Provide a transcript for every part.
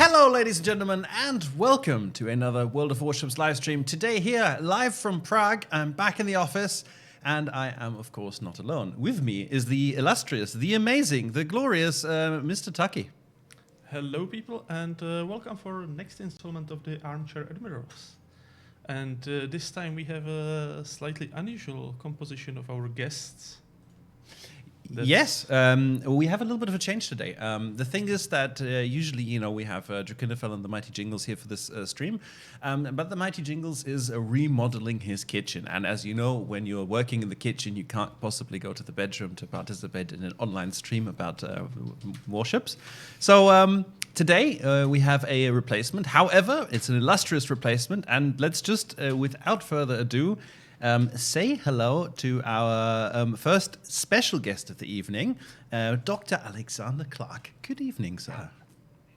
Hello, ladies and gentlemen, and welcome to another World of Warships live stream. Today here, live from Prague, I'm back in the office, and I am, of course, not alone. With me is the illustrious, the amazing, the glorious Mr. Tuccy. Hello, people, and welcome for next installment of the Armchair Admirals. And this time we have a slightly unusual composition of our guests. Yes, we have a little bit of a change today. The thing is that usually, we have Drachinifel and the Mighty Jingles here for this stream, but the Mighty Jingles is remodeling his kitchen. And as you know, when you're working in the kitchen, you can't possibly go to the bedroom to participate in an online stream about warships. So today we have a replacement. However, it's an illustrious replacement, and let's just, without further ado, say hello to our first special guest of the evening, Dr. Alexander Clarke. Good evening, sir.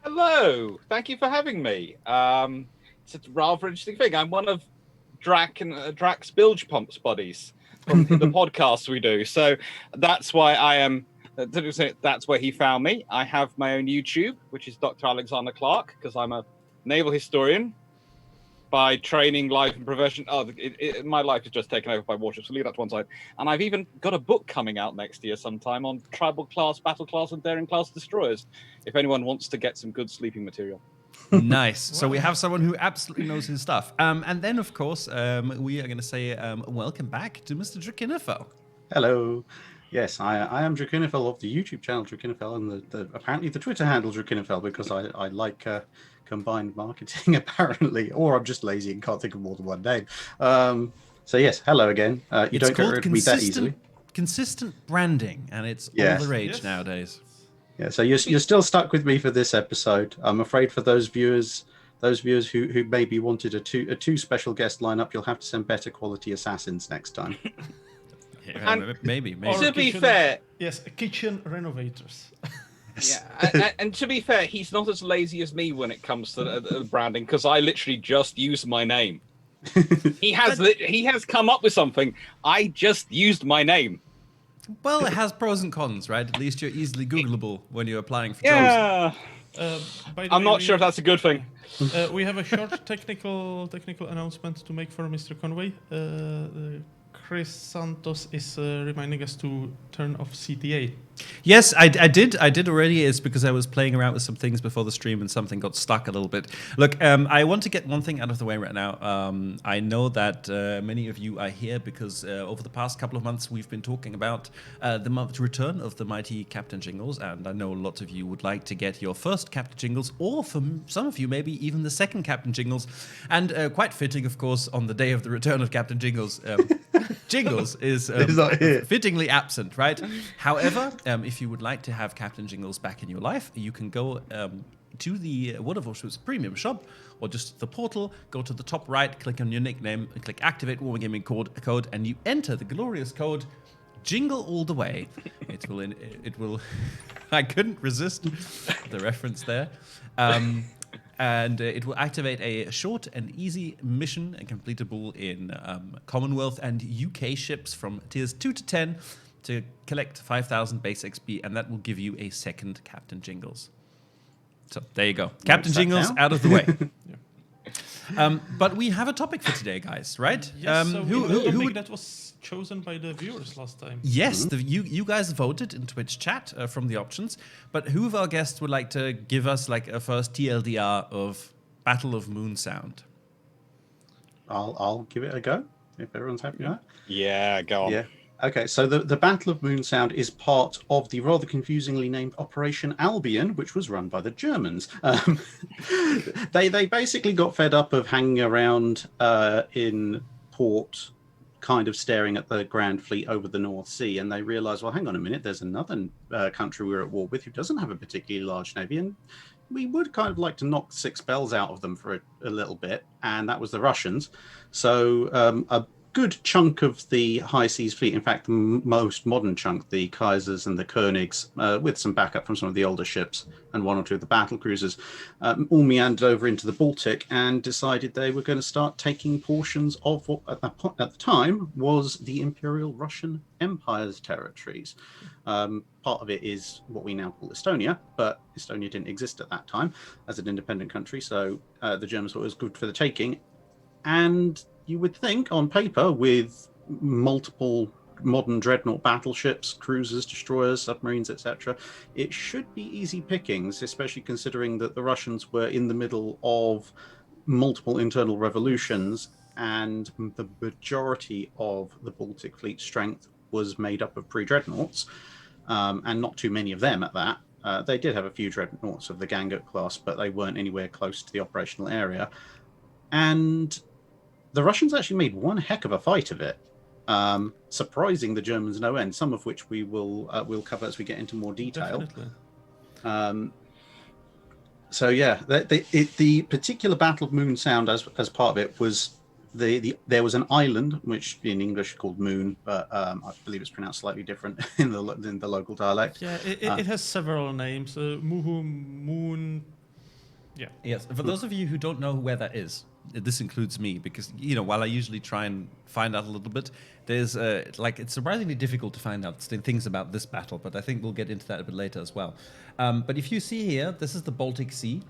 Hello. Thank you for having me. It's a rather interesting thing. I'm one of Drac's bilge pumps buddies from the podcast we do. So that's why I am. That's where he found me. I have my own YouTube, which is Dr. Alexander Clarke, because I'm a naval historian by training, life, and profession. My life is just taken over by warships, so leave that to one side. And I've even got a book coming out next year sometime on tribal class, battle class, and daring class destroyers, if anyone wants to get some good sleeping material. Nice. Wow. So we have someone who absolutely knows his stuff. And then, of course, we are going to say welcome back to Mr. Drachinifel. Hello. Yes, I am Drachinifel of the YouTube channel Drachinifel and apparently the Twitter handle Drachinifel, because I like combined marketing apparently, or I'm just lazy and can't think of more than one name. So yes, hello again. You don't get rid of me that easily. Consistent branding, and it's all the rage nowadays. Yeah, so you're still stuck with me for this episode. I'm afraid for those viewers who maybe wanted a two special guest lineup, you'll have to send better quality assassins next time. And maybe. To be fair, yes, kitchen renovators. Yeah, and to be fair, he's not as lazy as me when it comes to branding, because I literally just use my name. He has come up with something. I just used my name. Well, it has pros and cons, right? At least you're easily Googleable when you're applying for jobs. Yeah. I'm not sure if that's a good thing. We have a short technical announcement to make for Mr. Conway. Chris Santos is reminding us to turn off CTA. Yes, I did already. It's because I was playing around with some things before the stream and something got stuck a little bit. Look, I want to get one thing out of the way right now. I know that many of you are here because over the past couple of months we've been talking about the return of the mighty Captain Jingles, and I know lots of you would like to get your first Captain Jingles, or for some of you maybe even the second Captain Jingles. And quite fitting, of course, on the day of the return of Captain Jingles, Jingles is fittingly absent, right? However, if you would like to have Captain Jingles back in your life, you can go to the World of Warships premium shop, or just the portal, go to the top right, click on your nickname, and click activate Wargaming code, and you enter the glorious code Jingle All the Way. It will I couldn't resist the reference there. And it will activate a short and easy mission, completable in Commonwealth and UK ships from tiers 2 to 10 to collect 5,000 base XP, and that will give you a second Captain Jingles. So there you go. Captain Jingles out of the way. But we have a topic for today, guys, right? Yes, who that was chosen by the viewers last time. Yes, you guys voted in Twitch chat from the options, but who of our guests would like to give us like a first TLDR of Battle of Moon Sound? I'll give it a go if everyone's happy with that. Yeah, go on. Yeah. Okay, so the Battle of Moon Sound is part of the rather confusingly named Operation Albion, which was run by the Germans. They basically got fed up of hanging around in port, kind of staring at the Grand Fleet over the North Sea, and they realised, well, hang on a minute, there's another country we're at war with who doesn't have a particularly large navy, and we would kind of like to knock 6 bells out of them for a little bit, and that was the Russians. So a good chunk of the High Seas Fleet, in fact, the most modern chunk, the Kaisers and the Königs, with some backup from some of the older ships and one or two of the battle cruisers, all meandered over into the Baltic and decided they were going to start taking portions of what at the time was the Imperial Russian Empire's territories. Part of it is what we now call Estonia, but Estonia didn't exist at that time as an independent country, so the Germans thought it was good for the taking. And you would think, on paper, with multiple modern dreadnought battleships, cruisers, destroyers, submarines, etc., it should be easy pickings, especially considering that the Russians were in the middle of multiple internal revolutions, and the majority of the Baltic Fleet strength was made up of pre-dreadnoughts, and not too many of them at that. They did have a few dreadnoughts of the Gangot class, but they weren't anywhere close to the operational area. And the Russians actually made one heck of a fight of it, surprising the Germans no end, some of which we'll cover as we get into more detail. Definitely. So yeah, the particular Battle of Moon Sound as part of it was there was an island which in English called Moon, but I believe it's pronounced slightly different in the local dialect. Yeah, it has several names. Muhu, Moon. Yeah. Yes. For those of you who don't know where that is, this includes me, because while I usually try and find out a little bit, there's it's surprisingly difficult to find out things about this battle, but I think we'll get into that a bit later as well. But if you see here, this is the Baltic Sea,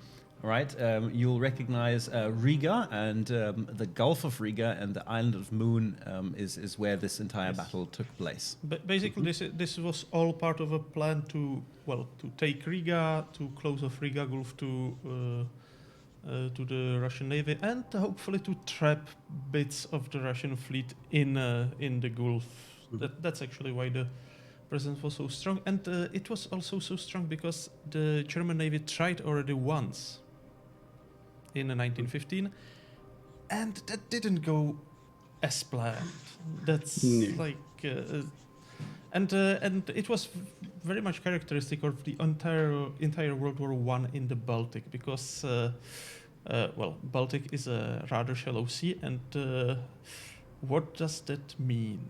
right? You'll recognize Riga and the Gulf of Riga and the island of Moon is where this entire battle took place. But basically, this was all part of a plan to take Riga, to close off Riga Gulf to the Russian Navy, and hopefully to trap bits of the Russian fleet in the Gulf. That's actually why the presence was so strong, and it was also so strong because the German Navy tried already once in 1915, and that didn't go as planned. That's and it was very much characteristic of the entire World War I in the Baltic, because Baltic is a rather shallow sea, and what does that mean?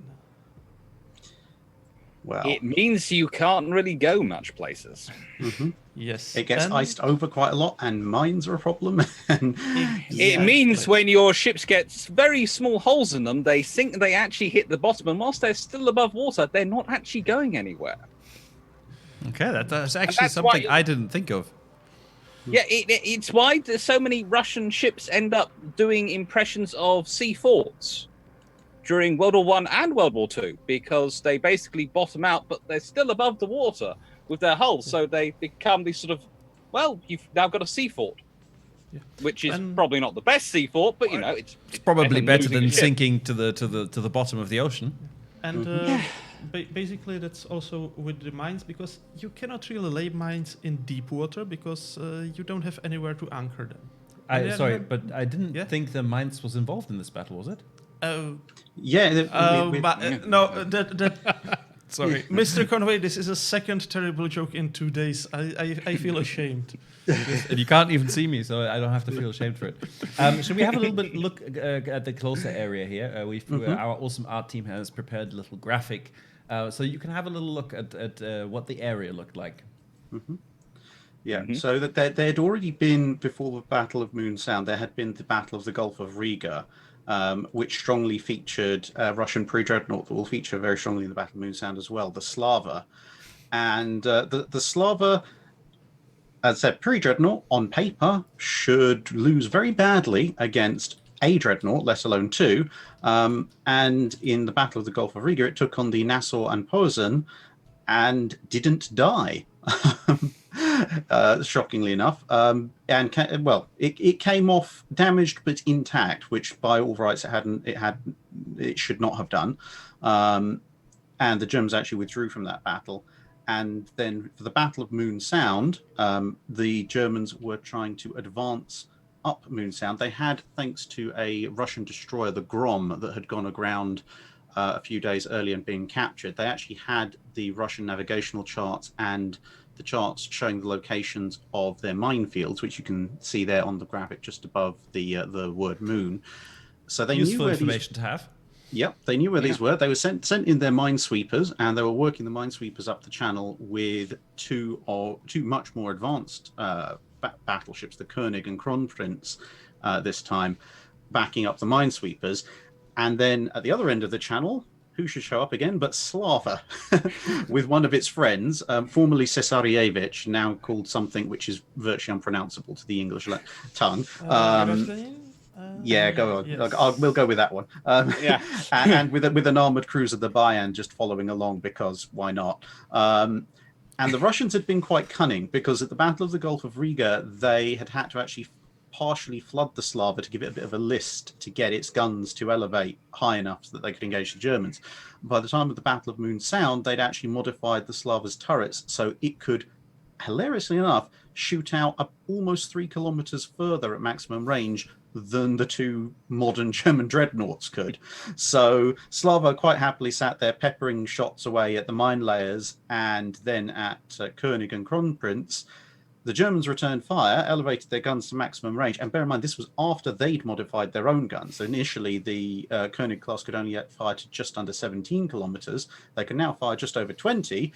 Well, it means you can't really go much places. Mm-hmm. Yes, it gets iced over quite a lot, and mines are a problem. It means when your ships get very small holes in them, they sink. They actually hit the bottom, and whilst they're still above water, they're not actually going anywhere. Okay, that's actually something I didn't think of. Yeah, it's why there's so many Russian ships end up doing impressions of sea forts during World War I and World War II, because they basically bottom out, but they're still above the water with their hulls, so they become these sort of, you've now got a sea fort, which is probably not the best sea fort, but it's probably better than sinking to the bottom of the ocean. And basically, that's also with the mines, because you cannot really lay mines in deep water because you don't have anywhere to anchor them. But I didn't think the mines was involved in this battle, was it? No, Sorry, Mr. Conway, this is a second terrible joke in 2 days. I feel ashamed. And you can't even see me, so I don't have to feel ashamed for it. Should we have a little bit look at the closer area here? Our awesome art team has prepared a little graphic, so you can have a little look at what the area looked like. Mm-hmm. Yeah, so that there'd already been, before the Battle of Moon Sound, there had been the Battle of the Gulf of Riga, which strongly featured Russian pre-dreadnought that will feature very strongly in the Battle of Moon Sound as well, the Slava. And the Slava, as I said, pre-dreadnought on paper should lose very badly against a dreadnought, let alone two. And in the Battle of the Gulf of Riga, it took on the Nassau and Posen and didn't die. Shockingly enough, it came off damaged but intact, which by all rights it should not have done. And the Germans actually withdrew from that battle. And then for the Battle of Moon Sound, the Germans were trying to advance up Moon Sound. They had, thanks to a Russian destroyer, the Grom, that had gone aground a few days earlier and been captured. They actually had the Russian navigational charts and the charts showing the locations of their minefields, which you can see there on the graphic just above the word moon. So they useful knew information to have. Yep, they knew where these were. They were sent in their minesweepers, and they were working the minesweepers up the channel with two much more advanced battleships, the König and Kronprinz, this time, backing up the minesweepers. And then at the other end of the channel, who should show up again but Slava, with one of its friends, formerly Cesarevich, now called something which is virtually unpronounceable to the English tongue. Yeah, go on. Yes. We'll go with that one. Yeah. and with an armored cruiser, the Bayan, just following along because why not? And the Russians had been quite cunning because at the Battle of the Gulf of Riga, they had to actually partially flood the Slava to give it a bit of a list to get its guns to elevate high enough so that they could engage the Germans. By the time of the Battle of Moon Sound, they'd actually modified the Slava's turrets so it could, hilariously enough, shoot out up almost 3 kilometers further at maximum range than the two modern German dreadnoughts could. So Slava quite happily sat there peppering shots away at the mine layers, and then at König and Kronprinz, the Germans returned fire, elevated their guns to maximum range, and bear in mind, this was after they'd modified their own guns. So initially, the König class could only fire to just under 17 kilometers. They can now fire just over 20.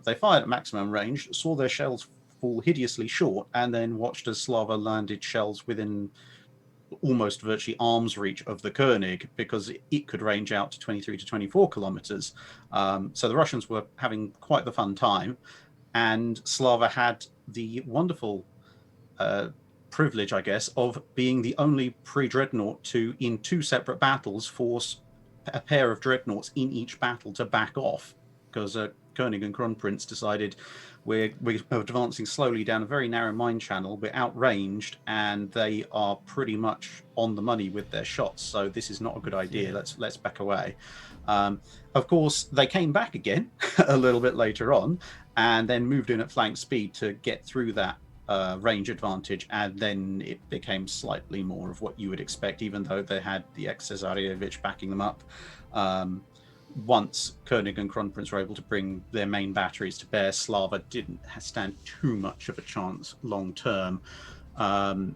They fired at maximum range, saw their shells fall hideously short, and then watched as Slava landed shells within almost virtually arm's reach of the König, because it could range out to 23 to 24 kilometers. So the Russians were having quite the fun time, and Slava had the wonderful privilege, I guess, of being the only pre-dreadnought to, in 2 separate battles, force a pair of dreadnoughts in each battle to back off, because König and Kronprinz decided we're advancing slowly down a very narrow mine channel, we're outranged, and they are pretty much on the money with their shots, so this is not a good idea. Let's back away. Of course, they came back again a little bit later on, and then moved in at flank speed to get through that range advantage, and then it became slightly more of what you would expect, even though they had the ex-Cesarevich backing them up. Once König and Kronprinz were able to bring their main batteries to bear, Slava didn't stand too much of a chance long term, and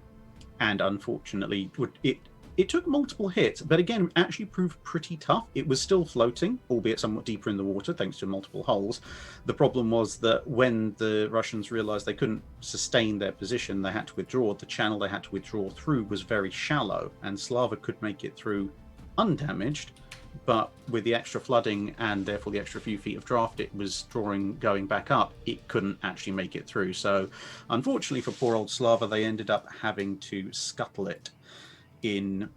unfortunately it took multiple hits, but again actually proved pretty tough. It was still floating, albeit somewhat deeper in the water thanks to multiple holes. The problem was that when the Russians realized they couldn't sustain their position, they had to withdraw. The channel they had to withdraw through was very shallow, and Slava could make it through undamaged, but with the extra flooding and therefore the extra few feet of draft it was drawing going back up, it couldn't actually make it through. So unfortunately for poor old Slava, they ended up having to scuttle it in,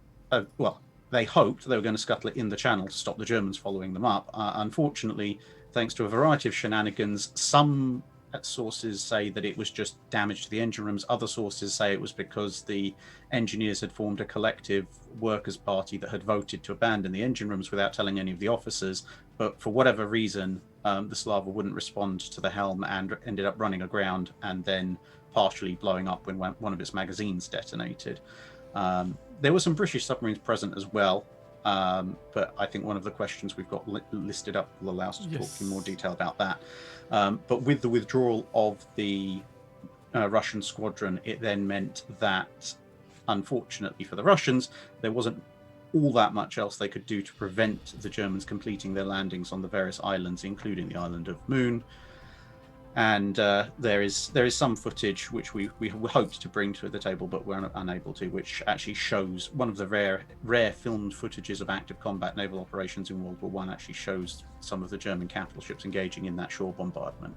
they hoped they were going to scuttle it in the channel to stop the Germans following them up. Unfortunately, thanks to a variety of shenanigans, some sources say that it was just damage to the engine rooms. Other sources say it was because the engineers had formed a collective workers' party that had voted to abandon the engine rooms without telling any of the officers. But for whatever reason, the Slava wouldn't respond to the helm and ended up running aground and then partially blowing up when one of its magazines detonated. There were some British submarines present as well, but I think one of the questions we've got listed up will allow us to talk in more detail about that. But with the withdrawal of the Russian squadron, it then meant that, unfortunately for the Russians, there wasn't all that much else they could do to prevent the Germans completing their landings on the various islands, including the island of Moon. And there is some footage which we hoped to bring to the table, but we're unable to, which actually shows one of the rare filmed footages of active combat naval operations in World War I. Actually shows some of the German capital ships engaging in that shore bombardment.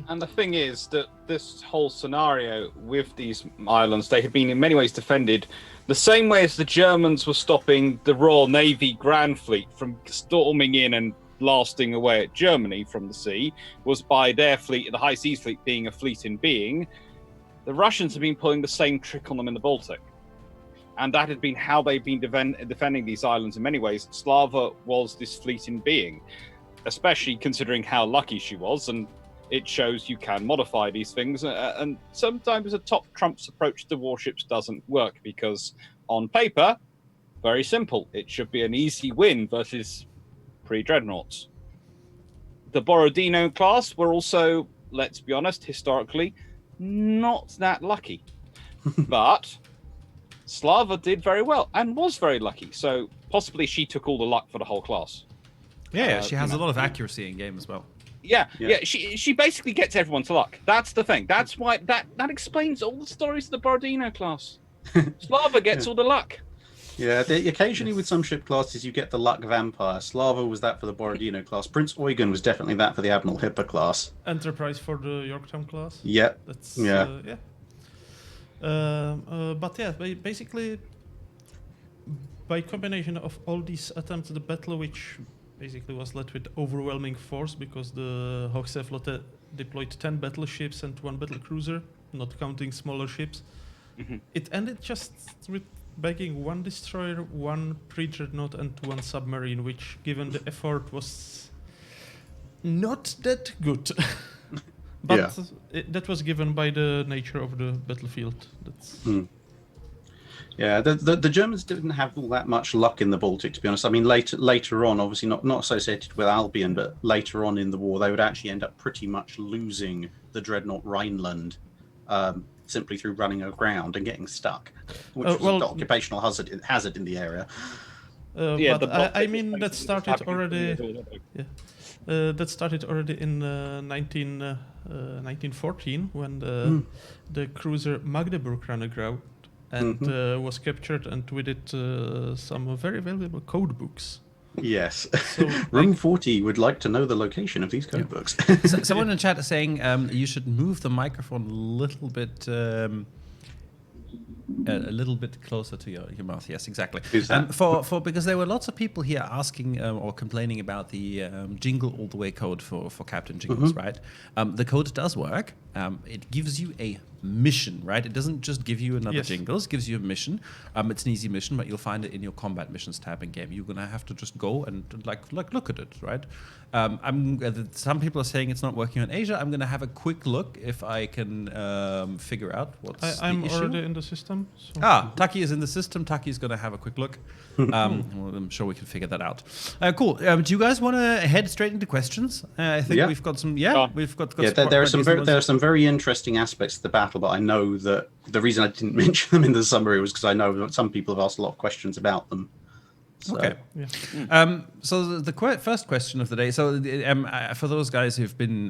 And the thing is that this whole scenario with these islands, they had been in many ways defended the same way as the Germans were stopping the Royal Navy Grand Fleet from storming in and blasting away at Germany from the sea, was by their fleet, the High Seas Fleet, being a fleet in being. The Russians have been pulling the same trick on them in the Baltic. And that had been how they've been defending these islands in many ways. Slava was this fleet in being, especially considering how lucky she was. And it shows you can modify these things. And sometimes a top trumps approach to warships doesn't work, because on paper, very simple. It should be an easy win versus pre-dreadnoughts. The Borodino class were also, let's be honest, historically not that lucky. But Slava did very well and was very lucky. So possibly she took all the luck for the whole class. Yeah, she has a lot of accuracy in game as well. Yeah. She basically gets everyone to luck. That's the thing. That's why that explains all the stories of the Borodino class. Slava gets all the luck. Yeah, occasionally with some ship classes you get the luck vampire. Slava was that for the Borodino class. Prince Eugen was definitely that for the Admiral Hipper class. Enterprise for the Yorktown class. Yep. That's yeah. But yeah, basically, by combination of all these attempts, the battle, which basically was led with overwhelming force because the Hochseeflotte deployed 10 battleships and 1 battlecruiser, not counting smaller ships. It ended just with bagging 1 destroyer, 1 pre-dreadnought, and 1 submarine, which, given the effort, was not that good. But that was given by the nature of the battlefield. That's Yeah, the Germans didn't have all that much luck in the Baltic, to be honest. I mean, later on, obviously not associated with Albion, but later on in the war, they would actually end up pretty much losing the dreadnought Rhineland simply through running aground and getting stuck, which was an occupational hazard in the area. But I mean, that started already. That started already in 1914 when the cruiser Magdeburg ran aground and was captured, and with it some very valuable code books. Yes. So, Room 40 would like to know the location of these code books. Someone in the chat is saying you should move the microphone a little bit closer to your mouth. Yes, exactly. For because there were lots of people here asking or complaining about the jingle all the way code for Captain Jingles, right? The code does work. It gives you a mission, right? It doesn't just give you another jingles, it gives you a mission. It's an easy mission, but you'll find it in your combat missions tab in game. You're gonna have to just go and like look at it, right? Some people are saying it's not working on Asia. I'm gonna have a quick look if I can figure out what's I'm the issue. already in the system. So. Tuccy is in the system. Tuccy's gonna have a quick look. Well, I'm sure we can figure that out. Cool. Do you guys want to head straight into questions? I think we've got some. We've got. There are some very interesting aspects to the battle, but I know that the reason I didn't mention them in the summary was because I know that some people have asked a lot of questions about them. So. Okay. So the first question of the day. So for those guys who've been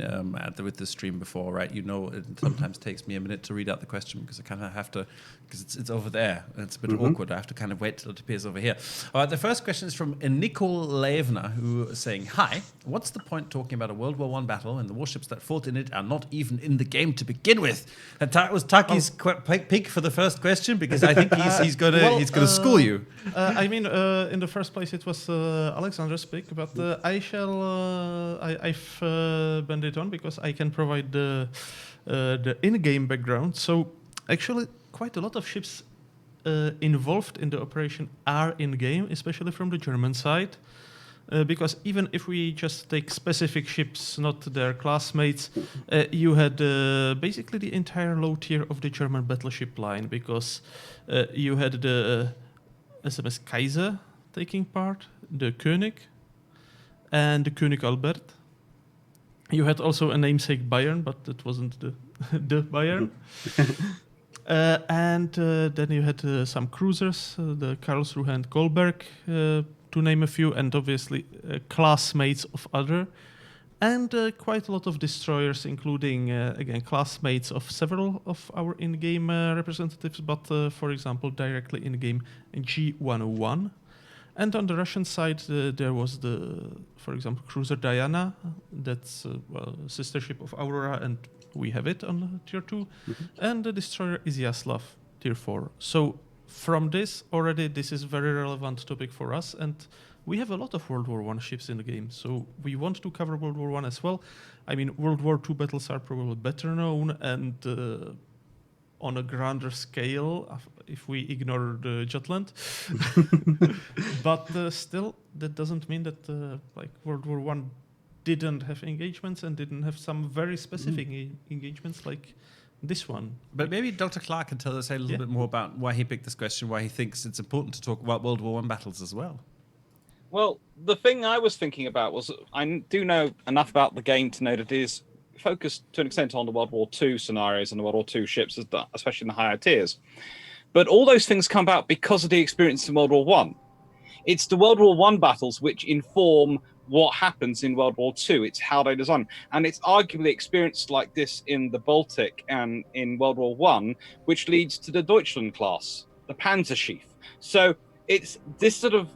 with the stream before, right? You know, it sometimes takes me a minute to read out the question because I kind of have to, because it's over there and it's a bit awkward. I have to kind of wait till it appears over here. All right. The first question is from Nicole Levna, who is saying, "Hi, what's the point talking about a World War I battle when the warships that fought in it are not even in the game to begin with?" That was Tucky's pick for the first question because I think he's gonna school you. I mean. In the first place, it was Alexander's pick, but I shall. I've bent it on because I can provide the in-game background. So actually, quite a lot of ships involved in the operation are in-game, especially from the German side. Because even if we just take specific ships, not their classmates, you had basically the entire low tier of the German battleship line, because you had the SMS Kaiser taking part, the König, and the König Albert. You had also a namesake Bayern, but that wasn't the Bayern. And then you had some cruisers, the Karlsruhe and Kolberg, to name a few, and obviously classmates of other. And quite a lot of destroyers, including, again, classmates of several of our in-game representatives, but, for example, directly in-game G101. And on the Russian side, there was for example, cruiser Diana. That's a sister ship of Aurora, and we have it on Tier 2. And the destroyer Izyaslav, Tier 4. So from this, already, this is a very relevant topic for us. And we have a lot of World War I ships in the game, so we want to cover World War I as well. I mean, World War II battles are probably better known and on a grander scale, if we ignore the Jutland. But still, that doesn't mean that like World War I didn't have engagements and didn't have some very specific engagements like this one. But maybe Dr. Clarke can tell us a little bit more about why he picked this question, why he thinks it's important to talk about World War I battles as well. Well, the thing I was thinking about was I do know enough about the game to know that it is focused to an extent on the World War II scenarios and the World War II ships, especially in the higher tiers. But all those things come about because of the experience in World War One. It's the World War One battles which inform what happens in World War Two. It's how they design, and it's arguably experience like this in the Baltic and in World War One, which leads to the Deutschland class, the Panzerschief. So it's this sort of,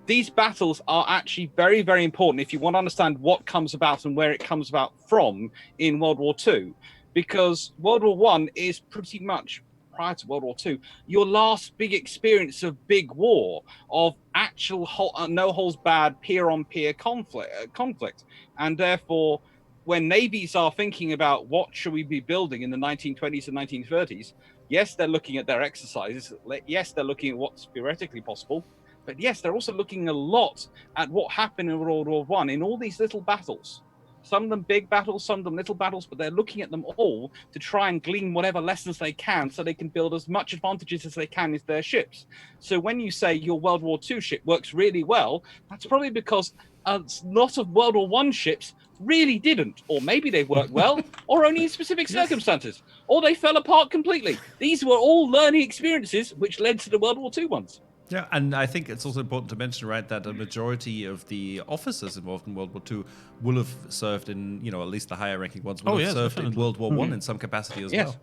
these battles are actually very, very important if you want to understand what comes about and where it comes about from in World War Two, because World War One is pretty much, prior to World War II, your last big experience of big war, of actual no-holds-barred, peer-on-peer conflict. And therefore, when navies are thinking about what should we be building in the 1920s and 1930s, yes, they're looking at their exercises. Yes, they're looking at what's theoretically possible. But yes, they're also looking a lot at what happened in World War I in all these little battles. Some of them big battles, some of them little battles, but they're looking at them all to try and glean whatever lessons they can so they can build as much advantages as they can with their ships. So when you say your World War II ship works really well, that's probably because a lot of World War I ships really didn't. Or maybe they worked well, or only in specific circumstances, or they fell apart completely. These were all learning experiences which led to the World War II ones. Yeah, and I think it's also important to mention, right, that a majority of the officers involved in World War II will have served in, at least the higher ranking ones will have served definitely in World War I in some capacity as well.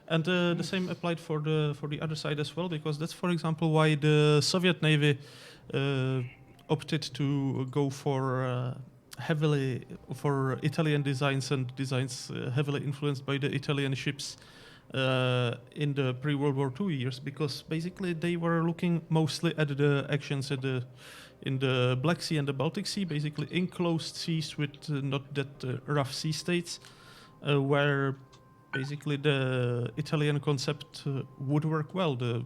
And the same applied for the other side as well, because that's, for example, why the Soviet Navy opted to go for heavily for Italian designs and designs heavily influenced by the Italian ships in the pre-World War II years, because basically they were looking mostly at the actions in the Black Sea and the Baltic Sea, basically enclosed seas with not that rough sea states, where basically the Italian concept would work well. The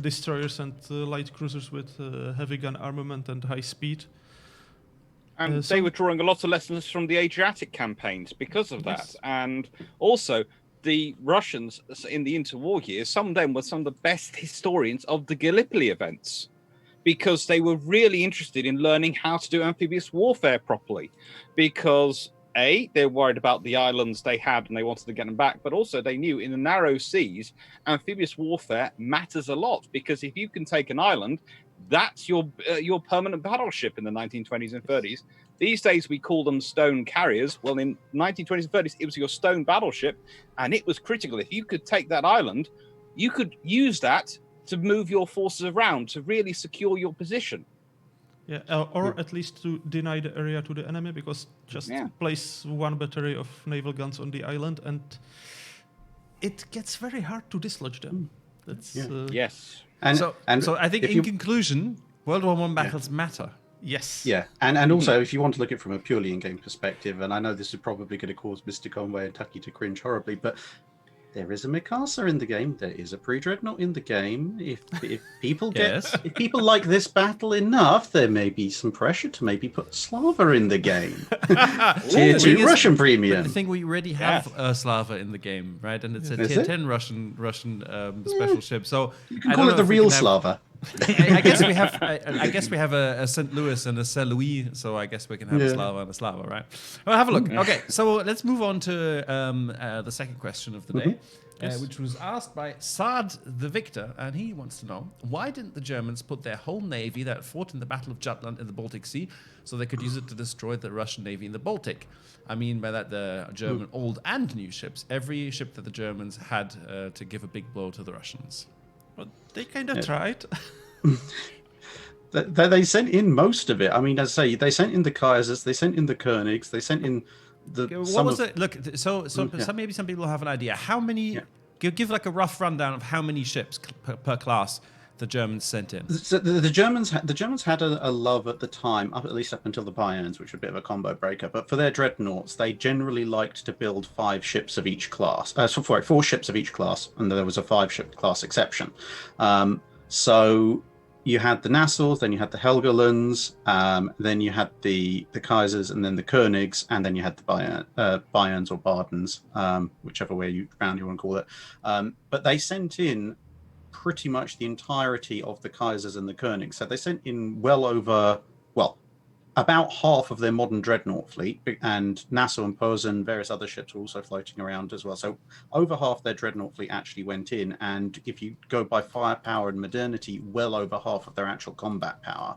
destroyers and light cruisers with heavy gun armament and high speed. And they were drawing a lot of lessons from the Adriatic campaigns because of that. And also, the Russians in the interwar years, some of them were some of the best historians of the Gallipoli events, because they were really interested in learning how to do amphibious warfare properly. Because A, they're worried about the islands they had and they wanted to get them back, but also they knew in the narrow seas, amphibious warfare matters a lot, because if you can take an island, that's your permanent battleship in the 1920s and 30s. These days we call them stone carriers. Well, in 1920s and 30s, it was your stone battleship, and it was critical. If you could take that island, you could use that to move your forces around to really secure your position. Yeah, or at least to deny the area to the enemy, because just place one battery of naval guns on the island, and it gets very hard to dislodge them. That's yes. And so I think in conclusion, World War I battles matter. Yes. Yeah, and also if you want to look at it from a purely in-game perspective, and I know this is probably going to cause Mr. Conway and Tuccy to cringe horribly, but there is a Mikasa in the game. There is a pre-dreadnought in the game. If people if people like this battle enough, there may be some pressure to maybe put Slava in the game. Tier 2 Russian premium. I think we already have Slava in the game, right? And it's a tier 10 Russian special ship. So you can call it the real Slava. I guess we have a St. Louis and a Saint Louis, so I guess we can have a Slava and a Slava, right? Well, have a look. Okay, so let's move on to the second question of the day, which was asked by Saad the Victor, and he wants to know, why didn't the Germans put their whole navy that fought in the Battle of Jutland in the Baltic Sea so they could use it to destroy the Russian navy in the Baltic? I mean by that the German old and new ships, every ship that the Germans had to give a big blow to the Russians. But they kind of tried. They sent in most of it. I mean, as I say, they sent in the Kaisers, they sent in the Königs, they sent in the. What was it? Look, so maybe some people have an idea. How many? Give like a rough rundown of how many ships per class the Germans sent in. So the Germans had a love at the time, at least up until the Bayerns, which were a bit of a combo breaker. But for their dreadnoughts, they generally liked to build 5 ships of each class. 4 ships of each class, and there was a 5-ship class exception. So you had the Nassaus, then you had the Helgolands, then you had the Kaisers, and then the Königs, and then you had the Bayerns or Bardens, whichever way round you want to call it. But they sent in pretty much the entirety of the Kaisers and the Königs. So they sent in well over, about half of their modern dreadnought fleet, and Nassau and Posen, various other ships were also floating around as well. So over half their dreadnought fleet actually went in, and if you go by firepower and modernity, well over half of their actual combat power,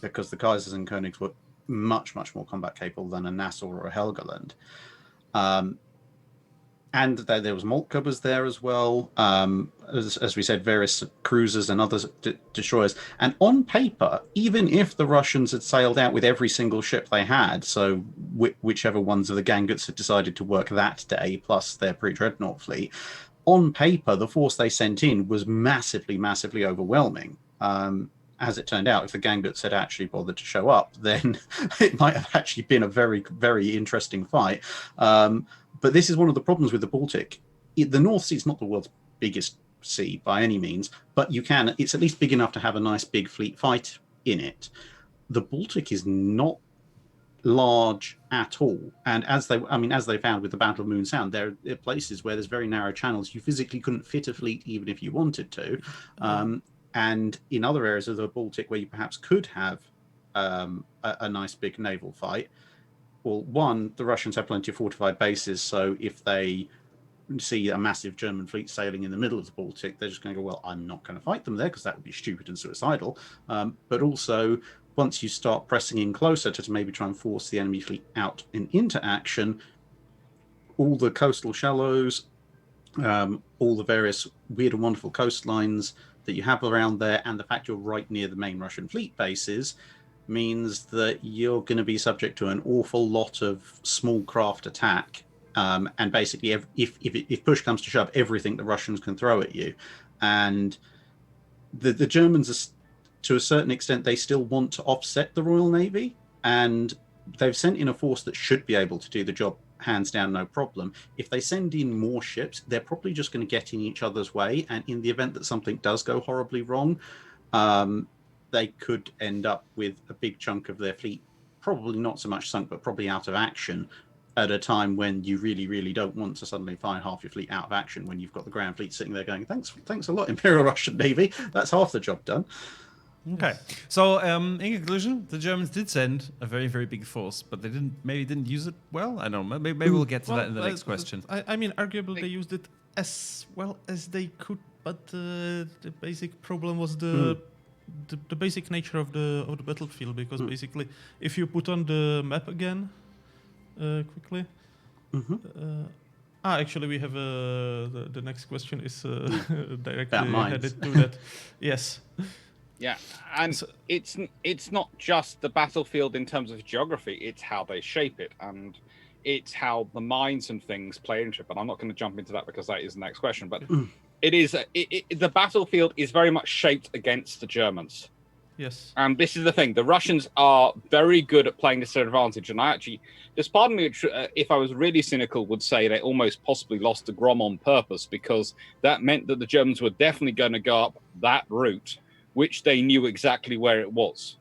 because the Kaisers and Königs were much, much more combat capable than a Nassau or a Helgoland. And there was Moltke there as well. As we said, various cruisers and other destroyers. And on paper, even if the Russians had sailed out with every single ship they had, so whichever ones of the Ganguts had decided to work that day, plus their pre-dreadnought fleet, on paper, the force they sent in was massively, massively overwhelming. As it turned out, if the Ganguts had actually bothered to show up, then it might have actually been a very, very interesting fight. But this is one of the problems with the Baltic. The North Sea is not the world's biggest sea by any means, but it's at least big enough to have a nice big fleet fight in it. The Baltic is not large at all. And as they found with the Battle of Moon Sound, there are places where there's very narrow channels. You physically couldn't fit a fleet even if you wanted to. And in other areas of the Baltic where you perhaps could have a nice big naval fight, well, one, the Russians have plenty of fortified bases, so if they see a massive German fleet sailing in the middle of the Baltic, they're just going to go, well, I'm not going to fight them there because that would be stupid and suicidal. But also, once you start pressing in closer to maybe try and force the enemy fleet out and into action, all the coastal shallows, all the various weird and wonderful coastlines that you have around there, and the fact you're right near the main Russian fleet bases, means that you're going to be subject to an awful lot of small craft attack, and basically if push comes to shove, everything the Russians can throw at you. And the Germans are, to a certain extent, they still want to offset the Royal Navy, and they've sent in a force that should be able to do the job hands down, no problem. If they send in more ships, they're probably just going to get in each other's way, and in the event that something does go horribly wrong, they could end up with a big chunk of their fleet, probably not so much sunk, but probably out of action at a time when you really, really don't want to suddenly find half your fleet out of action when you've got the Grand Fleet sitting there going, thanks a lot, Imperial Russian Navy. That's half the job done. Okay, so in conclusion, the Germans did send a very, very big force, but they didn't use it well. I don't know. Maybe we'll get to that in the next question. I mean, arguably they used it as well as they could, but the basic problem was the basic nature of the battlefield, because basically, if you put on the map again, quickly. Actually, we have the next question is directly headed to that. Yes. Yeah, and so, it's not just the battlefield in terms of geography, it's how they shape it, and it's how the mines and things play into it. But I'm not going to jump into that because that is the next question. But the battlefield is very much shaped against the Germans. Yes. And this is the thing. The Russians are very good at playing to their advantage. And I actually, there's part of me, if I was really cynical, would say they almost possibly lost the Grom on purpose, because that meant that the Germans were definitely going to go up that route, which they knew exactly where it was.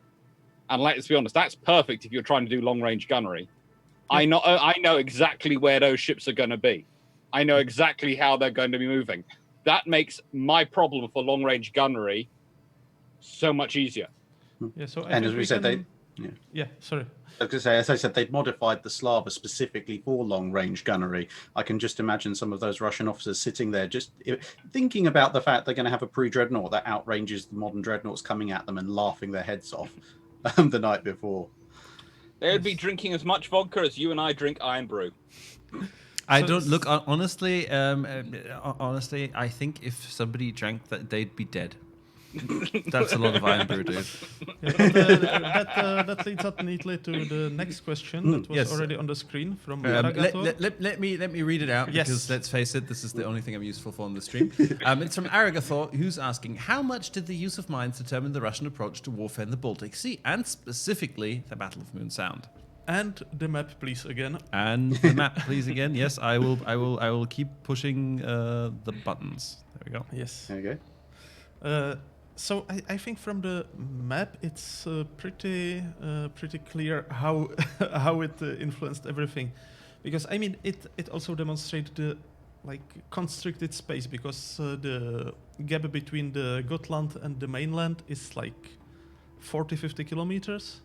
And let's be honest, that's perfect if you're trying to do long-range gunnery. Yeah. I know exactly where those ships are going to be. I know exactly how they're going to be moving. That makes my problem for long-range gunnery so much easier. Yeah, so and as we said, sorry. I was going to say, as I said, they'd modified the Slava specifically for long-range gunnery. I can just imagine some of those Russian officers sitting there just thinking about the fact they're going to have a pre-dreadnought that outranges the modern dreadnoughts coming at them and laughing their heads off the night before. They would be drinking as much vodka as you and I drink Iron Brew. I don't look honestly. Honestly, I think if somebody drank that, they'd be dead. That's a lot of Iron Brew, dude. Yeah, that leads up neatly to the next question that was already on the screen from Aragathor. Let me read it out, because let's face it, this is the only thing I'm useful for on the stream. It's from Aragathor, who's asking, how much did the use of mines determine the Russian approach to warfare in the Baltic Sea, and specifically the Battle of Moon Sound? And the map, please, again. And the map, please, again. Yes, I will keep pushing the buttons. There we go. Yes. There you go. So I think from the map it's pretty clear how how it influenced everything, because I mean it also demonstrated the constricted space, because the gap between the Gotland and the mainland is 40-50 kilometers,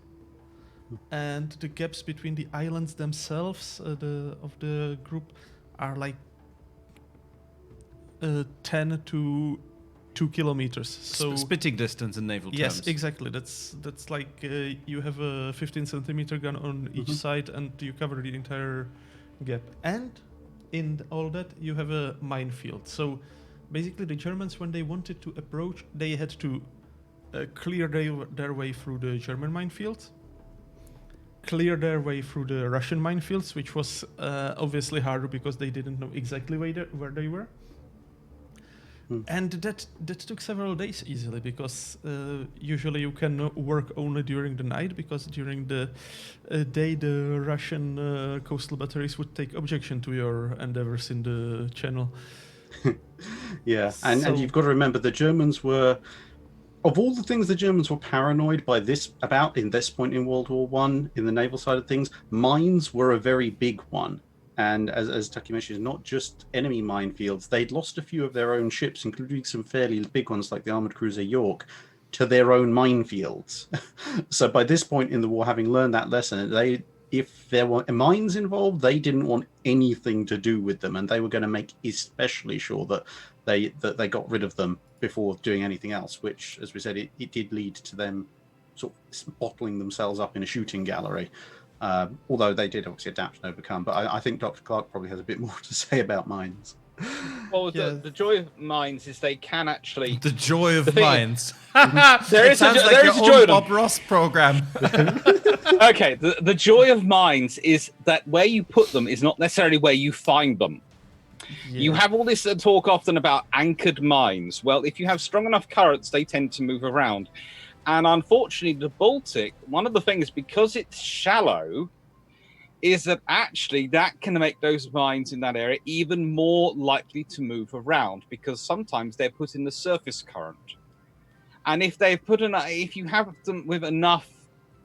and the gaps between the islands themselves of the group are like 10 to 2 kilometers. So Spitting distance in naval yes, terms. exactly. That's like you have a 15 centimeter gun on each side, and you cover the entire gap. And in all that, you have a minefield. So basically, the Germans, when they wanted to approach, they had to clear their way through the German minefields, clear their way through the Russian minefields, which was obviously harder because they didn't know exactly where they were. And that took several days easily, because usually you can work only during the night, because during the day the Russian coastal batteries would take objection to your endeavors in the channel. Yeah, and you've got to remember the Germans were, of all the things the Germans were paranoid about in this point in World War One, in the naval side of things, mines were a very big one. And as Tuccy mentioned, not just enemy minefields, they'd lost a few of their own ships, including some fairly big ones like the armored cruiser York, to their own minefields. So by this point in the war, having learned that lesson, if there were mines involved, they didn't want anything to do with them, and they were going to make especially sure that they got rid of them before doing anything else, which, as we said, it did lead to them sort of bottling themselves up in a shooting gallery. Although they did obviously adapt and overcome. But I think Dr. Clarke probably has a bit more to say about mines. Well, the joy of mines is they can actually... The joy of mines. There is a joy of Bob Ross program. Okay, the joy of mines is that where you put them is not necessarily where you find them. Yeah. You have all this talk often about anchored mines. Well, if you have strong enough currents, they tend to move around. And unfortunately, the Baltic, one of the things, because it's shallow, is that actually that can make those mines in that area even more likely to move around, because sometimes they're put in the surface current. And if you have them with enough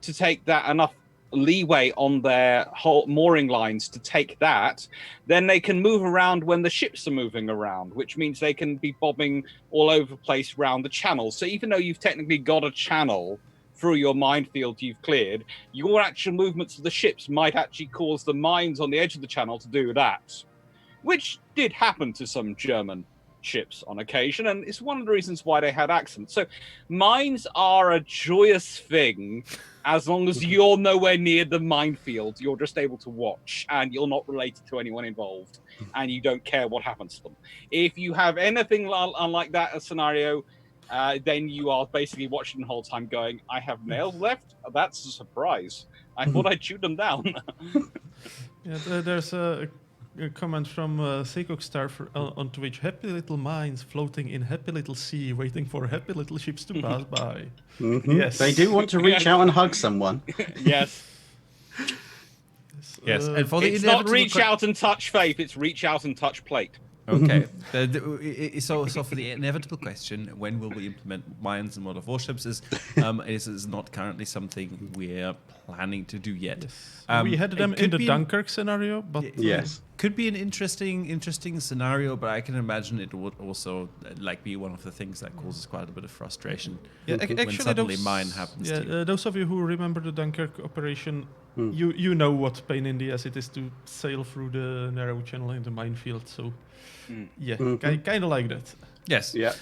to take that, enough leeway on their whole mooring lines to take that, then they can move around when the ships are moving around, which means they can be bobbing all over the place around the channel. So even though you've technically got a channel through your minefield you've cleared, your actual movements of the ships might actually cause the mines on the edge of the channel to do that, which did happen to some German ships on occasion, and it's one of the reasons why they had accidents. So mines are a joyous thing as long as you're nowhere near the minefield. You're just able to watch, and you're not related to anyone involved, and you don't care what happens to them. If you have anything unlike that a scenario, then you are basically watching the whole time going, I have nails left? That's a surprise. I thought I chewed them down. Yeah, there's a comment from Seikok Star on Twitch. Happy little mines floating in happy little sea, waiting for happy little ships to pass by. Yes, they do want to reach out and hug someone. Yes. Yes, and for the it's not reach out and touch faith, it's reach out and touch plate. Okay, so for the inevitable question, when will we implement mines in World of Warships, is not currently something we're planning to do yet. Yes. We had them in the Dunkirk scenario, but yes, could be an interesting scenario, but I can imagine it would also be one of the things that causes quite a bit of frustration. Yeah, when actually, suddenly mine happens. Yeah, those of you who remember the Dunkirk operation, you know what pain in the ass it is to sail through the narrow channel in the minefield. So. Yeah, kind of like that. Yes. Yeah.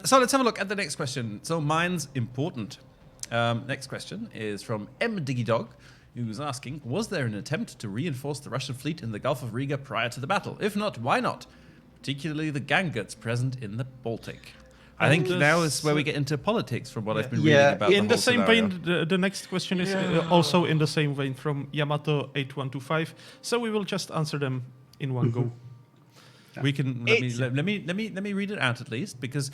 So let's have a look at the next question. So mines important. Next question is from M. Diggy Dog, who's asking, was there an attempt to reinforce the Russian fleet in the Gulf of Riga prior to the battle? If not, why not? Particularly the Ganguts present in the Baltic. I think now is where we get into politics from what I've been reading about in the the same scenario. vein, the next question is also in the same vein from Yamato8125. So we will just answer them in one go. We can let me read it out at least, because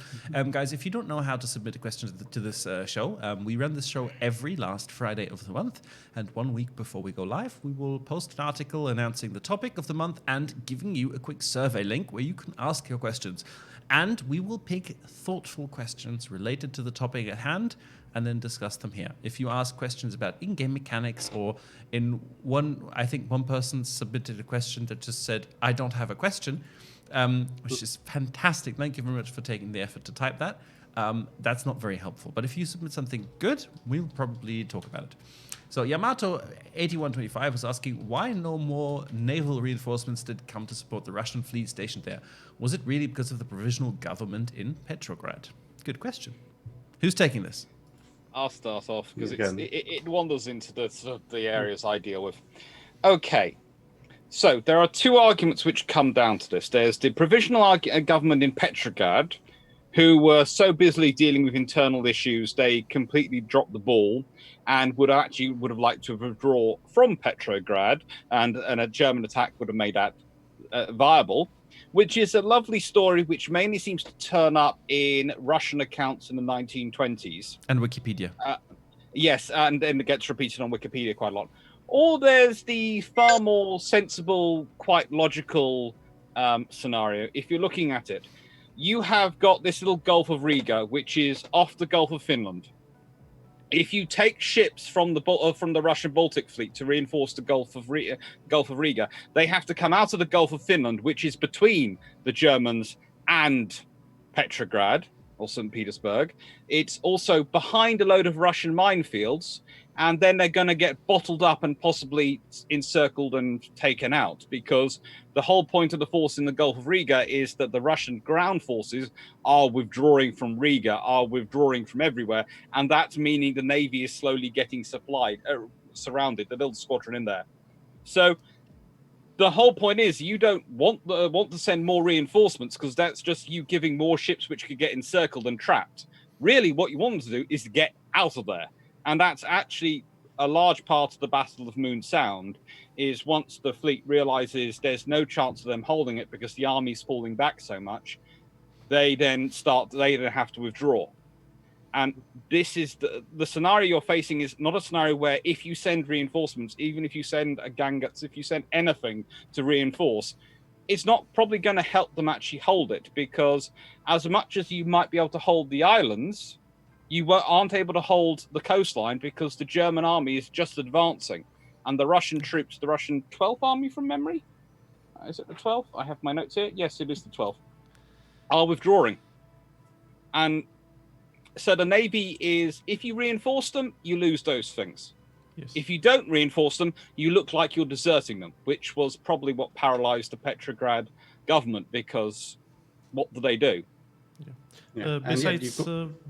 guys, if you don't know how to submit a question to this show, we run this show every last Friday of the month, and 1 week before we go live, we will post an article announcing the topic of the month and giving you a quick survey link where you can ask your questions, and we will pick thoughtful questions related to the topic at hand and then discuss them here. If you ask questions about in-game mechanics, or I think one person submitted a question that just said, I don't have a question, which is fantastic. Thank you very much for taking the effort to type that. that's not very helpful. But if you submit something good, we'll probably talk about it. So Yamato 8125 was asking why no more naval reinforcements did come to support the Russian fleet stationed there. Was it really because of the provisional government in Petrograd? Good question. Who's taking this? I'll start off because You it wanders into the sort of the areas I deal with. Okay, so there are two arguments which come down to this. There's the provisional government in Petrograd, who were so busily dealing with internal issues they completely dropped the ball and would have liked to withdraw from Petrograd, and a German attack would have made that viable, which is a lovely story which mainly seems to turn up in Russian accounts in the 1920s. And Wikipedia. Yes, and then it gets repeated on Wikipedia quite a lot. Or there's the far more sensible, quite logical scenario. If you're looking at it, you have got this little Gulf of Riga, which is off the Gulf of Finland. If you take ships from the Russian Baltic Fleet to reinforce the Gulf of Riga, they have to come out of the Gulf of Finland, which is between the Germans and Petrograd or St. Petersburg. It's also behind a load of Russian minefields, and then they're going to get bottled up and possibly encircled and taken out, because the whole point of the force in the Gulf of Riga is that the Russian ground forces are withdrawing from Riga, are withdrawing from everywhere, and that's meaning the Navy is slowly getting surrounded, the little squadron in there. So the whole point is you don't want to send more reinforcements, because that's just you giving more ships which could get encircled and trapped. Really, what you want them to do is to get out of there. And that's actually a large part of the Battle of Moon Sound, is once the fleet realizes there's no chance of them holding it because the army's falling back so much, they then have to withdraw. And this is the scenario you're facing is not a scenario where if you send reinforcements, even if you send a Ganguts, if you send anything to reinforce, it's not probably going to help them actually hold it, because as much as you might be able to hold the islands, you aren't able to hold the coastline because the German army is just advancing. And the Russian troops, the Russian 12th Army from memory? Is it the 12th? I have my notes here. Yes, it is the 12th. Are withdrawing. And so the Navy is, if you reinforce them, you lose those things. Yes. If you don't reinforce them, you look like you're deserting them, which was probably what paralyzed the Petrograd government, because what do they do? Yeah. Besides,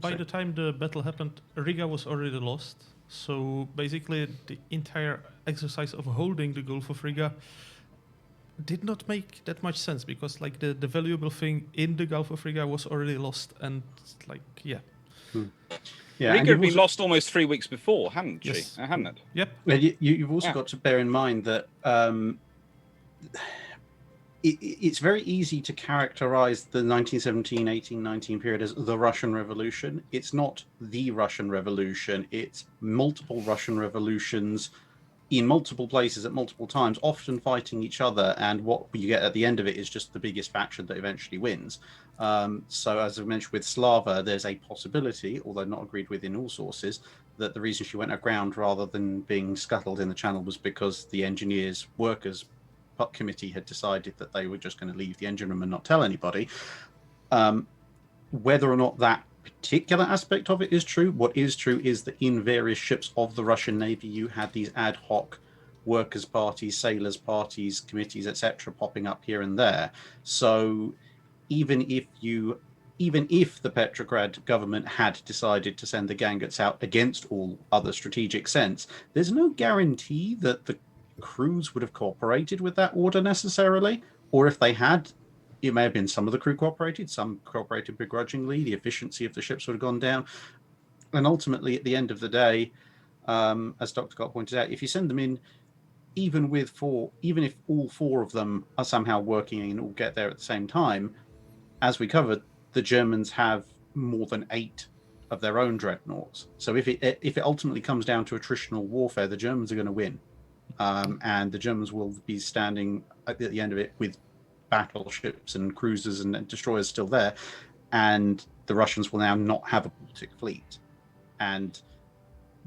by the time the battle happened, Riga was already lost. So basically, the entire exercise of holding the Gulf of Riga did not make that much sense, because like the valuable thing in the Gulf of Riga was already lost, and like yeah. Yeah, Riga had been lost almost 3 weeks before, hadn't she? Yes. Hadn't it? Yep. And you've also got to bear in mind that it's very easy to characterize the 1917-18-19 period as the Russian Revolution. It's not the Russian Revolution. It's multiple Russian revolutions in multiple places at multiple times, often fighting each other. And what you get at the end of it is just the biggest faction that eventually wins. So as I mentioned with Slava, there's a possibility, although not agreed with in all sources, that the reason she went aground rather than being scuttled in the channel was because the engineers, workers, committee had decided that they were just going to leave the engine room and not tell anybody. Whether or not that particular aspect of it is true, what is true is that in various ships of the Russian Navy, you had these ad hoc workers' parties, sailors' parties, committees, etc., popping up here and there. So even if the Petrograd government had decided to send the Ganguts out against all other strategic sense, there's no guarantee that the crews would have cooperated with that order necessarily, or if they had, it may have been some of the crew cooperated, some cooperated begrudgingly, the efficiency of the ships would have gone down, and ultimately at the end of the day, as Dr. Scott pointed out, if you send them in even if all four of them are somehow working and all get there at the same time, as we covered, the Germans have more than 8 of their own dreadnoughts. So if it ultimately comes down to attritional warfare, the Germans are going to win. And the Germans will be standing at the end of it with battleships and cruisers and destroyers still there, and the Russians will now not have a Baltic fleet. And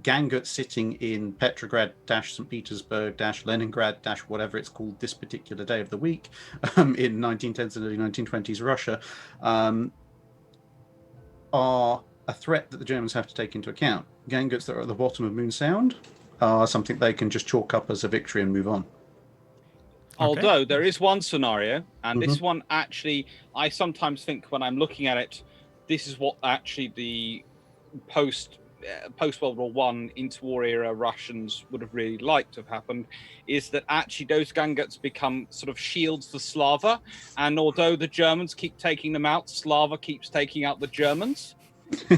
Gangut sitting in Petrograd - St. Petersburg - Leningrad - whatever it's called this particular day of the week in 1910s and early 1920s Russia, are a threat that the Germans have to take into account. Gangutts that are at the bottom of Moon Sound are something they can just chalk up as a victory and move on. Although there is one scenario, and this one actually, I sometimes think when I'm looking at it, this is what actually the post World War One interwar era Russians would have really liked to have happened, is that actually those Gangutts become sort of shields for Slava, and although the Germans keep taking them out, Slava keeps taking out the Germans.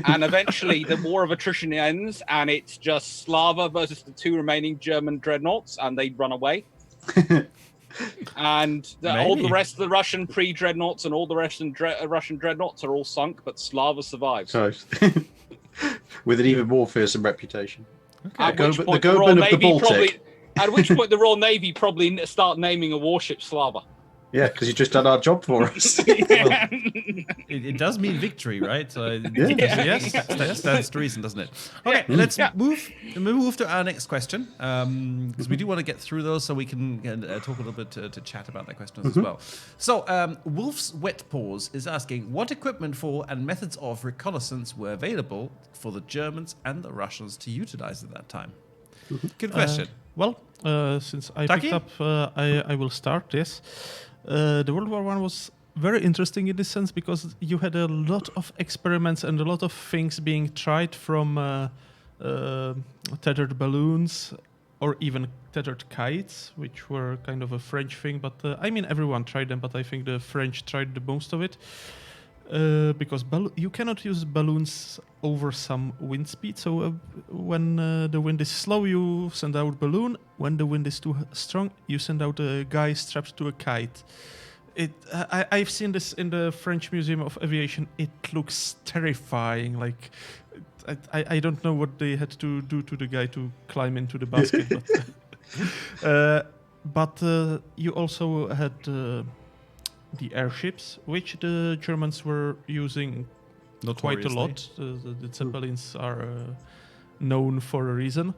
And eventually the war of attrition ends, and it's just Slava versus the 2 remaining German dreadnoughts, and they run away. And all the rest of the Russian pre-dreadnoughts and all the rest of Russian dreadnoughts are all sunk, but Slava survives. With an even more fearsome reputation. At which point the Royal Navy probably start naming a warship Slava. Yeah, because you just done our job for us. Well, it does mean victory, right? So yes, that's the reason, doesn't it? Okay, let's move to our next question, because we do want to get through those so we can talk a little bit to chat about their questions as well. So Wolf's Wet Paws is asking, what equipment for and methods of reconnaissance were available for the Germans and the Russians to utilize at that time? Good question. Since I picked up, I will start, yes. The World War I was very interesting in this sense because you had a lot of experiments and a lot of things being tried, from tethered balloons or even tethered kites, which were kind of a French thing. But I mean, everyone tried them, but I think the French tried the most of it. Because you cannot use balloons over some wind speed. So when the wind is slow, you send out balloon. When the wind is too strong, you send out a guy strapped to a kite. I've seen this in the French Museum of Aviation. It looks terrifying. Like I don't know what they had to do to the guy to climb into the basket. But you also had the airships, which the Germans were using quite a lot. The Zeppelins are known for a reason.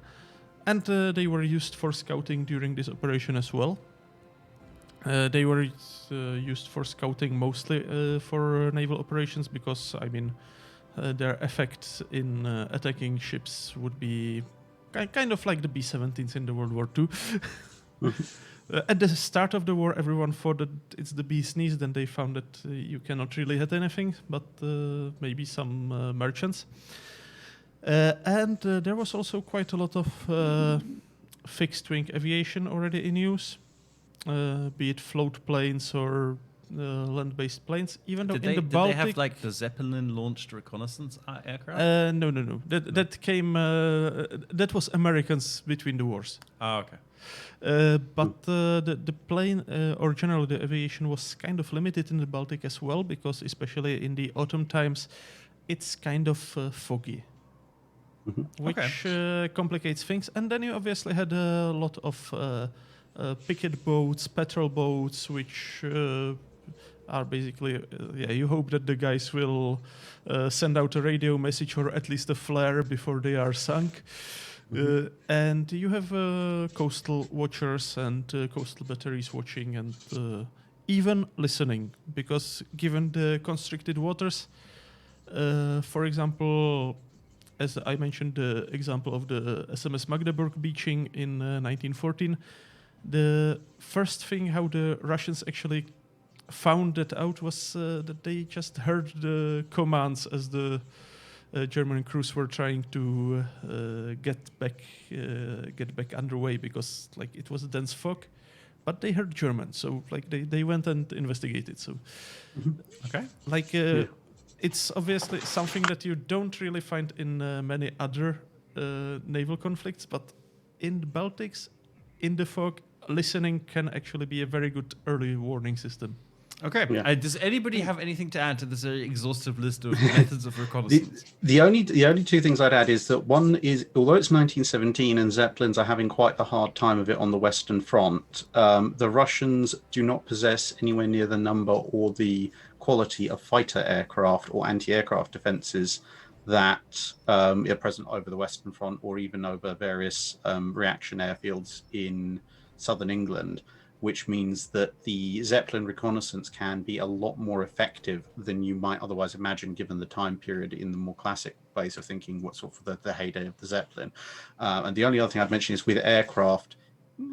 And they were used for scouting during this operation as well. They were used for scouting mostly for naval operations because, I mean, their effect in attacking ships would be kind of like the B-17s in the World War II. At the start of the war, everyone thought that it's the bee's knees. Then they found that you cannot really hit anything, but maybe some merchants. And there was also quite a lot of fixed-wing aviation already in use, be it float planes or land-based planes. Even though in the Baltic, did they have like the Zeppelin-launched reconnaissance aircraft? No. That came. That was Americans between the wars. Okay. But the plane, or generally the aviation, was kind of limited in the Baltic as well, because especially in the autumn times, it's kind of foggy, which complicates things. And then you obviously had a lot of picket boats, patrol boats, which are basically, you hope that the guys will send out a radio message or at least a flare before they are sunk. And you have coastal watchers and coastal batteries watching and even listening, because given the constricted waters, for example, as I mentioned, the example of the SMS Magdeburg beaching in 1914, the first thing how the Russians actually found that out was that they just heard the commands as the German crews were trying to get back underway, because like it was a dense fog, but they heard German, so like they went and investigated. So it's obviously something that you don't really find in many other naval conflicts, but in the Baltics, in the fog, listening can actually be a very good early warning system. Okay. Yeah. Does anybody have anything to add to this very exhaustive list of methods of reconnaissance? The only 2 things I'd add is that one is, although it's 1917 and Zeppelins are having quite a hard time of it on the Western Front, the Russians do not possess anywhere near the number or the quality of fighter aircraft or anti-aircraft defenses that are present over the Western Front or even over various reaction airfields in southern England, which means that the Zeppelin reconnaissance can be a lot more effective than you might otherwise imagine, given the time period in the more classic ways of thinking, what sort of the heyday of the Zeppelin. And the only other thing I'd mention is with aircraft,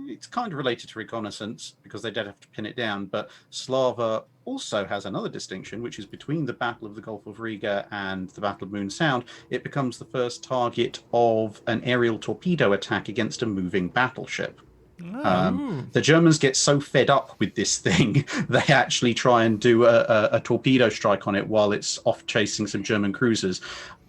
it's kind of related to reconnaissance because they did have to pin it down, but Slava also has another distinction, which is between the Battle of the Gulf of Riga and the Battle of Moon Sound. It becomes the first target of an aerial torpedo attack against a moving battleship. The Germans get so fed up with this thing, they actually try and do a torpedo strike on it while it's off chasing some German cruisers.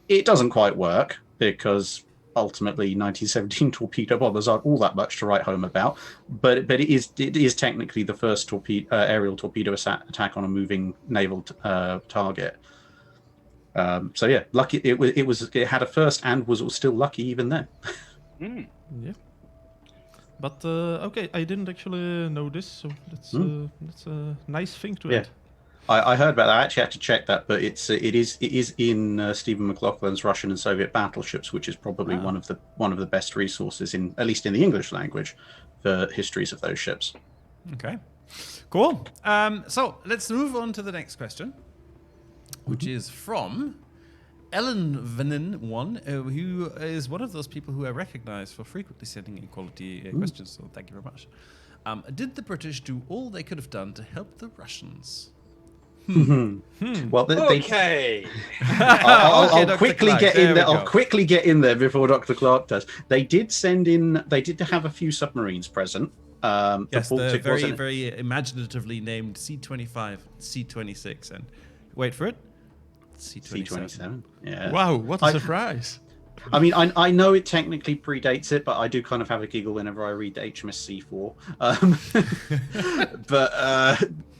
It doesn't quite work because ultimately 1917 torpedo bombers aren't all that much to write home about, but it is technically the first aerial torpedo attack on a moving naval target. So yeah, lucky it had a first and was still lucky even then. Yeah. But okay, I didn't actually know this, so that's a nice thing to add. I heard about that. I actually had to check that, but it is in Stephen McLaughlin's Russian and Soviet Battleships, which is probably one of the best resources in, at least in the English language, for histories of those ships. Okay, cool. So let's move on to the next question, which is from Ellen Venin1, who is one of those people who I recognize for frequently sending in quality questions. So thank you very much. Did the British do all they could have done to help the Russians? Well, okay. I'll quickly get in there. I'll quickly get in there before Dr. Clarke does. They did send in. They did have a few submarines present. Yes, the very imaginatively named C-25, C-26, and wait for it, C-27. Yeah. Wow, what a surprise! I mean, I know it technically predates it, but I do kind of have a giggle whenever I read the HMS C4. But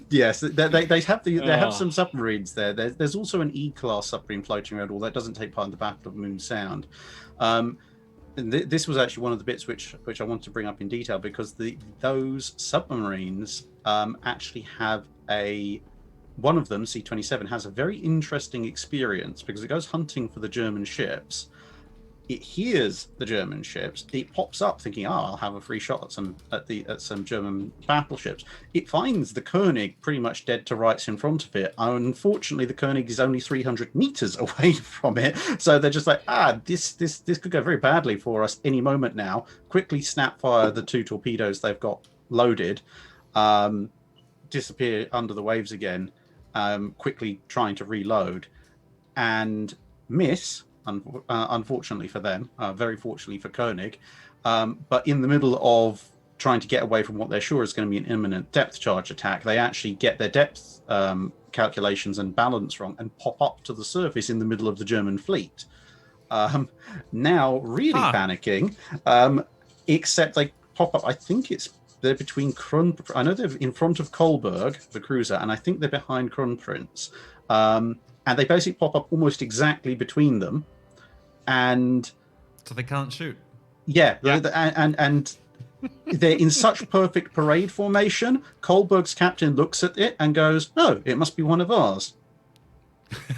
yes, they have some submarines there. There's also an E-class submarine floating around, although that doesn't take part in the Battle of Moon Sound. And this was actually one of the bits which I want to bring up in detail, because those submarines actually have one of them, C-27, has a very interesting experience because it goes hunting for the German ships. It hears the German ships. It pops up thinking, I'll have a free shot at some German battleships. It finds the König pretty much dead to rights in front of it. Unfortunately, the König is only 300 meters away from it. So they're just like, this could go very badly for us any moment now. Quickly snap fire the 2 torpedoes they've got loaded, disappear under the waves again, quickly trying to reload, and miss. Unfortunately for them, very fortunately for König, but in the middle of trying to get away from what they're sure is going to be an imminent depth charge attack, they actually get their depth calculations and balance wrong and pop up to the surface in the middle of the German fleet. Now really panicking, except they pop up, I think they're between I know they're in front of Kolberg, the cruiser, and I think they're behind Kronprinz. And they basically pop up almost exactly between them, and so they can't shoot. Yeah. And they're in such perfect parade formation. Kolberg's captain looks at it and goes, "Oh, it must be one of ours."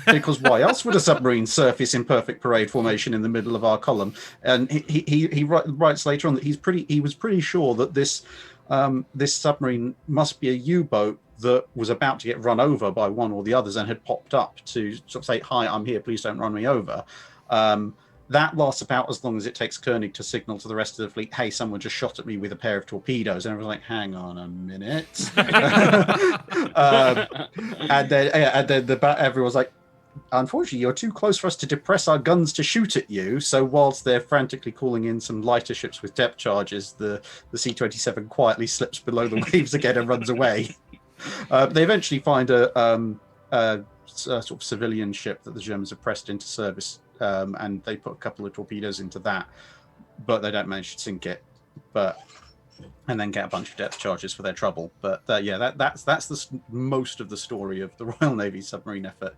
Because why else would a submarine surface in perfect parade formation in the middle of our column? And he writes later on that he was pretty sure that this submarine must be a U-boat that was about to get run over by one or the others and had popped up to sort of say, "Hi, I'm here, please don't run me over." That lasts about as long as it takes König to signal to the rest of the fleet, "Hey, someone just shot at me with a pair of torpedoes." And everyone's like, "Hang on a minute." And then everyone's like, "Unfortunately, you're too close for us to depress our guns to shoot at you." So whilst they're frantically calling in some lighter ships with depth charges, the C-27 quietly slips below the waves again and runs away. They eventually find a sort of civilian ship that the Germans have pressed into service, and they put a couple of torpedoes into that, but they don't manage to sink it. And then get a bunch of depth charges for their trouble. But that's most of the story of the Royal Navy submarine effort.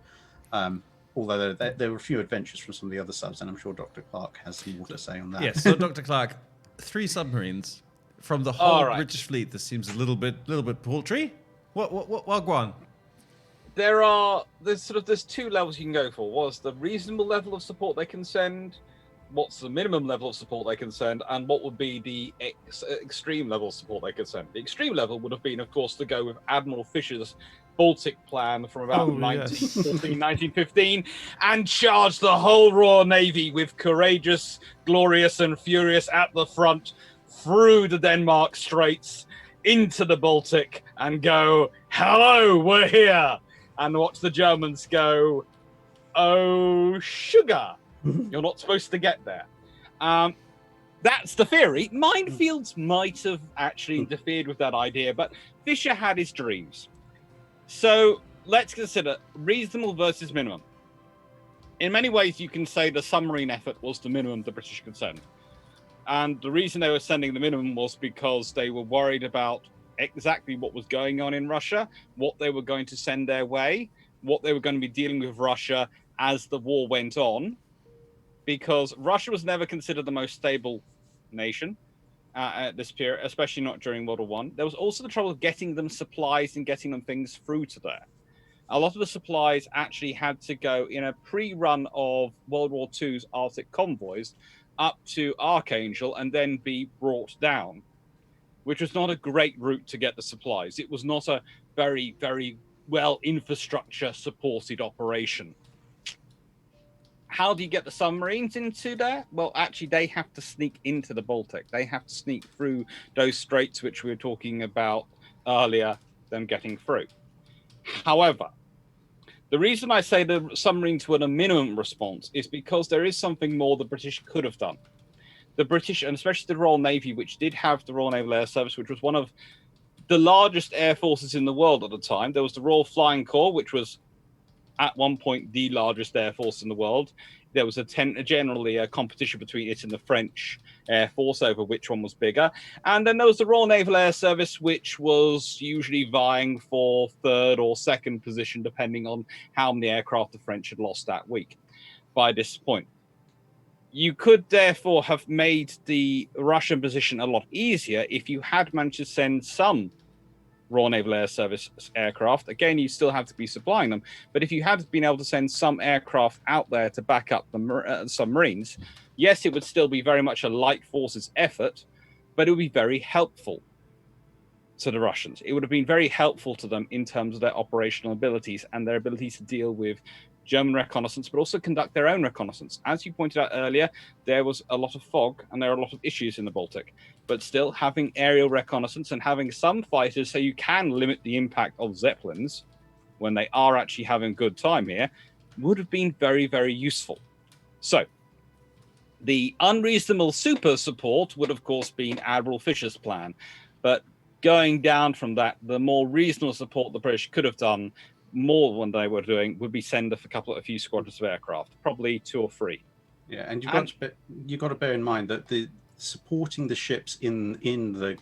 Although there were a few adventures from some of the other subs, and I'm sure Dr. Clarke has some more to say on that. Yes, so Dr. Clarke, 3 submarines from the whole British fleet. This seems a little bit paltry. What go on? There's 2 levels you can go for. What's the reasonable level of support they can send? what's the minimum level of support they can send, and what would be the extreme level of support they could send. The extreme level would have been, of course, to go with Admiral Fisher's Baltic plan from about 1915, and charge the whole Royal Navy with courageous, glorious, and furious at the front through the Denmark Straits into the Baltic and go, "Hello, we're here," and watch the Germans go, "Oh, sugar, you're not supposed to get there." That's the theory. Minefields might have actually interfered with that idea, but Fisher had his dreams. So let's consider reasonable versus minimum. In many ways, you can say the submarine effort was the minimum the British could send. And the reason they were sending the minimum was because they were worried about exactly what was going on in Russia, what they were going to send their way, what they were going to be dealing with Russia as the war went on. Because Russia was never considered the most stable nation at this period, especially not during World War I. There was also the trouble of getting them supplies and getting them things through to there. A lot of the supplies actually had to go in a pre-run of World War II's Arctic convoys up to Archangel and then be brought down, which was not a great route to get the supplies. It was not a very, very well infrastructure supported operation. How do you get the submarines into there? Well, actually, they have to sneak into the Baltic. They have to sneak through those straits, which we were talking about earlier, them getting through. However, the reason I say the submarines were the minimum response is because there is something more the British could have done. The British, and especially the Royal Navy, which did have the Royal Naval Air Service, which was one of the largest air forces in the world at the time. There was the Royal Flying Corps, which was at one point the largest air force in the world. There was generally a competition between it and the French Air Force over which one was bigger. And then there was the Royal Naval Air Service, which was usually vying for third or second position, depending on how many aircraft the French had lost that week by this point. You could therefore have made the Russian position a lot easier if you had managed to send some Royal Naval Air Service aircraft. Again, you still have to be supplying them, but if you had been able to send some aircraft out there to back up the submarines, yes, it would still be very much a light forces effort, but it would be very helpful to the Russians. It would have been very helpful to them in terms of their operational abilities and their ability to deal with German reconnaissance, but also conduct their own reconnaissance. As you pointed out earlier, there was a lot of fog and there are a lot of issues in the Baltic, but still having aerial reconnaissance and having some fighters so you can limit the impact of Zeppelins when they are actually having a good time here would have been very, very useful. So the unreasonable super support would, of course, been Admiral Fisher's plan, but going down from that, the more reasonable support the British could have done more than they were doing would be send a few squadrons of aircraft, probably 2 or 3. Yeah, and you've got to bear in mind that the supporting the ships in the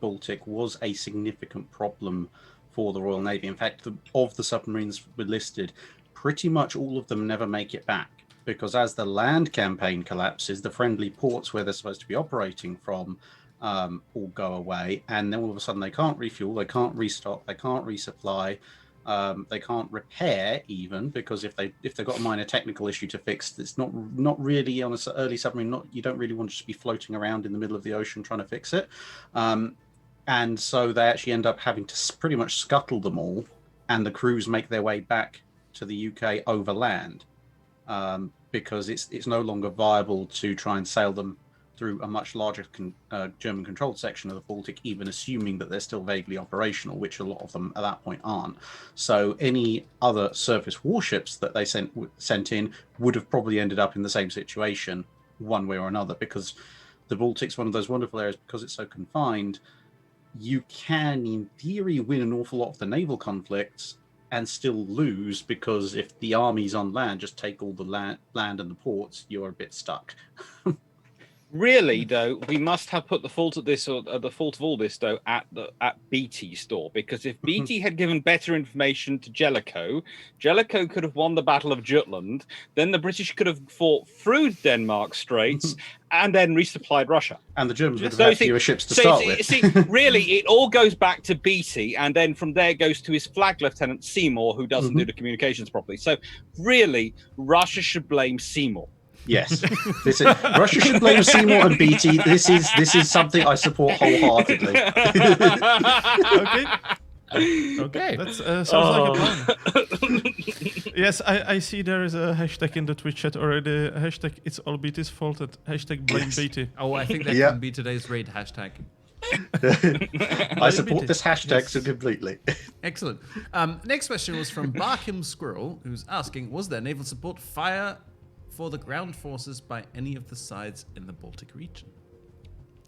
Baltic was a significant problem for the Royal Navy. In fact, of the submarines were listed, pretty much all of them never make it back, because as the land campaign collapses, the friendly ports where they're supposed to be operating from all go away, and then all of a sudden they can't refuel, they can't restock, they can't resupply. They can't repair even, because if they've got a minor technical issue to fix, it's not really on an early submarine. You don't really want to just be floating around in the middle of the ocean trying to fix it, and so they actually end up having to pretty much scuttle them all, and the crews make their way back to the UK over land, because it's no longer viable to try and sail them through a much larger German-controlled section of the Baltic, even assuming that they're still vaguely operational, which a lot of them at that point aren't. So any other surface warships that they sent in would have probably ended up in the same situation one way or another, because the Baltic's one of those wonderful areas, because it's so confined, you can, in theory, win an awful lot of the naval conflicts and still lose, because if the armies on land just take all the land and the ports, you're a bit stuck. Really, though, we must have put the fault of this, or the fault of all this, though, at BT's door, because if BT had given better information to Jellicoe, Jellicoe could have won the Battle of Jutland. Then the British could have fought through Denmark Straits and then resupplied Russia. And the Germans would have had fewer ships to start with. See, really, it all goes back to BT, and then from there goes to his flag lieutenant Seymour, who doesn't do the communications properly. So, really, Russia should blame Seymour. Yes, this is, Russia should blame Seymour and Beatty. This is something I support wholeheartedly. Okay. Okay. That sounds like a plan. Yes, I see there is a hashtag in the Twitch chat already. Hashtag it's all Beatty's fault. Hashtag blame Beatty. Oh, I think that Yeah. can be today's raid hashtag. I support this hashtag so completely. Excellent. Next question was from Barkham Squirrel, who's asking, was there naval support fire for the ground forces by any of the sides in the Baltic region?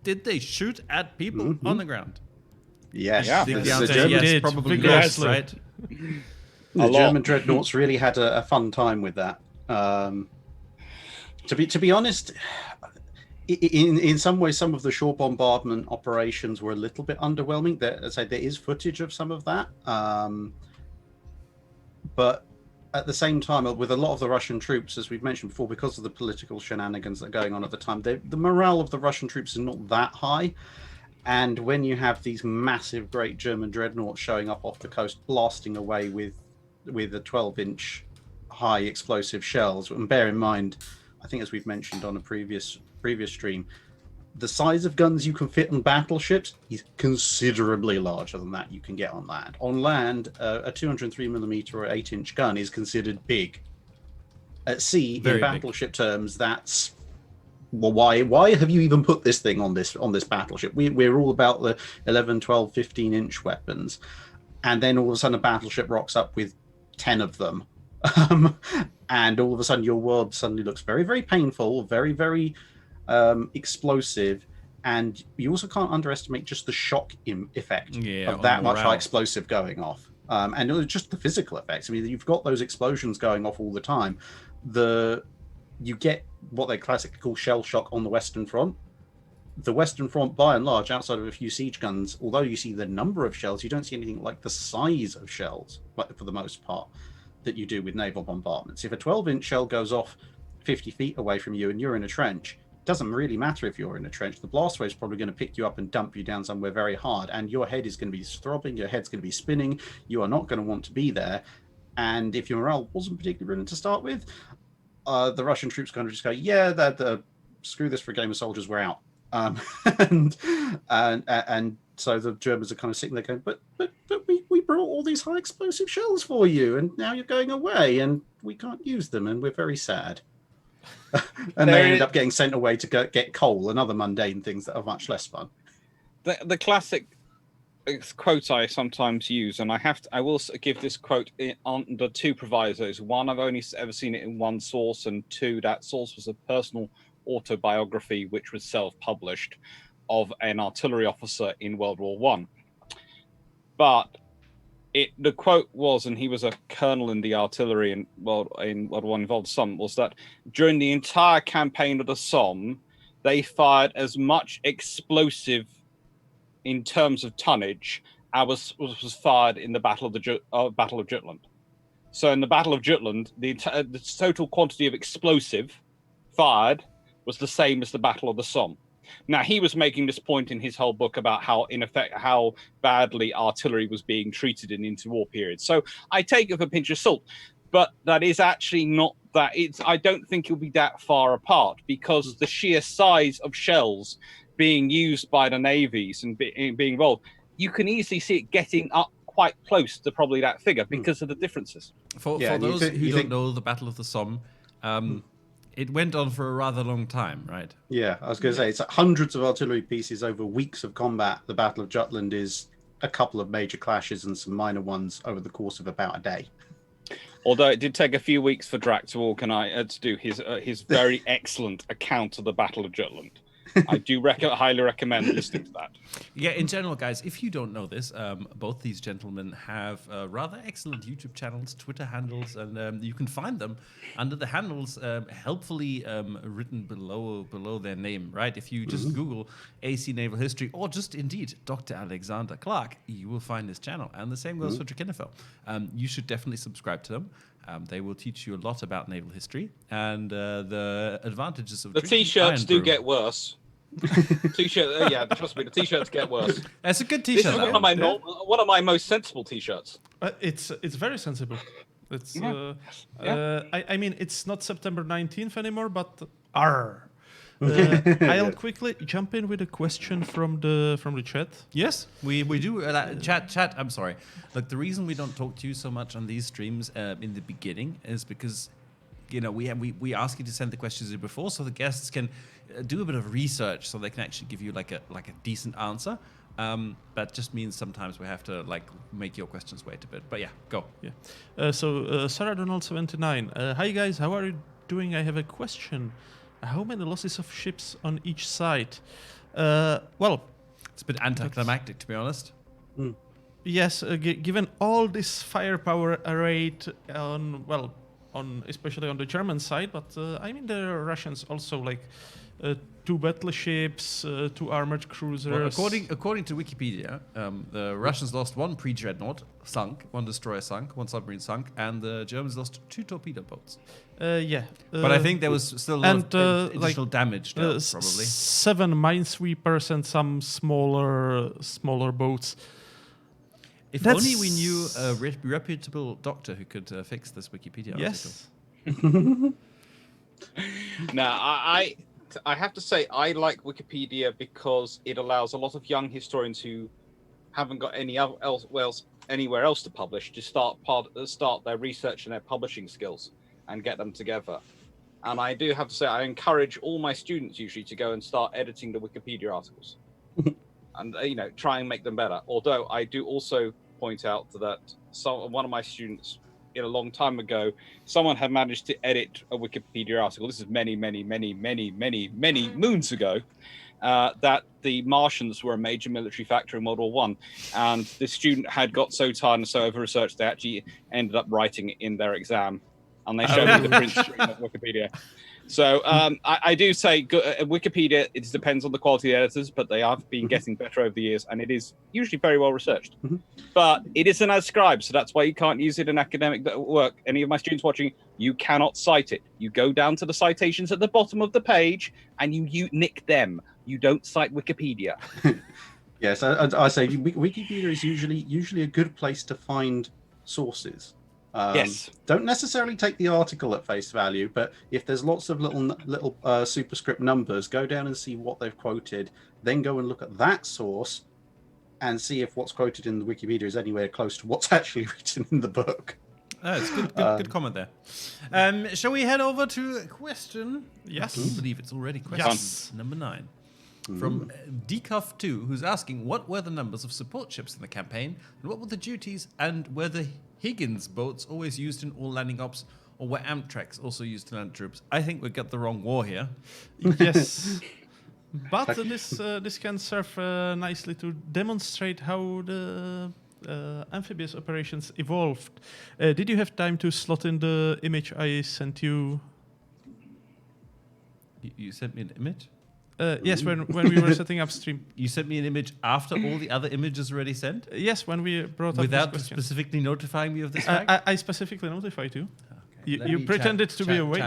Did they shoot at people on the ground? Yes, Yeah. The the answer is Germans, yes, probably yes, vigorously. right? the A German lot. dreadnoughts really had a fun time with that. To be honest, in some ways, some of the shore bombardment operations were a little bit underwhelming. There is footage of some of that, but at the same time, with a lot of the Russian troops, as we've mentioned before, because of the political shenanigans that are going on at the time, the morale of the Russian troops is not that high. And when you have these massive, great German dreadnoughts showing up off the coast, blasting away with a 12-inch high explosive shells, and bear in mind, I think as we've mentioned on a previous stream, the size of guns you can fit on battleships is considerably larger than that you can get on land. On land, a 203mm or 8-inch gun is considered big. At sea, Very in big. battleship terms, that's well, why have you even put this thing on this battleship? We're all about the 11, 12, 15-inch weapons, and then all of a sudden a battleship rocks up with 10 of them, and all of a sudden your world suddenly looks very, very painful, very, very explosive, and you also can't underestimate just the shock effect of that much high explosive going off, and it was just the physical effects. I mean, you've got those explosions going off all the time. You get what they classically call shell shock on the Western Front. The Western Front, by and large, outside of a few siege guns, although you see the number of shells, you don't see anything like the size of shells, for the most part, that you do with naval bombardments. If a 12-inch shell goes off 50 feet away from you and you're in a trench, it doesn't really matter if you're in a trench. The blast wave is probably going to pick you up and dump you down somewhere very hard, and your head is going to be throbbing, your head's going to be spinning, you are not going to want to be there. And if your morale wasn't particularly brilliant to start with, the Russian troops kind of just go, yeah, screw this for a game of soldiers, we're out. And so the Germans are kind of sitting there going, but we brought all these high explosive shells for you, and now you're going away, and we can't use them, and we're very sad. And they end up getting sent away to go get coal and other mundane things that are much less fun. The classic quote I sometimes use, and I will give this quote under two provisos. One, I've only ever seen it in one source, and two, that source was a personal autobiography which was self-published of an artillery officer in World War One. But the quote was, and he was a colonel in the artillery in World War One, involved some, was that during the entire campaign of the Somme, they fired as much explosive in terms of tonnage was fired in the Battle of Jutland. So in the Battle of Jutland, the total quantity of explosive fired was the same as the Battle of the Somme. Now, he was making this point in his whole book about how badly artillery was being treated in interwar periods. So I take it with a pinch of salt, but that is actually not that. I don't think it'll be that far apart, because the sheer size of shells being used by the navies and being involved, you can easily see it getting up quite close to probably that figure because of the differences. For those who don't know the Battle of the Somme, it went on for a rather long time, right? Yeah, I was going to say, it's hundreds of artillery pieces over weeks of combat. The Battle of Jutland is a couple of major clashes and some minor ones over the course of about a day. Although it did take a few weeks for Drac to organize to do his very excellent account of the Battle of Jutland. I do highly recommend listening to that. Yeah, in general, guys, if you don't know this, both these gentlemen have rather excellent YouTube channels, Twitter handles, and you can find them under the handles helpfully written below their name, right? If you just Google AC Naval History, or just indeed Dr. Alexander Clarke, you will find his channel. And the same goes for Drachinifel. You should definitely subscribe to them. They will teach you a lot about naval history and the advantages of the t-shirts do get worse. T-shirt, yeah, trust me, the t-shirts get worse. That's a good This t-shirt. is one of my most sensible t-shirts. It's very sensible. It's Yeah. I mean it's not September 19th anymore, but R. I'll quickly jump in with a question from the chat. Yes, we do. Chat. I'm sorry. Look, the reason we don't talk to you so much on these streams in the beginning is because, you know, we ask you to send the questions in before, so the guests can do a bit of research, so they can actually give you like a decent answer. That just means sometimes we have to like make your questions wait a bit. But yeah, go. Yeah. So Sarah Donald 79. Hi guys, how are you doing? I have a question. How many losses of ships on each side? Well, it's a bit anticlimactic, to be honest. Yes, given all this firepower arrayed on especially on the German side, but I mean the Russians also like 2 battleships, 2 armored cruisers. Well, according to Wikipedia, the Russians lost 1 pre-dreadnought sunk, 1 destroyer sunk, 1 submarine sunk, and the Germans lost 2 torpedo boats. Yeah, but I think there was still a lot of additional damage, though, probably 7 minesweepers and some smaller boats. If only we knew a reputable doctor who could fix this Wikipedia article. Yes. Now, I have to say I like Wikipedia because it allows a lot of young historians who haven't got anywhere else to publish to start their research and their publishing skills and get them together. And I do have to say I encourage all my students usually to go and start editing the Wikipedia articles and try and make them better. Although I do also point out that one of my students a long time ago, someone had managed to edit a Wikipedia article. This is many moons ago. That the Martians were a major military factor in World War I, and the student had got so tired and so over-researched they actually ended up writing it in their exam, and they showed me the print screen of Wikipedia. So I do say Wikipedia, it depends on the quality of the editors, but they have been getting better over the years, and it is usually very well researched. But it isn't as scribed, so that's why you can't use it in academic work. Any of my students watching, you cannot cite it. You go down to the citations at the bottom of the page, and you nick them. You don't cite Wikipedia. Yes, I say Wikipedia is usually a good place to find sources. Yes. Don't necessarily take the article at face value, but if there's lots of little superscript numbers, go down and see what they've quoted. Then go and look at that source and see if what's quoted in the Wikipedia is anywhere close to what's actually written in the book. It's good comment there. Shall we head over to a question? Yes. I believe it's already question number 9. From Decuff2, who's asking, what were the numbers of support ships in the campaign, and what were the duties, and were the Higgins boats always used in all landing ops, or were Amtraks also used to land troops? I think we got the wrong war here. Yes. But this can serve nicely to demonstrate how the amphibious operations evolved. Did you have time to slot in the image I sent you? You sent me an image? Yes, when we were setting up stream. You sent me an image after all the other images already sent? Yes, when we brought up without this question. specifically notifying me of this fact? I specifically notified you. Okay. You pretended to be awake.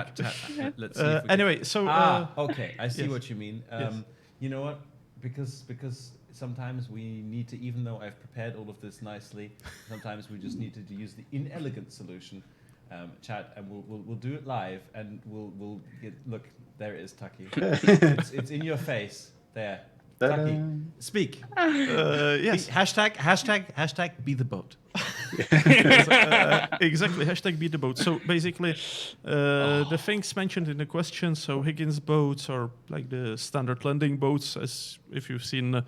Let's see if we anyway, so... okay, I see yes. what you mean. Yes. You know what? Because sometimes we need to, even though I've prepared all of this nicely, sometimes we just need to use the inelegant solution, chat, and we'll do it live, and we'll get, look, there it is, Tucky. It's in your face. There. Tucky, speak. Yes. Hashtag be the boat. Exactly. Hashtag be the boat. So basically, the things mentioned in the question, so Higgins boats or like the standard landing boats, as if you've seen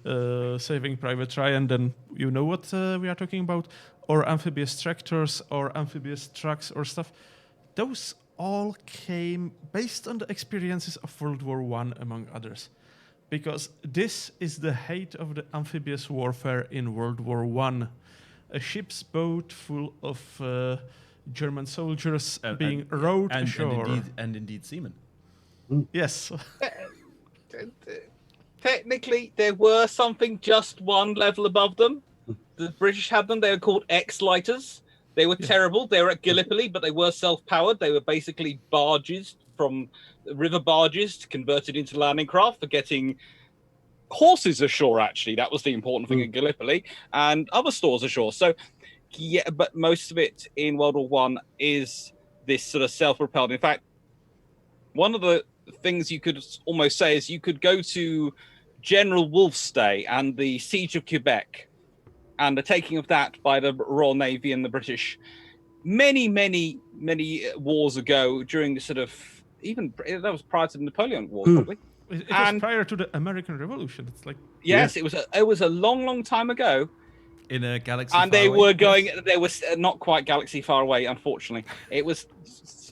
Saving Private Ryan, then you know what we are talking about, or amphibious tractors or amphibious trucks or stuff. Those all came based on the experiences of World War I, among others. Because this is the height of the amphibious warfare in World War I. A ship's boat full of German soldiers being rowed ashore. And indeed seamen. Yes. Technically, there were something just one level above them. The British had them. They were called X-lighters. They were terrible. They were at Gallipoli, but they were self-powered. They were basically barges from river barges converted into landing craft for getting horses ashore, actually. That was the important thing in Gallipoli, and other stores ashore. So Yeah, but most of it in World War One is this sort of self-propelled. In fact, one of the things you could almost say is you could go to General Wolfe's Day and the Siege of Quebec and the taking of that by the Royal Navy and the British many wars ago during the sort of, even that was prior to the Napoleon War, probably. It was prior to the American Revolution. It's like, yes, it was a long time ago. In a galaxy And far they away? were going, they were not quite galaxy far away, unfortunately. It was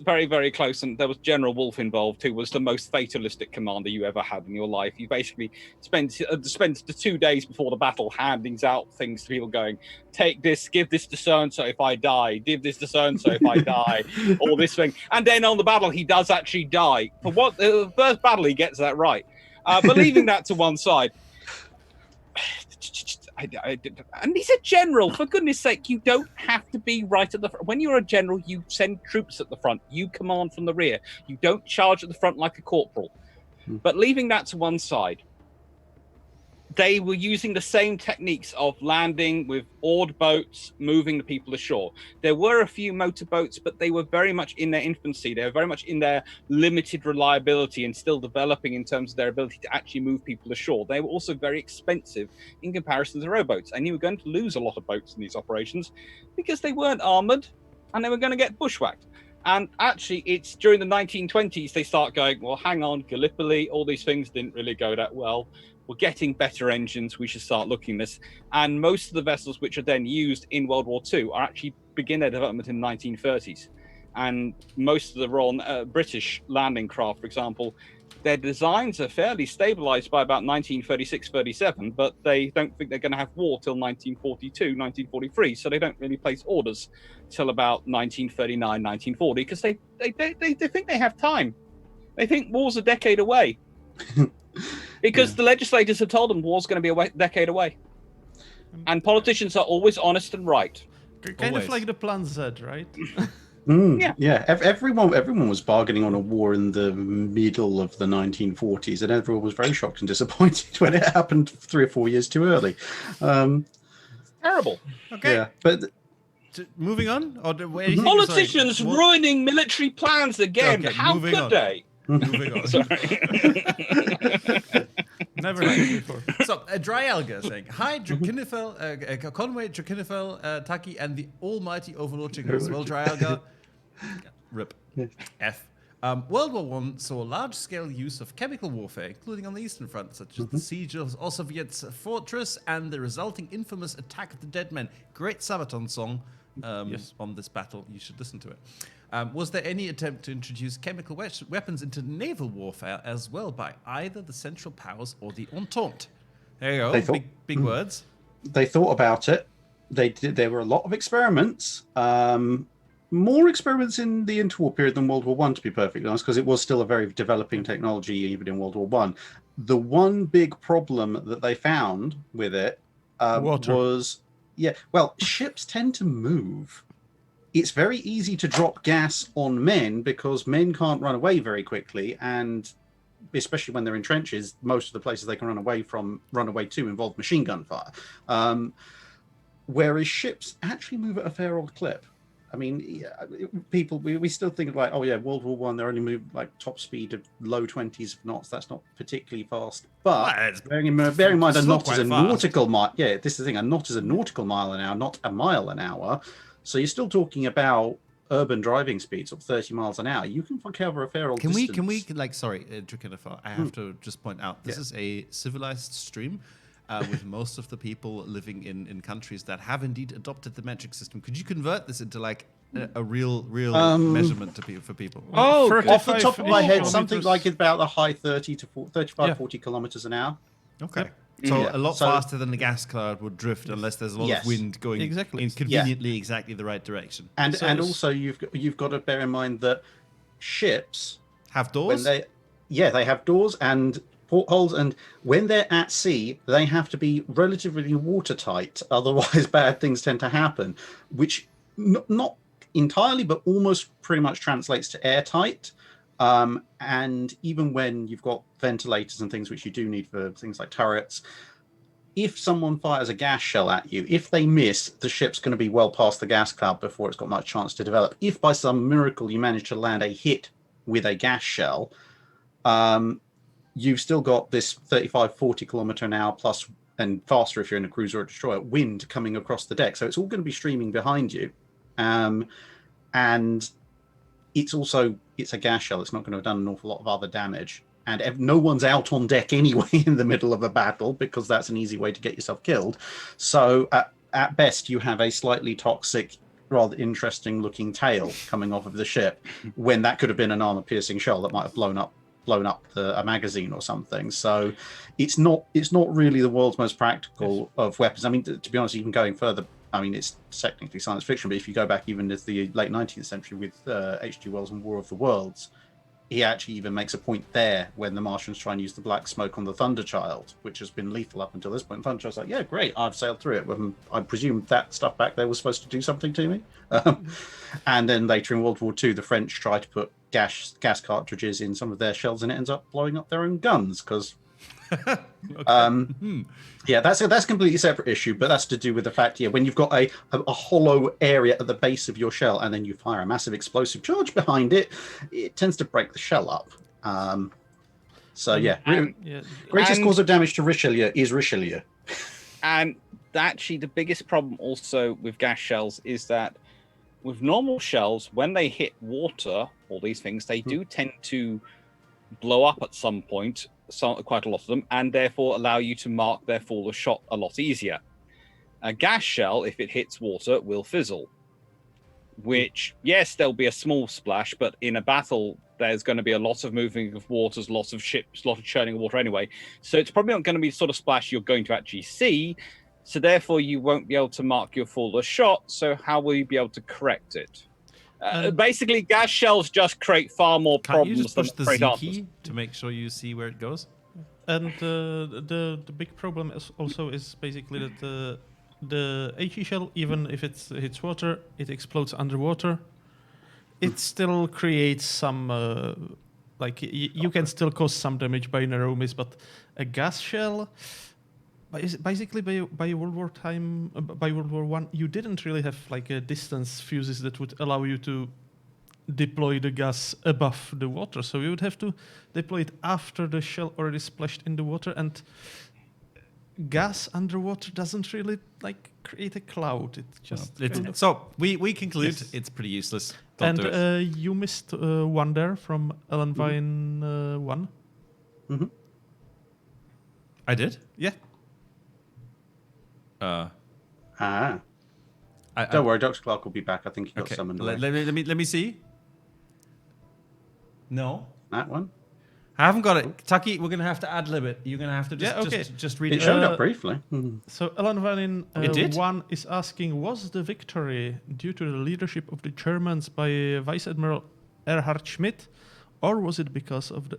very close, and there was General Wolfe involved, who was the most fatalistic commander you ever had in your life. You basically spent the 2 days before the battle handing out things to people, going, take this, give this to so-and-so if I die, give this to so-and-so if I die, all this thing. And then on the battle, he does actually die. For what the first battle, he gets that right. But leaving that to one side, and he's a general, for goodness sake. You don't have to be right at the front. When you're a general, you send troops at the front, you command from the rear, you don't charge at the front like a corporal. But leaving that to one side, they were using the same techniques of landing with oared boats, moving the people ashore. There were a few motorboats, but they were very much in their infancy. They were very much in their limited reliability and still developing in terms of their ability to actually move people ashore. They were also very expensive in comparison to rowboats, and you were going to lose a lot of boats in these operations because they weren't armored and they were going to get bushwhacked. And actually, it's during the 1920s they start going, well, hang on, Gallipoli, all these things didn't really go that well. We're getting better engines. We should start looking at this. And most of the vessels which are then used in World War II are actually begin their development in the 1930s. And most of the Royal British landing craft, for example, their designs are fairly stabilized by about 1936-37, but they don't think they're going to have war till 1942-1943, so they don't really place orders till about 1939-1940 because they think they have time. They think war's a decade away. Because the legislators have told them war's going to be a decade away. And politicians are always honest and right. Kind of like the Plan Z, right? Everyone was bargaining on a war in the middle of the 1940s, and everyone was very shocked and disappointed when it happened 3 or 4 years too early. Terrible. Okay. Yeah, but moving on? Or politicians ruining military plans again. Okay, how could they? Moving on. Sorry. Never happened before. So, Dry Alga saying, hi, Drachinifel, Conway, Drachinifel, Tuccy, and the almighty overlord as well, Dry Alga. RIP. F. World War I saw large-scale use of chemical warfare, including on the Eastern Front, such as the siege of Austerlitz fortress and the resulting infamous Attack of the Dead Men. Great Sabaton song on this battle. You should listen to it. Was there any attempt to introduce chemical weapons into naval warfare as well by either the Central Powers or the Entente? There you go. Big words. They thought about it. There were a lot of experiments. More experiments in the interwar period than World War I, to be perfectly honest, because it was still a very developing technology even in World War I. The one big problem that they found with it was, ships tend to move. It's very easy to drop gas on men because men can't run away very quickly, and especially when they're in trenches, most of the places they can run away to involve machine gun fire. Whereas ships actually move at a fair old clip. I mean, people, we still think like, oh yeah, World War I, they only moved like top speed of low 20s knots. That's not particularly fast. But bearing in mind a knot is a nautical mile. Yeah, this is the thing. A knot is a nautical mile an hour, not a mile an hour. So you're still talking about urban driving speeds of 30 miles an hour. You can cover a fair old distance. Can we, sorry, Drachinifel, I have to just point out, this is a civilized stream. With most of the people living in countries that have indeed adopted the metric system. Could you convert this into like a real measurement for people? Oh, off the top of my head, something like about the high 40 kilometers an hour. Okay. So a lot faster than the gas cloud would drift unless there's a lot of wind going in conveniently exactly the right direction. And also you've got to bear in mind that ships have doors. They have doors and portholes, and when they're at sea, they have to be relatively watertight. Otherwise, bad things tend to happen, which not entirely, but almost pretty much translates to airtight. And even when you've got ventilators and things, which you do need for things like turrets, if someone fires a gas shell at you, if they miss, the ship's going to be well past the gas cloud before it's got much chance to develop. If by some miracle you manage to land a hit with a gas shell, you've still got this 35, 40 kilometer an hour plus, and faster if you're in a cruiser or a destroyer, wind coming across the deck. So it's all going to be streaming behind you. And it's a gas shell. It's not going to have done an awful lot of other damage. And no one's out on deck anyway in the middle of a battle, because that's an easy way to get yourself killed. So at best, you have a slightly toxic, rather interesting looking tail coming off of the ship, when that could have been an armor-piercing shell that might have blown up a magazine or something. So it's not really the world's most practical of weapons. I mean, to be honest, even going further, I mean, it's technically science fiction, but if you go back even to the late 19th century with H.G. Wells and War of the Worlds, he actually even makes a point there when the Martians try and use the black smoke on the Thunderchild, which has been lethal up until this point. Thunderchild's like, yeah, great, I've sailed through it. I presume that stuff back there was supposed to do something to me. And then later in World War II, the French try to put gas cartridges in some of their shells, and it ends up blowing up their own guns because... Yeah, that's a completely separate issue, but that's to do with the fact, when you've got a hollow area at the base of your shell, and then you fire a massive explosive charge behind it, it tends to break the shell up. Greatest cause of damage to Richelieu is Richelieu. And actually, the biggest problem also with gas shells is that with normal shells, when they hit water, all these things, they do tend to blow up at some point. Quite a lot of them, and therefore allow you to mark their fall of shot a lot easier. A gas shell, if it hits water, will fizzle. Which, yes, there'll be a small splash, but in a battle, there's going to be a lot of moving of waters, lots of ships, a lot of churning of water anyway. So it's probably not going to be the sort of splash you're going to actually see. So therefore, you won't be able to mark your fall of shot. So how will you be able to correct it? Basically, gas shells just create far more problems. Can't you just push than the create Z answers. key to make sure you see where it goes? And the big problem is basically that the HE shell, even if it hits water, it explodes underwater. It still creates some you can still cause some damage by narrow miss, but a gas shell. Basically, by World War I, you didn't really have a distance fuses that would allow you to deploy the gas above the water. So you would have to deploy it after the shell already splashed in the water, and gas underwater doesn't really create a cloud. It just So we conclude it's pretty useless. Don't do it. You missed one there from Ellen Vine 1. Mm-hmm. I did? Yeah. Don't worry, Dr. Clarke will be back. I think he got summoned away. Let me see. No. That one? I haven't got it. Tucky, we're going to have to ad-lib it. You're going to have to just read it. It showed up briefly. So Ellen Vanin It did? 1 is asking, was the victory due to the leadership of the Germans by Vice Admiral Erhard Schmidt, or was it because of the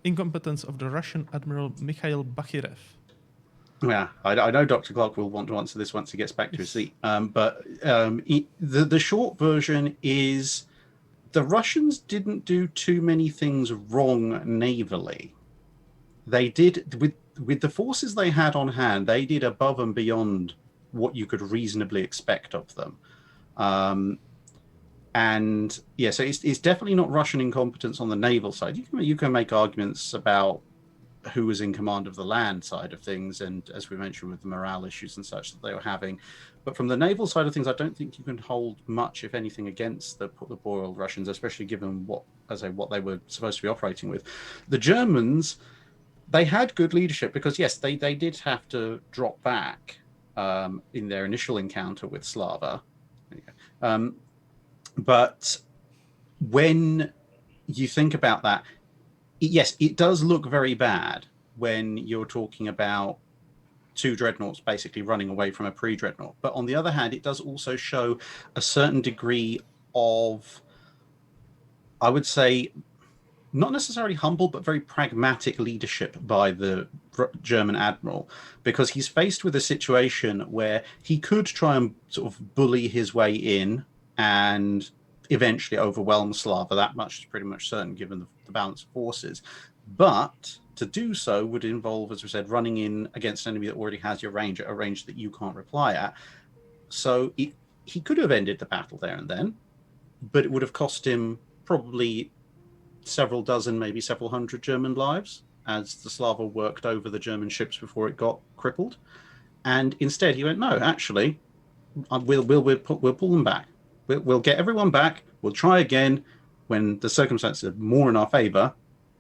incompetence of the Russian Admiral Mikhail Bakhirev? Yeah, I know Dr. Clarke will want to answer this once he gets back to his seat. But the short version is the Russians didn't do too many things wrong navally. They did, with the forces they had on hand, they did above and beyond what you could reasonably expect of them. So it's definitely not Russian incompetence on the naval side. You can make arguments about who was in command of the land side of things, and as we mentioned with the morale issues and such that they were having. But from the naval side of things, I don't think you can hold much, if anything, against the poor old Russians, especially given what they were supposed to be operating with. The Germans, they had good leadership because, yes, they did have to drop back in their initial encounter with Slava. But when you think about that, yes, it does look very bad when you're talking about two dreadnoughts basically running away from a pre-dreadnought. But on the other hand, it does also show a certain degree of, I would say, not necessarily humble, but very pragmatic leadership by the German admiral, because he's faced with a situation where he could try and sort of bully his way in and eventually overwhelm Slava. That much is pretty much certain given the balance of forces. But to do so would involve, as we said, running in against an enemy that already has your range at a range that you can't reply at. So he could have ended the battle there and then, but it would have cost him probably several dozen, maybe several hundred German lives, as the Slava worked over the German ships before it got crippled. And instead he went, no, actually, we'll pull them back. We'll get everyone back. We'll try again when the circumstances are more in our favor.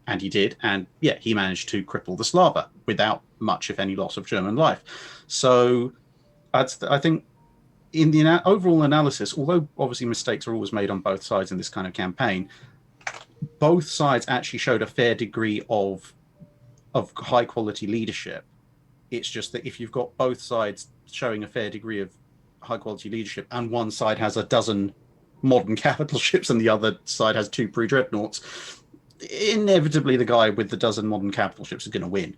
And he did. And yeah, he managed to cripple the Slava without much, if any, loss of German life. So I think in the overall analysis, although obviously mistakes are always made on both sides in this kind of campaign, both sides actually showed a fair degree of high quality leadership. It's just that if you've got both sides showing a fair degree of high quality leadership and one side has a dozen modern capital ships and the other side has 2 pre-dreadnoughts, inevitably the guy with the dozen modern capital ships is going to win.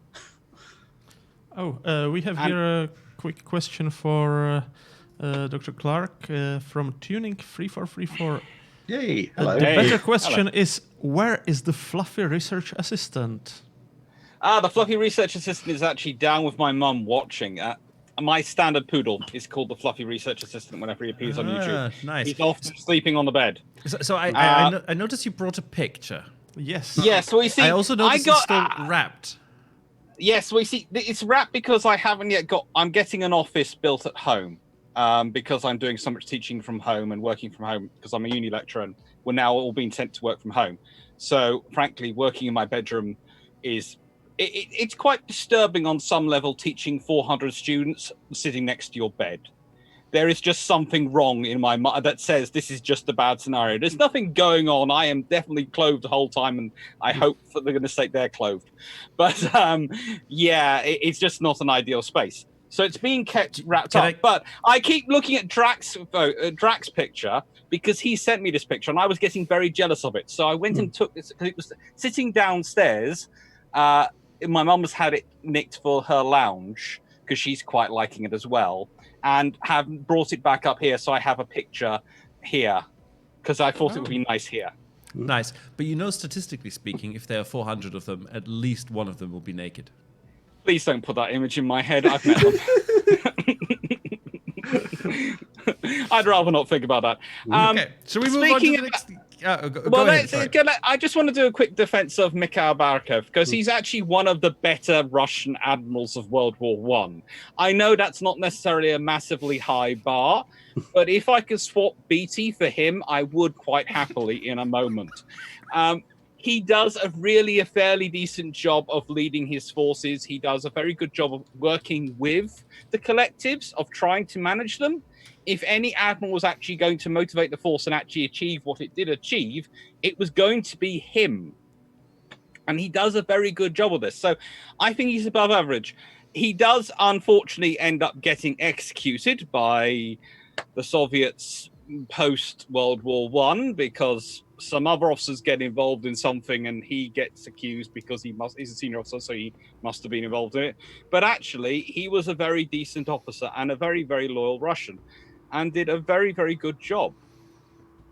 We have here a quick question for Dr. Clarke from Tuning 3434. Yay! Hello. The better question is, where is the fluffy research assistant? The fluffy research assistant is actually down with my mum watching. My standard poodle is called the fluffy research assistant whenever he appears on YouTube. Nice. He's often sleeping on the bed. So I noticed you brought a picture. Yes. Yes, we see. I also noticed it's still wrapped. Yes, we see. It's wrapped because I haven't yet got. I'm getting an office built at home because I'm doing so much teaching from home and working from home because I'm a uni lecturer and we're now all being sent to work from home. So, frankly, working in my bedroom is. It's quite disturbing on some level teaching 400 students sitting next to your bed. There is just something wrong in my mind that says this is just a bad scenario. There's nothing going on. I am definitely clothed the whole time, and I hope for goodness sake they're clothed. But it's just not an ideal space. So it's being kept wrapped up. But I keep looking at Drac's picture because he sent me this picture, and I was getting very jealous of it. So I went and took this because it was sitting downstairs. My mum has had it nicked for her lounge because she's quite liking it as well, and have brought it back up here. So I have a picture here because I thought it would be nice here. Nice. But statistically speaking, if there are 400 of them, at least one of them will be naked. Please don't put that image in my head. I've met them. I'd rather not think about that. Okay. Shall we move on to the next? Go ahead, I just want to do a quick defense of Mikhail Barkov because he's actually one of the better Russian admirals of World War One. I know that's not necessarily a massively high bar, but if I could swap BT for him, I would quite happily in a moment. He does a fairly decent job of leading his forces. He does a very good job of working with the collectives, of trying to manage them. If any admiral was actually going to motivate the force and actually achieve what it did achieve, it was going to be him. And he does a very good job of this. So I think he's above average. He does, unfortunately, end up getting executed by the Soviets post-World War One because some other officers get involved in something and he gets accused because he's a senior officer, so he must have been involved in it. But actually, he was a very decent officer and a very, very loyal Russian and did a very, very good job.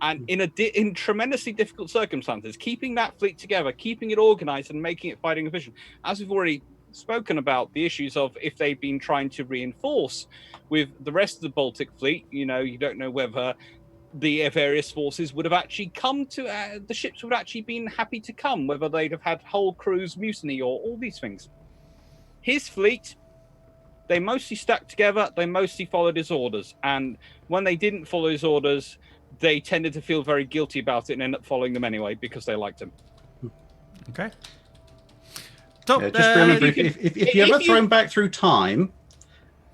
And in tremendously difficult circumstances, keeping that fleet together, keeping it organized and making it fighting efficient. As we've already spoken about the issues of if they've been trying to reinforce with the rest of the Baltic fleet, you don't know whether the various forces would have actually come to the ships would have actually been happy to come, whether they'd have had whole crews mutiny or all these things. His fleet, they mostly stuck together, they mostly followed his orders, and when they didn't follow his orders, they tended to feel very guilty about it and end up following them anyway because they liked him. Okay. So, just remember, if you're ever thrown back through time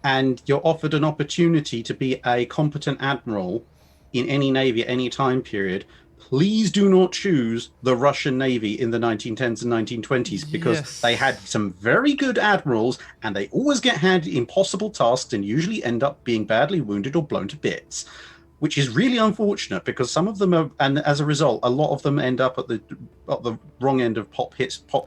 and you're offered an opportunity to be a competent admiral in any navy at any time period, please do not choose the Russian Navy in the 1910s and 1920s because they had some very good admirals and they always get handed impossible tasks and usually end up being badly wounded or blown to bits, which is really unfortunate because some of them are, and as a result, a lot of them end up at the wrong end of pop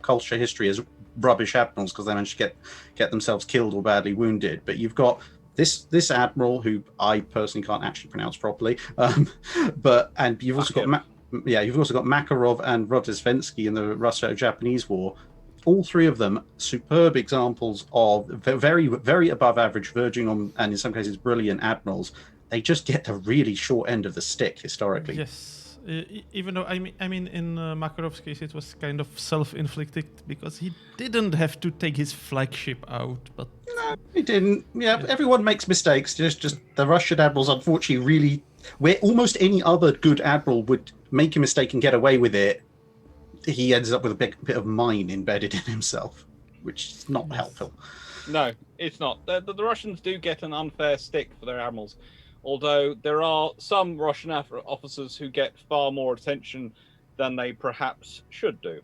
culture history as rubbish admirals because they managed to get themselves killed or badly wounded. But you've got this admiral who I personally can't actually pronounce properly, and you've also got you've also got Makarov and Rodzisvensky in the Russo-Japanese War. all three of them superb examples of very, very above average, verging on, and in some cases brilliant admirals. They just get the really short end of the stick historically. Yes, even though I mean, in Makarov's case, it was kind of self-inflicted because he didn't have to take his flagship out, but No, he didn't. Yeah, everyone makes mistakes. Just the Russian admirals, unfortunately, really, where almost any other good admiral would make a mistake and get away with it, he ends up with a bit of mine embedded in himself, which is not helpful. No, it's not. The Russians do get an unfair stick for their admirals, although there are some Russian officers who get far more attention than they perhaps should do.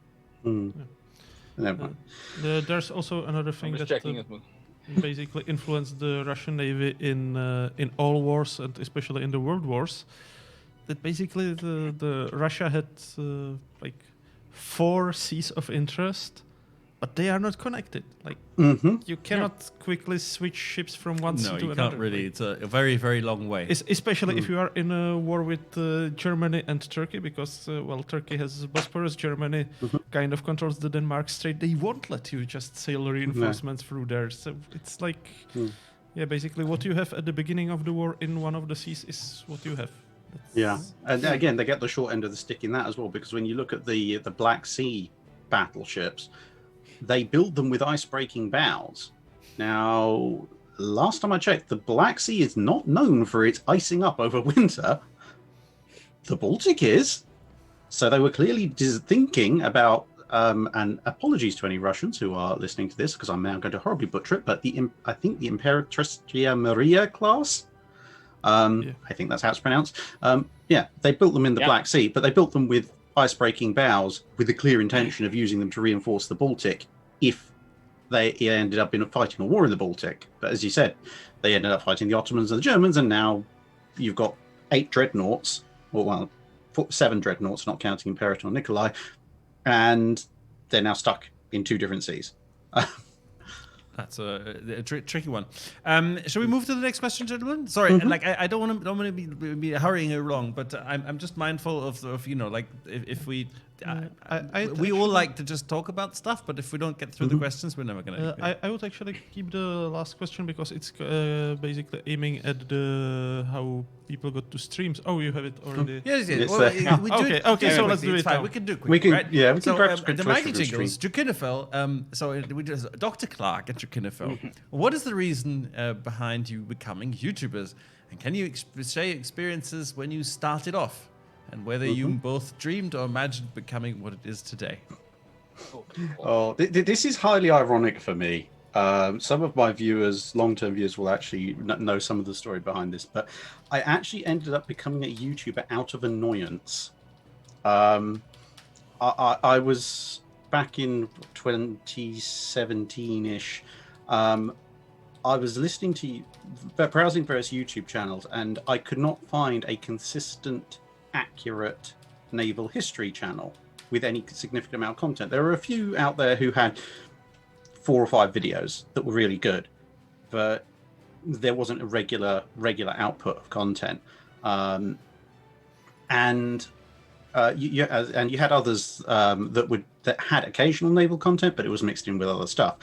Never mind. There's also another thing that basically influenced the Russian Navy in all wars, and especially in the World Wars. That basically the Russia had like 4 seas of interest, but they are not connected. Like you cannot quickly switch ships from one sea to another. No, you can't really. It's a very, very long way. Especially if you are in a war with Germany and Turkey, because Turkey has Bosporus, Germany kind of controls the Denmark Strait. They won't let you just sail reinforcements through there. So it's like, basically what you have at the beginning of the war in one of the seas is what you have. And again, they get the short end of the stick in that as well, because when you look at the Black Sea battleships, they build them with ice-breaking bows. Now, last time I checked, the Black Sea is not known for its icing up over winter. The Baltic is. So they were clearly thinking about, and apologies to any Russians who are listening to this, because I'm now going to horribly butcher it, but I think the Imperatricia Maria class, I think that's how it's pronounced. They built them in the Black Sea, but they built them with ice-breaking bows with the clear intention of using them to reinforce the Baltic if they ended up fighting a war in the Baltic. But as you said, they ended up fighting the Ottomans and the Germans, and now you've got 8 dreadnoughts, 7 dreadnoughts, not counting Imperator Nikolai, and they're now stuck in 2 different seas. That's a tricky one. Shall we move to the next question, gentlemen? Sorry, I don't want to be hurrying it along, but I'm just mindful of if we we all like to just talk about stuff, but if we don't get through the questions, we're never going to. I would actually keep the last question because it's basically aiming at how people got to streams. Oh, you have it already. Yes. We do it. Okay. So let's do it. We can do it quickly. We can grab the mighty jingles. Drachinifel. So we just Dr. Clarke at Drachinifel. What is the reason behind you becoming YouTubers? And can you share experiences when you started off, and whether you both dreamed or imagined becoming what it is today? This is highly ironic for me. Some of my viewers, long-term viewers, will actually know some of the story behind this, but I actually ended up becoming a YouTuber out of annoyance. I was back in 2017-ish. I was listening to, browsing various YouTube channels, and I could not find a consistent, accurate naval history channel with any significant amount of content. There were a few out there who had 4 or 5 videos that were really good, but there wasn't a regular output of content. And you had others that had occasional naval content, but it was mixed in with other stuff.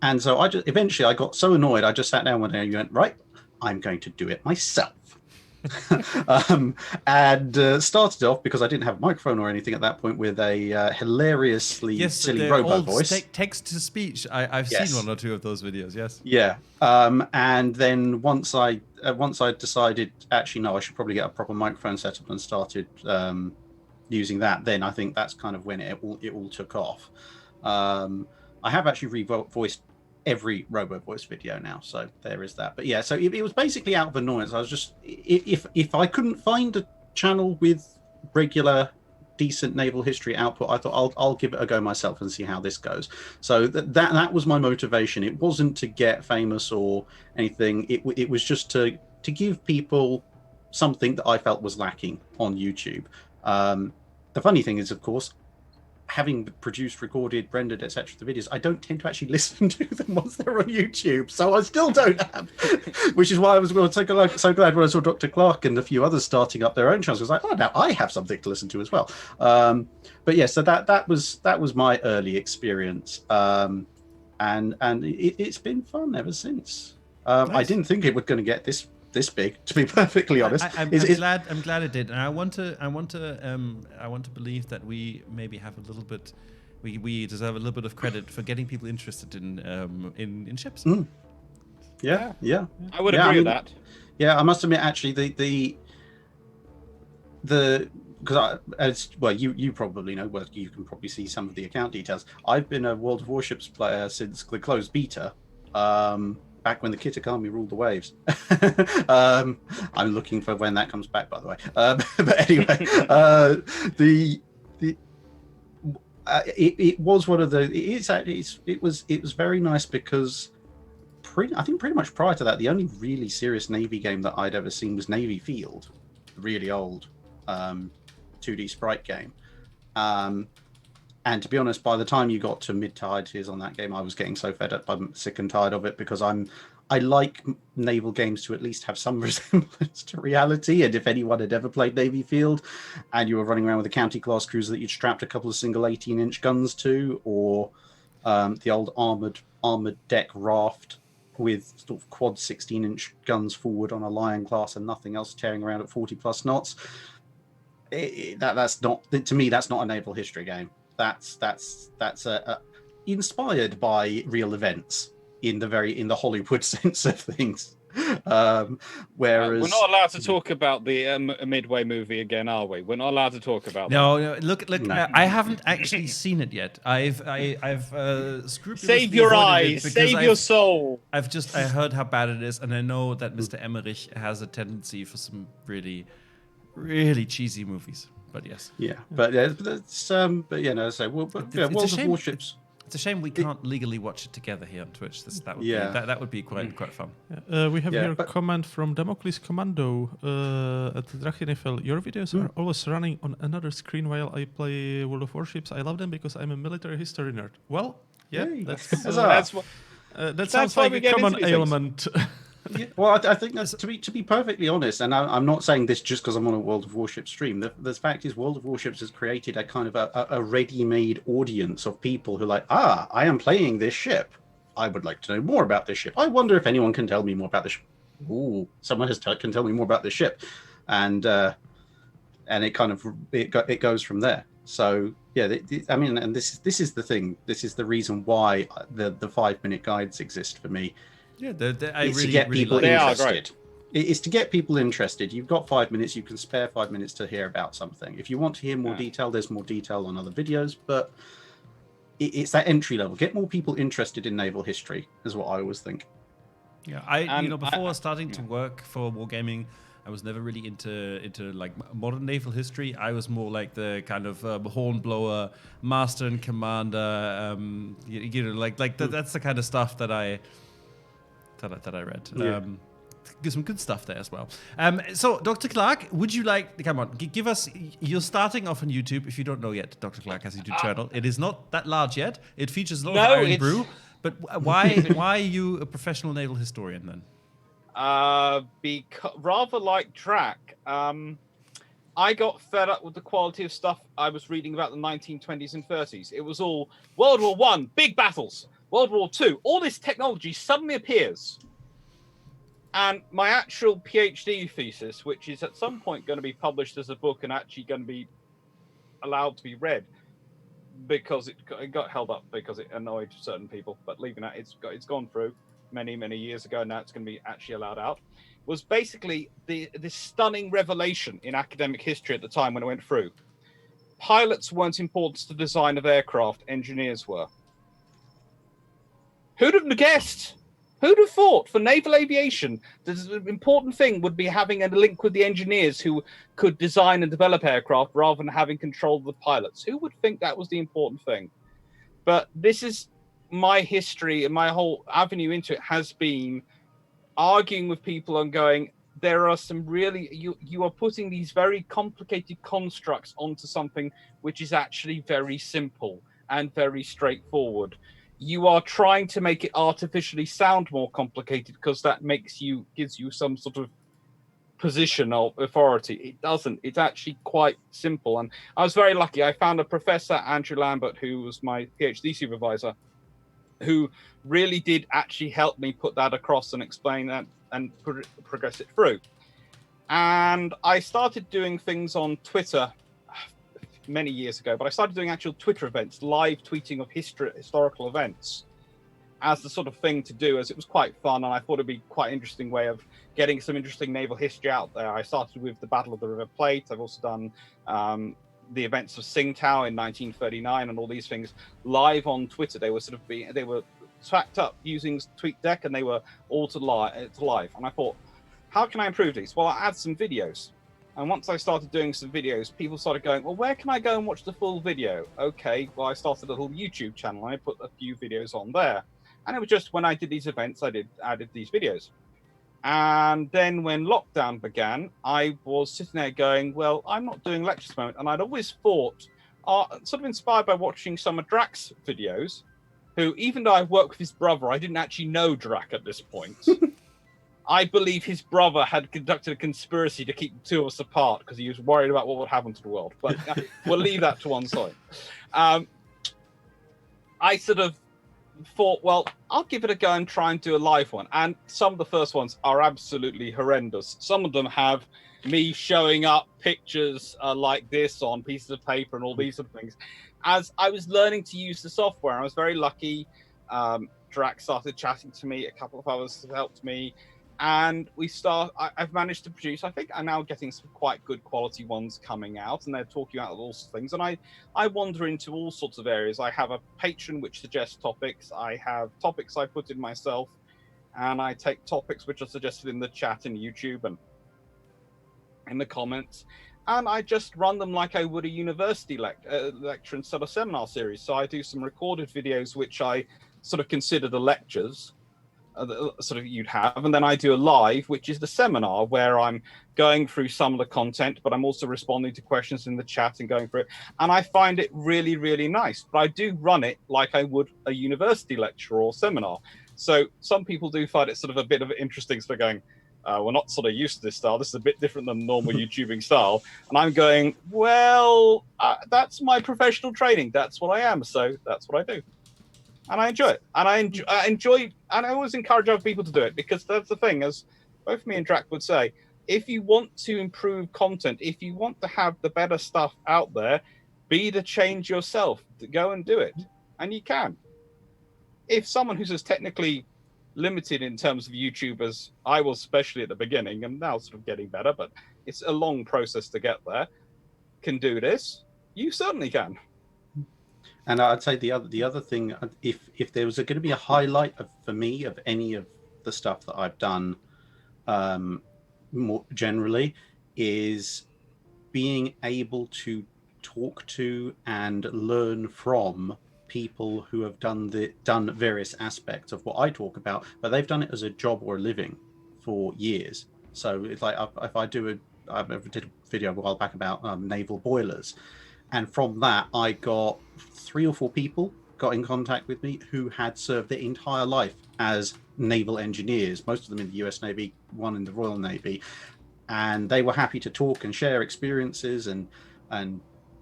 And so eventually I got so annoyed, I just sat down one day and went, right, I'm going to do it myself. And started off, because I didn't have a microphone or anything at that point, with a hilariously silly robo voice. Text to speech. I've seen 1 or 2 of those videos. Yes. Yeah. And then once I decided, actually no, I should probably get a proper microphone set up and started using that. Then I think that's kind of when it all took off. I have actually revoiced every robo voice video now, so there is that. But yeah, so it was basically out of annoyance. I was just, if I couldn't find a channel with regular decent naval history output, I thought I'll give it a go myself and see how this goes. So that was my motivation. It wasn't to get famous or anything. It was just to give people something that I felt was lacking on YouTube. The funny thing is, of course, having produced, recorded, rendered, etc. the videos, I don't tend to actually listen to them once they're on YouTube. So I still don't have, which is why I was so glad when I saw Dr. Clarke and a few others starting up their own channels. I was like, oh, now I have something to listen to as well. But yeah, so that was my early experience, and it's been fun ever since. Nice. I didn't think it was going to get this big, to be perfectly honest. I'm glad it did, and I want to believe that we maybe have a little bit, we deserve a little bit of credit for getting people interested in ships. Yeah. I would agree with that. Yeah, I must admit, actually, because you probably know, well, you can probably see some of the account details. I've been a World of Warships player since the closed beta. Back when the Kitakami ruled the waves. I'm looking for when that comes back, by the way. But anyway, it was one of the. It was very nice because I think pretty much prior to that, the only really serious Navy game that I'd ever seen was Navy Field, really old 2D sprite game. And to be honest, by the time you got to mid-to-high tiers on that game, I was getting so fed up, I'm sick and tired of it, because I like naval games to at least have some resemblance to reality. And if anyone had ever played Navy Field and you were running around with a county-class cruiser that you'd strapped a couple of single 18-inch guns to, or the old armored deck raft with sort of quad 16-inch guns forward on a Lion class and nothing else, tearing around at 40+ knots, that's not, to me, that's not a naval history game. That's inspired by real events in the Hollywood sense of things. Whereas we're not allowed to talk about the Midway movie again, are we? We're not allowed to talk about that. No, look. No. I haven't actually seen it yet. I've scrupulously Save your avoided it eyes, because save your soul. I heard how bad it is, and I know that Mr. Emmerich has a tendency for some really, really cheesy movies. But yes. Yeah, but yeah, no. So World of Warships. It's a shame we can't legally watch it together here on Twitch. That would be quite fun. We have here a comment from Damocles Commando at Drachinifel. Your videos are always running on another screen while I play World of Warships. I love them because I'm a military history nerd. Well, yeah, that sounds like a common ailment. Yeah, well, I think that's to be perfectly honest, and I'm not saying this just because I'm on a World of Warships stream. The fact is, World of Warships has created a kind of a ready-made audience of people who are like, I am playing this ship. I would like to know more about this ship. I wonder if anyone can tell me more about this ship. Ooh, someone can tell me more about this ship, and it kind of it goes from there. So yeah, I mean, and this is the thing. This is the reason why the 5-minute guides exist for me. Yeah, It's to get people interested. It's to get people interested. You've got 5 minutes. You can spare 5 minutes to hear about something. If you want to hear more detail, there's more detail on other videos. But it's that entry level. Get more people interested in naval history, is what I always think. Yeah, before starting to work for Wargaming, I was never really into like modern naval history. I was more like the kind of hornblower, master and commander. That's the kind of stuff that I read. Yeah. Some good stuff there as well. So, Dr. Clarke, would you like, come on, give us, you're starting off on YouTube. If you don't know yet, Dr. Clarke has a YouTube channel. It is not that large yet. It features a lot of Iron Brew. But why are you a professional naval historian then? Because rather like Drac, I got fed up with the quality of stuff I was reading about the 1920s and 30s. It was all World War I, big battles. World War II, all this technology suddenly appears. And my actual PhD thesis, which is at some point going to be published as a book and actually going to be allowed to be read, because it got held up because it annoyed certain people, but leaving that, it's gone through many years ago, now it's going to be actually allowed out, was basically this stunning revelation in academic history at the time when it went through. Pilots weren't important to the design of aircraft, engineers were. Who'd have guessed? Who'd have thought for naval aviation, the important thing would be having a link with the engineers who could design and develop aircraft rather than having control of the pilots? Who would think that was the important thing? But this is my history, and my whole avenue into it has been arguing with people and going, there are some really you are putting these very complicated constructs onto something which is actually very simple and very straightforward. You are trying to make it artificially sound more complicated because that gives you some sort of position of authority. It doesn't. It's actually quite simple. And I was very lucky. I found a professor, Andrew Lambert, who was my PhD supervisor, who really did actually help me put that across and explain that and progress it through. And I started doing things on Twitter many years ago, but I started doing actual Twitter events, live tweeting of historical events as the sort of thing to do, as it was quite fun, and I thought it'd be quite an interesting way of getting some interesting naval history out there. I started with the Battle of the River Plate. I've also done the events of Tsingtao in 1939 and all these things live on Twitter. They were tracked up using TweetDeck, and they were all to live. And I thought, how can I improve these? Well, I add some videos. And once I started doing some videos, people started going, well, where can I go and watch the full video? Okay, well, I started a little YouTube channel, and I put a few videos on there. And it was just when I did these events, I added these videos. And then when lockdown began, I was sitting there going, well, I'm not doing lectures at the moment. And I'd always thought, sort of inspired by watching some of Drac's videos, who, even though I worked with his brother, I didn't actually know Drac at this point. I believe his brother had conducted a conspiracy to keep the two of us apart because he was worried about what would happen to the world. But we'll leave that to one side. I sort of thought, well, I'll give it a go and try and do a live one. And some of the first ones are absolutely horrendous. Some of them have me showing up pictures like this on pieces of paper and all these sort of things. As I was learning to use the software, I was very lucky. Drac started chatting to me. A couple of others have helped me. And I've managed to produce, I think I'm now getting some quite good quality ones coming out, and they're talking about all sorts of things. And I wander into all sorts of areas. I have a patron which suggests topics. I have topics I put in myself, and I take topics which are suggested in the chat in YouTube and in the comments. And I just run them like I would a university lecture instead of seminar series. So I do some recorded videos, which I sort of consider the lectures. Sort of you'd have, and then I do a live, which is the seminar, where I'm going through some of the content, but I'm also responding to questions in the chat and going through it. And I find it really, really nice. But I do run it like I would a university lecture or seminar. So some people do find it sort of a bit of interesting. So they're going, we're not sort of used to this style. This is a bit different than normal YouTubing style. And I'm going, well, that's my professional training. That's what I am. So that's what I do. And I enjoy it. And I enjoy, and I always encourage other people to do it, because that's the thing, as both me and Drac would say, if you want to improve content, if you want to have the better stuff out there, be the change yourself. To go and do it. And you can. If someone who's as technically limited in terms of YouTube as I was, especially at the beginning, and now sort of getting better, but it's a long process to get there, can do this, you certainly can. And I'd say the other thing, if there was going to be a highlight for me of any of the stuff that I've done, more generally, is being able to talk to and learn from people who have done various aspects of what I talk about, but they've done it as a job or a living for years. So it's like if I did a video a while back about naval boilers. And from that, I got 3 or 4 people got in contact with me who had served their entire life as naval engineers, most of them in the US Navy, one in the Royal Navy. And they were happy to talk and share experiences and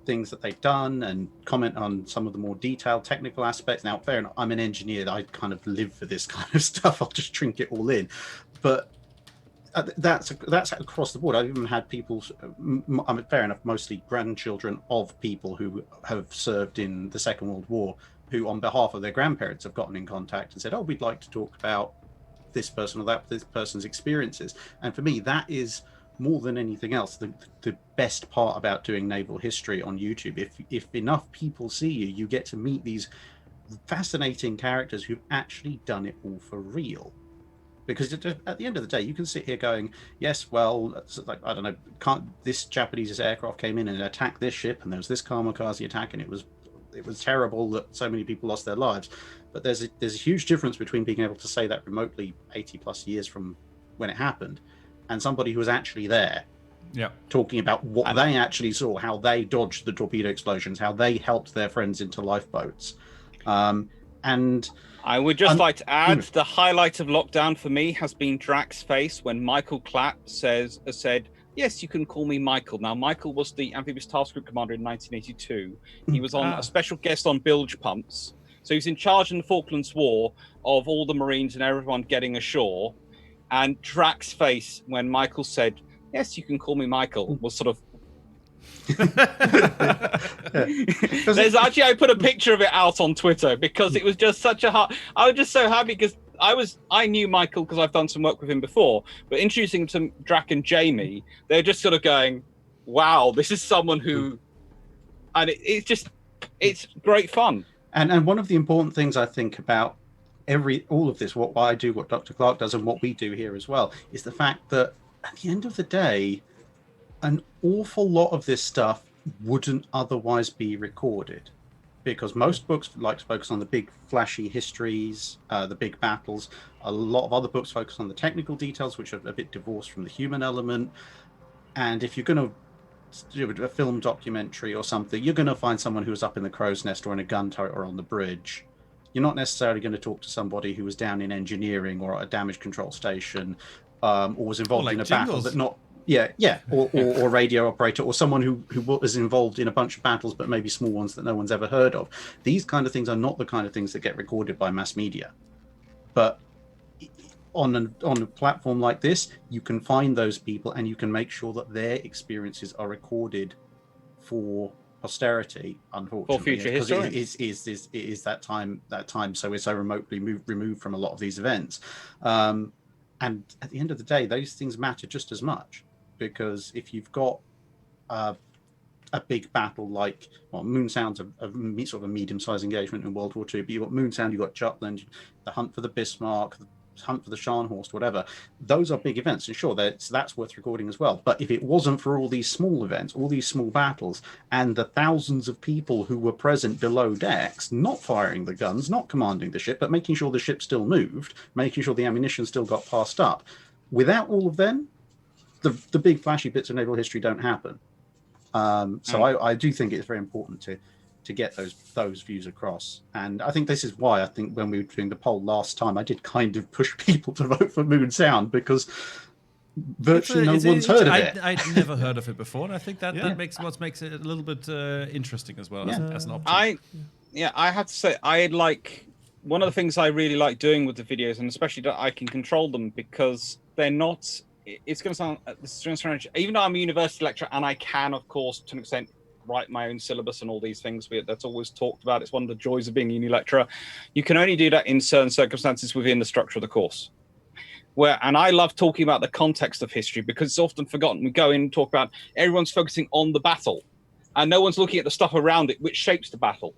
things that they've done and comment on some of the more detailed technical aspects. Now, fair enough, I'm an engineer. I kind of live for this kind of stuff. I'll just drink it all in. But that's across the board. I've even had people, fair enough, mostly grandchildren of people who have served in the Second World War, who on behalf of their grandparents have gotten in contact and said, oh, we'd like to talk about this person or this person's experiences. And for me, that is more than anything else the best part about doing naval history on YouTube. If enough people see you, you get to meet these fascinating characters who've actually done it all for real. Because at the end of the day, you can sit here going, yes, well, like, I don't know, this Japanese aircraft came in and attacked this ship, and there was this kamikaze attack, and it was terrible that so many people lost their lives. But there's a huge difference between being able to say that remotely 80 plus years from when it happened, and somebody who was actually there. Yeah. Talking about what they actually saw, how they dodged the torpedo explosions, how they helped their friends into lifeboats. And I would just like to add, the highlight of lockdown for me has been Drac's face when Michael Clarke said, "Yes, you can call me Michael." Now, Michael was the Amphibious Task Group Commander in 1982. He was on a special guest on bilge pumps. So he was in charge in the Falklands War of all the Marines and everyone getting ashore. And Drac's face when Michael said, "Yes, you can call me Michael," was sort of... There's actually, I put a picture of it out on Twitter because it was just such a hard... I was just so happy because I knew Michael because I've done some work with him before, but introducing him to Drac and Jamie, they're just sort of going, wow, this is someone who... And it's great fun. And one of the important things I think about all of this, what I do, what Dr. Clarke does, and what we do here as well, is the fact that at the end of the day, an awful lot of this stuff wouldn't otherwise be recorded, because most books like to focus on the big flashy histories, the big battles. A lot of other books focus on the technical details, which are a bit divorced from the human element. And if you're going to do a film documentary or something, you're going to find someone who was up in the crow's nest or in a gun turret or on the bridge. You're not necessarily going to talk to somebody who was down in engineering or at a damage control station, or was involved in a battle that not... or radio operator, or someone who was involved in a bunch of battles, but maybe small ones that no one's ever heard of. These kind of things are not the kind of things that get recorded by mass media. But on a platform like this, you can find those people and you can make sure that their experiences are recorded for posterity, unfortunately. For future history. It is that time, so we're so remotely removed from a lot of these events. And at the end of the day, those things matter just as much. Because if you've got a big battle like, well, Moonsound's a sort of a medium-sized engagement in World War II, but you've got Moonsound, you've got Jutland, the hunt for the Bismarck, the hunt for the Scharnhorst, whatever. Those are big events, and sure, that's worth recording as well. But if it wasn't for all these small events, all these small battles, and the thousands of people who were present below decks, not firing the guns, not commanding the ship, but making sure the ship still moved, making sure the ammunition still got passed up, without all of them, the big flashy bits of naval history don't happen. So I do think it's very important to get those views across. And I think this is why I think when we were doing the poll last time, I did kind of push people to vote for Moonsound, because virtually no one's heard of it. I'd never heard of it before, and I think that makes it a little bit interesting as well as an option. I have to say, one of the things I really like doing with the videos, and especially that I can control them, because they're not... It's going to sound, even though I'm a university lecturer and I can, of course, to an extent, write my own syllabus and all these things, that's always talked about. It's one of the joys of being a uni lecturer. You can only do that in certain circumstances within the structure of the course. And I love talking about the context of history because it's often forgotten. We go in and talk about everyone's focusing on the battle and no one's looking at the stuff around it, which shapes the battle.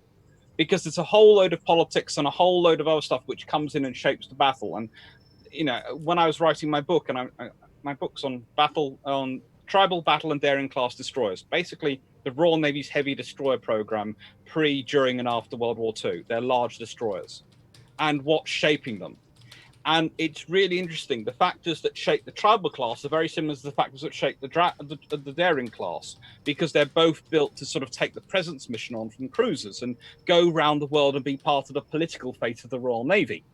Because there's a whole load of politics and a whole load of other stuff which comes in and shapes the battle. And, when I was writing my book, and my book's on tribal battle and daring class destroyers, basically the Royal Navy's heavy destroyer program pre, during, and after World War II. They're large destroyers, and what's shaping them. And it's really interesting. The factors that shape the tribal class are very similar to the factors that shape the daring class, because they're both built to sort of take the presence mission on from cruisers and go around the world and be part of the political fate of the Royal Navy.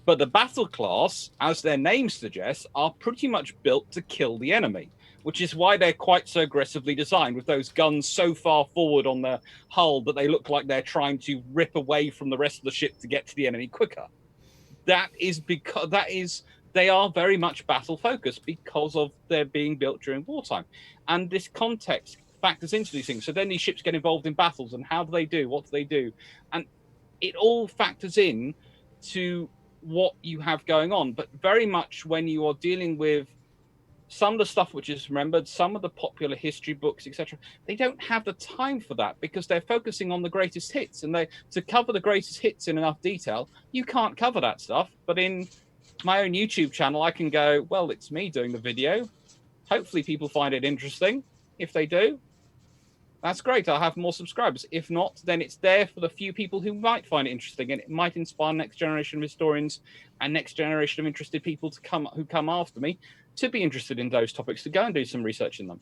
But the battle class, as their name suggests, are pretty much built to kill the enemy, which is why they're quite so aggressively designed, with those guns so far forward on their hull that they look like they're trying to rip away from the rest of the ship to get to the enemy quicker. That is because they are very much battle focused because of their being built during wartime. And this context factors into these things. So then these ships get involved in battles, and how do they do? What do they do? And it all factors in to what you have going on. But very much when you are dealing with some of the stuff which is remembered, some of the popular history books, etc., they don't have the time for that because they're focusing on the greatest hits. And to cover the greatest hits in enough detail, you can't cover that stuff. But in my own YouTube channel, I can go, well, it's me doing the video. Hopefully people find it interesting. If they do, that's great. I'll have more subscribers. If not, then it's there for the few people who might find it interesting, and it might inspire next generation of historians and next generation of interested people who come after me to be interested in those topics to go and do some research in them.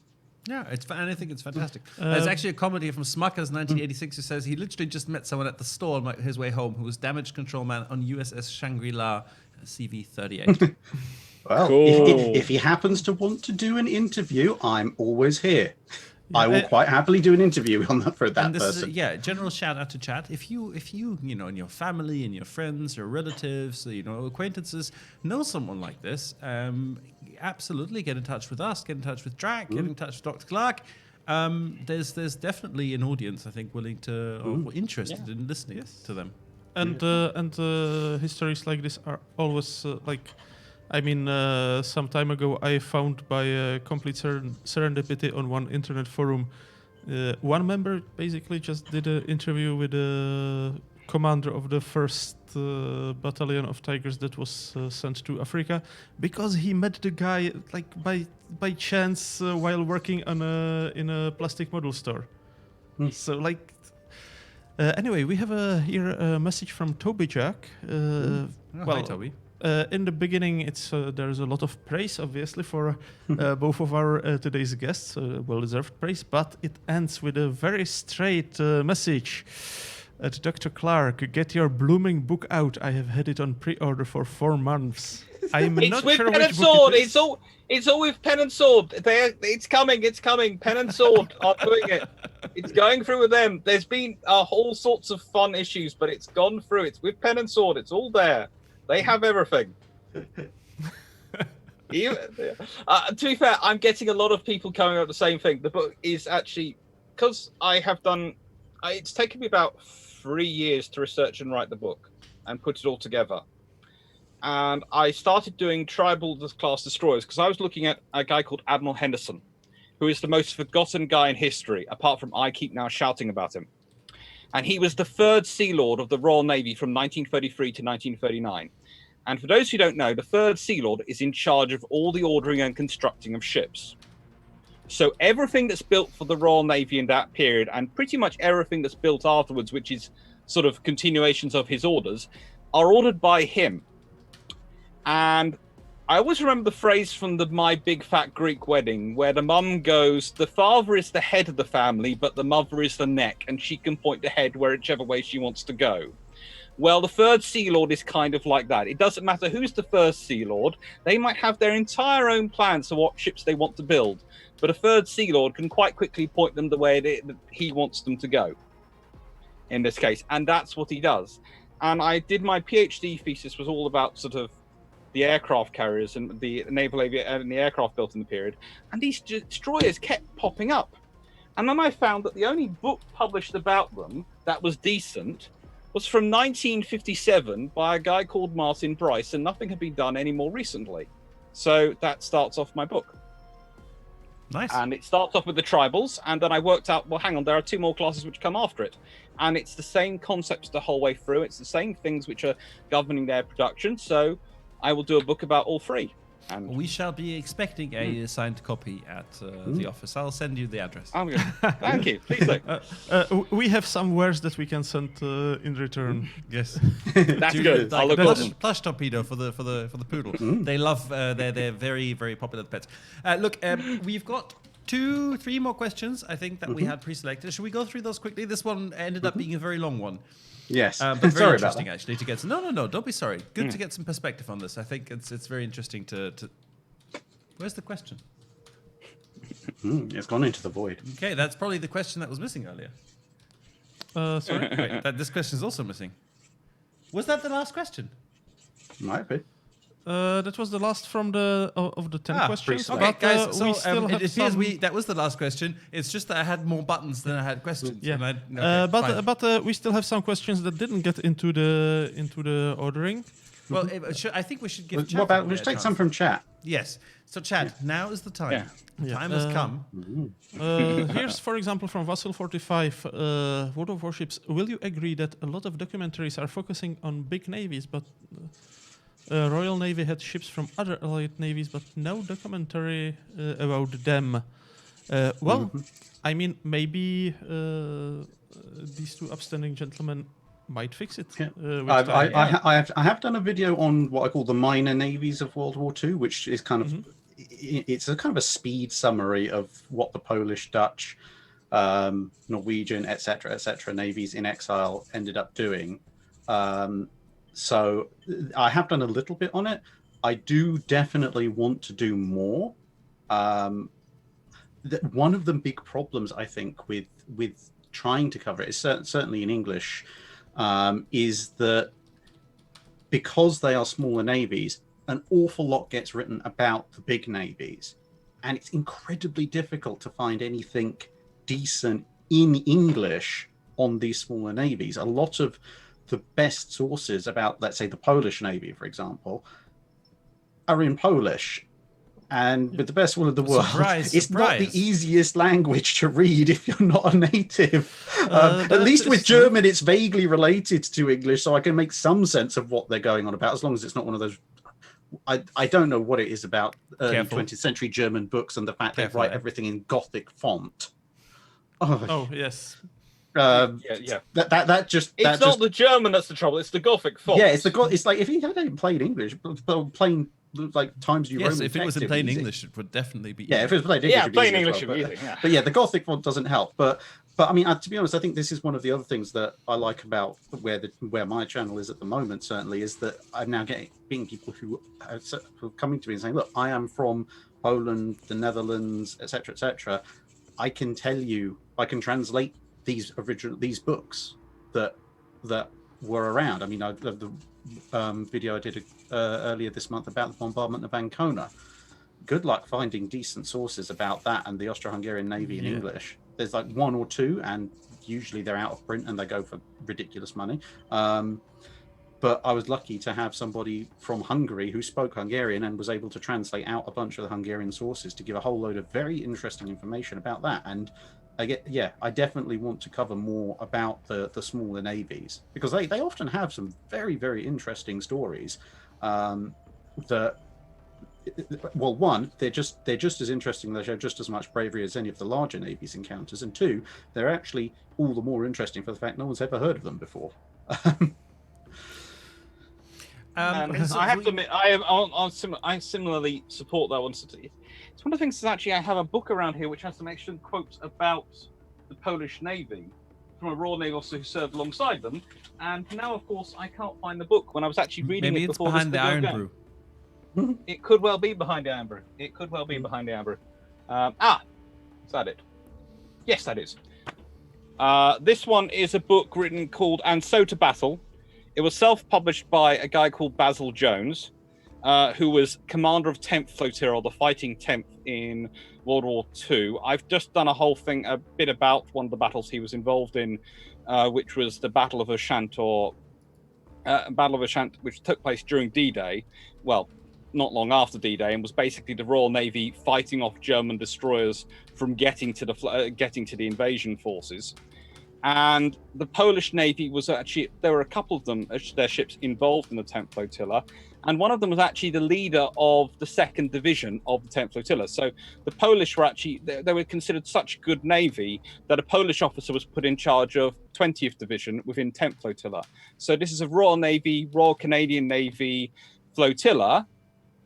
Yeah, and I think it's fantastic. There's actually a comedy from Smuckers 1986 who says he literally just met someone at the store on his way home who was damage control man on USS Shangri-La CV-38. Well, Cool. if he happens to want to do an interview, I'm always here. I will quite happily do an interview on that for that And this person. is general shout out to chat. If you and your family and your friends, your relatives, acquaintances know someone like this, absolutely get in touch with us. Get in touch with Drac. Get in touch with Dr. Clarke. There's definitely an audience, I think, willing to or interested in listening to them. And histories like this are always some time ago I found by complete serendipity on one internet forum, one member basically just did an interview with the commander of the first battalion of Tigers that was sent to Africa, because he met the guy by chance while working in a plastic model store. So anyway, we have here a message from Toby Jack. Hi, Toby. In the beginning, there's a lot of praise, obviously, for both of our today's guests, well-deserved praise, but it ends with a very straight message. Dr. Clarke, get your blooming book out. I have had it on pre-order for 4 months. I'm It's not with sure pen which and book sword. it is. It's all with pen and sword. It's coming. Pen and sword are doing it. It's going through with them. There's been all sorts of fun issues, but it's gone through. It's with pen and sword. It's all there. They have everything. To be fair, I'm getting a lot of people coming up with the same thing. The book is actually, because I have done, it's taken me about 3 years to research and write the book and put it all together. And I started doing tribal class destroyers because I was looking at a guy called Admiral Henderson, who is the most forgotten guy in history, apart from I keep now shouting about him. And he was the 3rd Sea Lord of the Royal Navy from 1933 to 1939. And for those who don't know, the 3rd Sea Lord is in charge of all the ordering and constructing of ships. So everything that's built for the Royal Navy in that period, and pretty much everything that's built afterwards, which is sort of continuations of his orders, are ordered by him. And I always remember the phrase from the My Big Fat Greek Wedding, where the mum goes, the father is the head of the family, but the mother is the neck, and she can point the head whichever way she wants to go. Well, the 3rd Sea Lord is kind of like that. It doesn't matter who's the 1st Sea Lord. They might have their entire own plans for what ships they want to build, but a 3rd Sea Lord can quite quickly point them the way that he wants them to go, in this case. And that's what he does. And I did my PhD thesis was all about sort of the aircraft carriers and the naval aviation and the aircraft built in the period. And these destroyers kept popping up. And then I found that the only book published about them that was decent was from 1957 by a guy called Martin Bryce, and nothing had been done any more recently. So that starts off my book. Nice. And it starts off with the tribals, and then I worked out, well, hang on, there are 2 more classes which come after it. And it's the same concepts the whole way through. It's the same things which are governing their production. So I will do a book about all 3. And We shall be expecting a signed copy at the office. I'll send you the address. I'm good. Thank you. Please do. We have some wares that we can send in return. Yes. That's good. I'll look plush, at them. plush torpedo for the poodle. They love. They're very, very popular pets. Look, we've got 2-3 more questions. I think that we had pre-selected. Should we go through those quickly? This one ended up being a very long one. Yes. But very Sorry about interesting that. actually to get. No, don't be sorry. Good to get some perspective on this. I think it's very interesting to. Where's the question? It's gone into the void. Okay, that's probably the question that was missing earlier. Sorry? Wait, this question is also missing. Was that the last question? Might be. That was the last from the 10 questions. Okay, but, guys. So we still have it appears some... that was the last question. It's just that I had more buttons than I had questions. Yeah. And fine. But we still have some questions that didn't get into the ordering. Well, I think we should give. What about we take some from chat? Yes. So, Chad, now is the time. Yeah. The time has come. Here's, for example, from Vassal45, World of Warships. Will you agree that a lot of documentaries are focusing on big navies, but Royal Navy had ships from other allied navies, but no documentary about them? I mean, maybe these 2 upstanding gentlemen might fix it. Yeah. With time. I have done a video on what I call the minor navies of World War II, which is kind of it's a kind of a speed summary of what the Polish, Dutch, Norwegian, etc., navies in exile ended up doing. So I have done a little bit on it. I do definitely want to do more. One of the big problems I think with trying to cover it is certainly in English, is that because they are smaller navies, an awful lot gets written about the big navies, and it's incredibly difficult to find anything decent in English on these smaller navies. A lot of the best sources about, let's say, the Polish Navy, for example, are in Polish. And with the best will of the world, it's not the easiest language to read if you're not a native. At least with German, it's vaguely related to English, so I can make some sense of what they're going on about, as long as it's not one of those. I don't know what it is about early 20th century German books and the fact they write everything in Gothic font. Oh yes. That just it's not the German that's the trouble, it's the Gothic font. Yeah, it's like if you had it in plain English, plain like Times New Roman. Yes, if it was in plain English, it would definitely be. Yeah, if it was plain English, plain English would be easy. But yeah, the Gothic font doesn't help. But I mean, to be honest, I think this is one of the other things that I like about where my channel is at the moment. Certainly, is that I'm now getting people who are coming to me and saying, "Look, I am from Poland, the Netherlands, etc., etc. I can tell you, I can translate these books that were around. I mean, the video I did earlier this month about the bombardment of Ancona. Good luck finding decent sources about that and the Austro-Hungarian Navy in English. There's like one or two, and usually they're out of print and they go for ridiculous money. But I was lucky to have somebody from Hungary who spoke Hungarian and was able to translate out a bunch of the Hungarian sources to give a whole load of very interesting information about that. And I definitely want to cover more about the smaller navies, because they often have some very, very interesting stories. That, well, one, they're just as interesting. They show just as much bravery as any of the larger navies encounters, and two, they're actually all the more interesting for the fact no one's ever heard of them before. I have to admit, I similarly support that one. It's one of the things is actually I have a book around here which has some excellent quotes about the Polish Navy from a Royal Navy officer who served alongside them. And now, of course, I can't find the book when I was actually reading it before this video. Maybe it's behind the Iron Brew. It could well be behind the Iron Brew. It could well be behind the Iron Brew. Is that it? Yes, that is. This one is a book written called And So to Battle. It was self-published by a guy called Basil Jones, who was commander of 10th Flotilla, or the Fighting 10th in World War II. I've just done a bit about one of the battles he was involved in, which was the Battle of Ashantor, which took place during D-Day. Well, not long after D-Day, and was basically the Royal Navy fighting off German destroyers from getting to the invasion forces. And the Polish Navy was actually, there were a couple of their ships involved in the 10th Flotilla, and one of them was actually the leader of the 2nd Division of the 10th Flotilla. So the Polish were actually, they were considered such good navy that a Polish officer was put in charge of 20th Division within 10th Flotilla. So this is a Royal Navy, Royal Canadian Navy flotilla,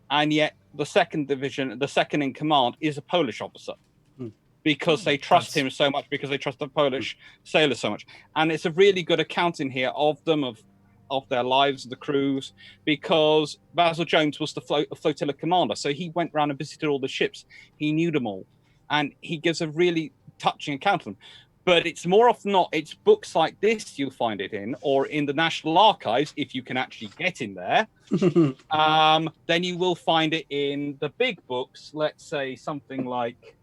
and yet the 2nd Division, the second in command, is a Polish officer. Because they trust him so much, because they trust the Polish sailors so much. And it's a really good account in here of them, of their lives, of the crews, because Basil Jones was the flotilla commander. So he went around and visited all the ships. He knew them all. And he gives a really touching account of them. But it's more often not, it's books like this you'll find it in, or in the National Archives, if you can actually get in there. Then you will find it in the big books, let's say something like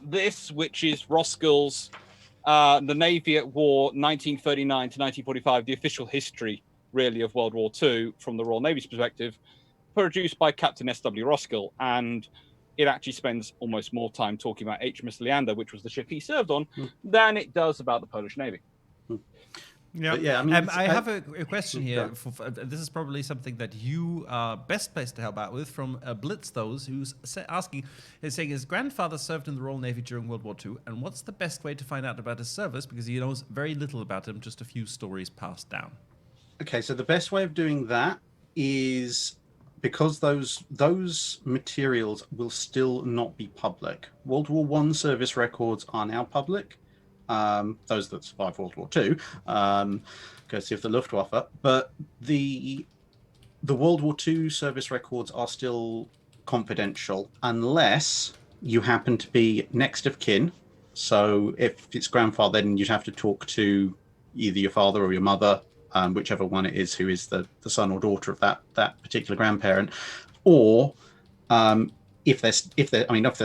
this, which is Roskell's The Navy at War 1939 to 1945, the official history, really, of World War II from the Royal Navy's perspective, produced by Captain S.W. Roskell. And it actually spends almost more time talking about HMS Leander, which was the ship he served on, than it does about the Polish Navy. Yeah, I mean, I have a question here. This is probably something that you are best placed to help out with, from Blitz Those, who's saying his grandfather served in the Royal Navy during World War II, and what's the best way to find out about his service, because he knows very little about him, just a few stories passed down. Okay, so the best way of doing that is because those materials will still not be public. World War One service records are now public. Those that survived World War Two, courtesy of the Luftwaffe. But the World War Two service records are still confidential unless you happen to be next of kin. So if it's grandfather, then you'd have to talk to either your father or your mother, whichever one it is who is the son or daughter of that particular grandparent. Or if they're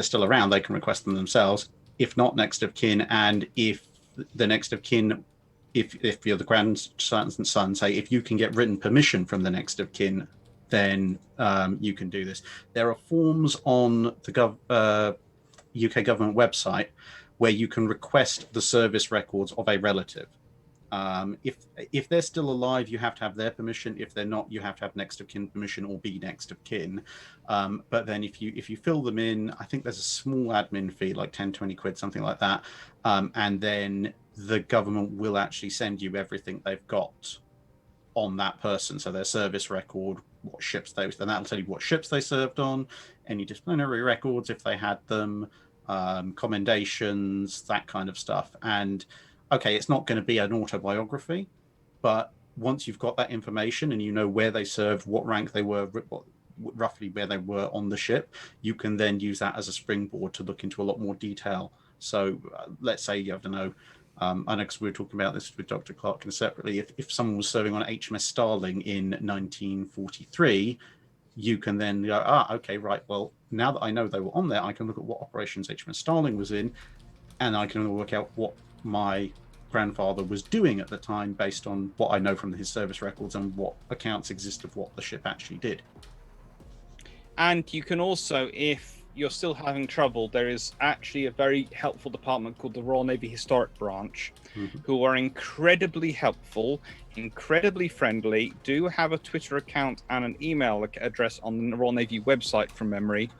still around, they can request them themselves. If not next of kin, and if the next of kin, if you're the grandson and son, say if you can get written permission from the next of kin, then you can do this. There are forms on the UK government website where you can request the service records of a relative. If they're still alive, you have to have their permission. If they're not, you have to have next of kin permission or be next of kin. But then if you fill them in, I think there's a small admin fee, like 10, 20 quid, something like that. And then the government will actually send you everything they've got on that person. So their service record, what ships then that'll tell you what ships they served on, any disciplinary records if they had them, commendations, that kind of stuff. And okay, it's not going to be an autobiography, but once you've got that information and you know where they served, what rank they were, roughly where they were on the ship, you can then use that as a springboard to look into a lot more detail. So let's say, I don't know, I know because we were talking about this with Dr. Clarke and separately, if someone was serving on HMS Starling in 1943, you can then go, okay, right, well, now that I know they were on there, I can look at what operations HMS Starling was in, and I can work out what my grandfather was doing at the time based on what I know from his service records and what accounts exist of what the ship actually did. And you can also, if you're still having trouble, there is actually a very helpful department called the Royal Navy Historic Branch, who are incredibly helpful, incredibly friendly, do have a Twitter account and an email address on the Royal Navy website from memory.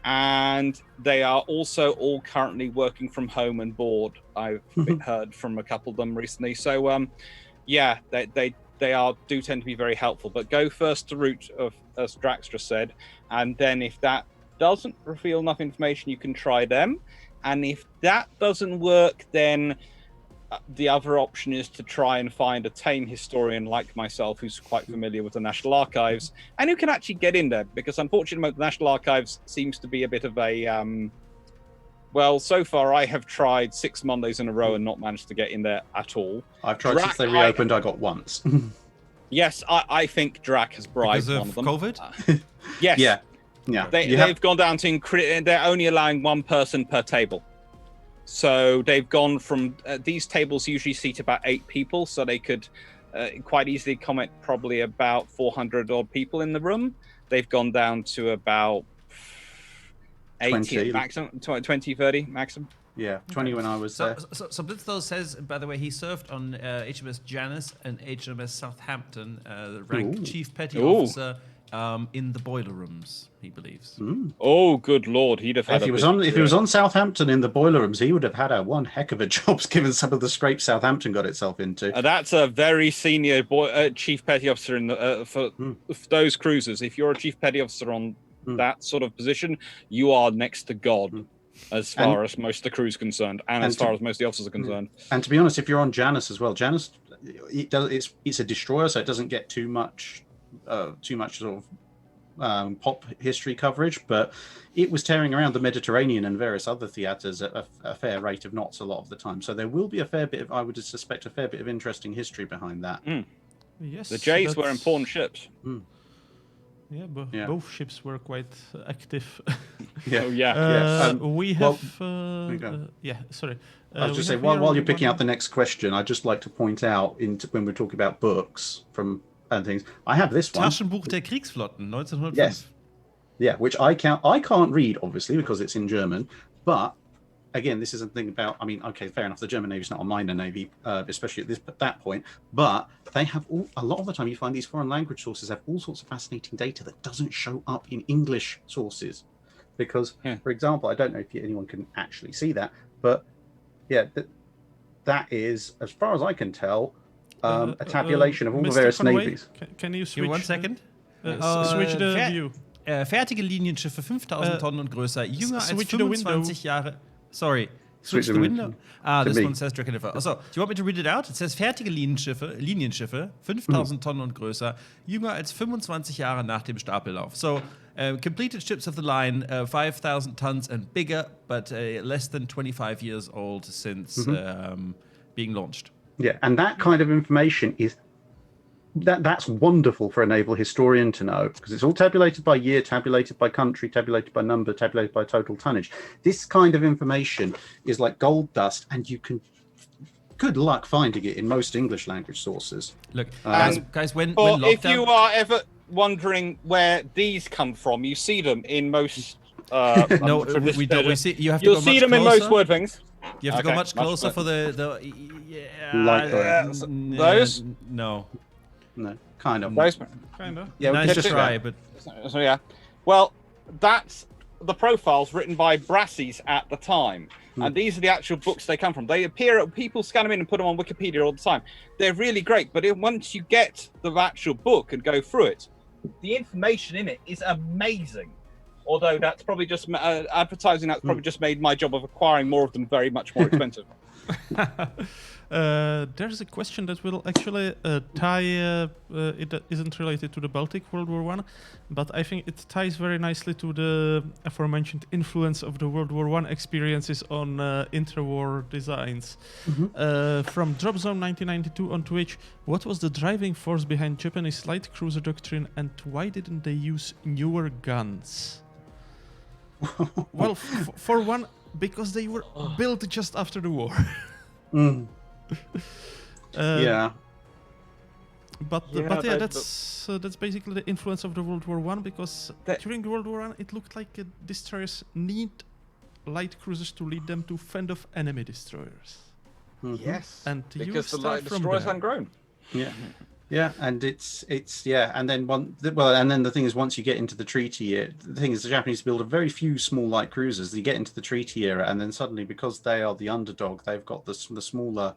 And they are also all currently working from home and board. I've heard from a couple of them recently. So, yeah, they do tend to be very helpful. But go first the route of, as Drax just said, and then if that doesn't reveal enough information, you can try them. And if that doesn't work, then the other option is to try and find a tame historian like myself who's quite familiar with the National Archives and who can actually get in there, because unfortunately the National Archives seems to be a bit of a well, so far I have tried 6 Mondays in a row and not managed to get in there at all. I've tried since they reopened. I got once. Yes, I think Drac has bribed because one of them. COVID? Yes. Yeah. They've gone down to they're only allowing one person per table. So they've gone from these tables usually seat about 8 people, so they could quite easily accommodate probably about 400 odd people in the room. They've gone down to about 80 maximum, 20, 30 maximum. Yeah, 20 when I was there. So Blitzthal says, by the way, he served on HMS Janus and HMS Southampton, ranked Chief Petty Officer in the boiler rooms, he believes. Oh, good lord, he'd have had. If he was on Southampton in the boiler rooms, he would have had one heck of a job, given some of the scrapes Southampton got itself into. That's a very senior Chief Petty Officer in the for those cruisers. If you're a Chief Petty Officer on that sort of position, you are next to God. As far as most of the crew's concerned, and as far as most of the officers are concerned. And to be honest, if you're on Janus as well, Janus, it's a destroyer, so it doesn't get too much sort of pop history coverage, but it was tearing around the Mediterranean and various other theatres at a fair rate of knots a lot of the time. So there will be a fair bit of, I would suspect, a fair bit of interesting history behind that. Yes, the Jays were important ships. Yeah, but both ships were quite active. We have. Sorry. I was just saying, while you're picking out the next question, I'd just like to point out, when we're talking about books and things, I have this one. Taschenbuch der Kriegsflotten, 1905. Yes. Yeah, which I can't read, obviously, because it's in German, but again, this is a thing about, I mean, okay, fair enough, the German Navy's not a minor navy, especially at that point, but they have a lot of the time you find these foreign language sources have all sorts of fascinating data that doesn't show up in English sources. Because, for example, I don't know if anyone can actually see that, but yeah, that is, as far as I can tell, a tabulation of all the various Conway, navies. Can you switch? Give me 1 second. Switch the view. Fertige Linienschiffe 5000 Tonnen und größer, jünger als switch the 25 Jahre. Sorry. Switch the window. This one says Drachinifel. Also, do you want me to read it out? It says fertige Linienschiffe 5000 Tonnen und größer, jünger als 25 Jahre nach dem Stapellauf. So, completed ships of the line, 5,000 tons and bigger, but less than 25 years old since being launched. Yeah, and that kind of information is that's wonderful for a naval historian to know, because it's all tabulated by year, tabulated by country, tabulated by number, tabulated by total tonnage. This kind of information is like gold dust, and you can good luck finding it in most English language sources. Look, guys, when lockdown... If you are ever wondering where these come from, you see them in most... no, we don't. We see, you have to You'll go see much them closer. in most word things. You have to go much closer for the like those? No, kind of. Those? Kind of. Yeah, nice try, but So yeah. Well, that's the profiles written by Brassies at the time. And these are the actual books they come from. They appear, people scan them in and put them on Wikipedia all the time. They're really great, but once you get the actual book and go through it, the information in it is amazing. Although that's probably just advertising. That's probably just made my job of acquiring more of them very much more expensive. There's a question that will actually tie. It isn't related to the Baltic World War I, but I think it ties very nicely to the aforementioned influence of the World War I experiences on intra-war designs. From Drop Zone 1992 on Twitch, what was the driving force behind Japanese light cruiser doctrine, and why didn't they use newer guns? Well, for one, because they were built just after the war. Yeah. But yeah, that's basically the influence of the World War I, because during the World War I, it looked like destroyers need light cruisers to lead them to fend off enemy destroyers. Yes, and because the light destroyers hadn't grown. Yeah. Yeah, and it's and then and then the thing is, once you get into the treaty era, the thing is the Japanese build a very few small light cruisers. You get into the treaty era, and then suddenly, because they are the underdog, they've got the smaller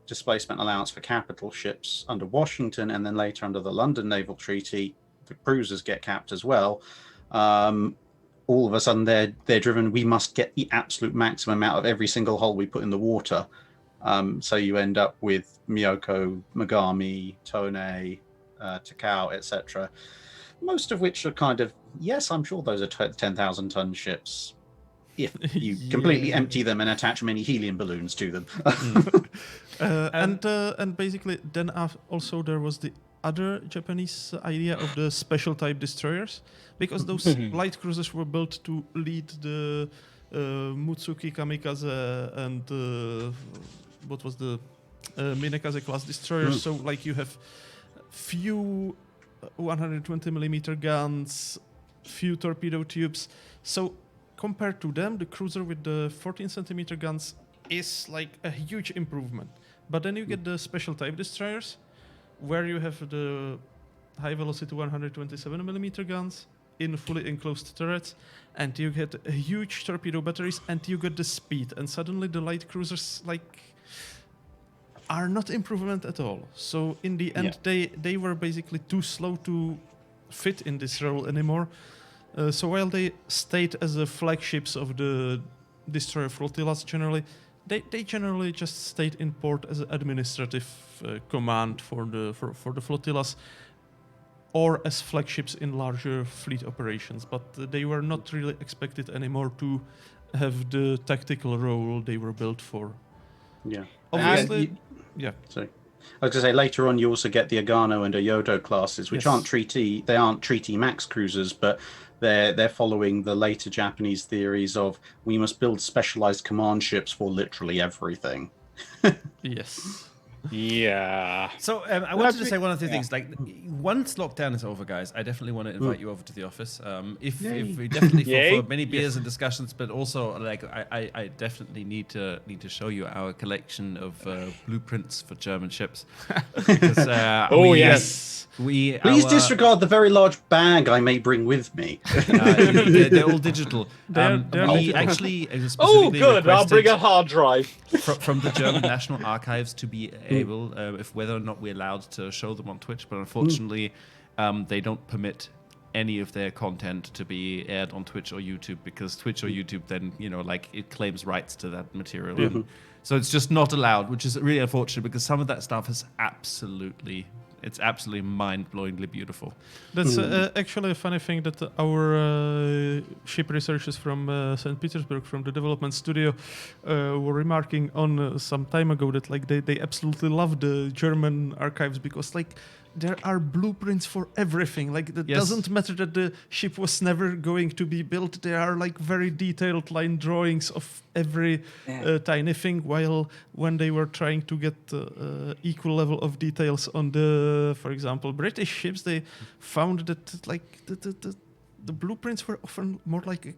displacement allowance for capital ships under Washington, and then later under the London Naval Treaty, the cruisers get capped as well. All of a sudden, they're driven. We must get the absolute maximum out of every single hull we put in the water. So you end up with Myoko, Megami, Tone, Takao, etc. Most of which are kind of, yes, I'm sure those are 10,000 ton ships if you completely empty them and attach many helium balloons to them. And basically then also there was the other Japanese idea of the special type destroyers, because those light cruisers were built to lead the Mutsuki Kamikaze and what was the Minekaze class destroyers. So like you have few 120 millimeter guns, few torpedo tubes. So compared to them, the cruiser with the 14 centimeter guns is like a huge improvement. But then you get the special type destroyers, where you have the high velocity 127 millimeter guns in fully enclosed turrets, and you get huge torpedo batteries, and you get the speed, and suddenly the light cruisers are not improvement at all. So in the end, they were basically too slow to fit in this role anymore. So while they stayed as the flagships of the destroyer flotillas generally, they generally just stayed in port as an administrative command for the flotillas, or as flagships in larger fleet operations. But they were not really expected anymore to have the tactical role they were built for. Yeah. Obviously, Sorry. I was going to say, later on you also get the Agano and Oyodo classes, which aren't treaty max cruisers, but they're following the later Japanese theories of we must build specialized command ships for literally everything. Yes. Yeah. So I wanted to say one of the things. Like, once lockdown is over, guys, I definitely want to invite you over to the office. If we definitely for many beers and discussions, but also like I definitely need to show you our collection of blueprints for German ships. Because, Please disregard the very large bag I may bring with me. They're all digital. We actually good. I'll bring a hard drive from the German National Archives to be able, if whether or not we're allowed to show them on Twitch, but unfortunately, they don't permit any of their content to be aired on Twitch or YouTube, because Twitch or YouTube then, like, it claims rights to that material. And so it's just not allowed, which is really unfortunate, because some of that stuff is absolutely mind-blowingly beautiful. That's actually a funny thing that our ship researchers from St. Petersburg, from the development studio, were remarking on some time ago that like they absolutely love the German archives, because like there are blueprints for everything. Like it doesn't matter that the ship was never going to be built. There are like very detailed line drawings of every tiny thing. While when they were trying to get equal level of details on the, for example, British ships, they found that like the blueprints were often more like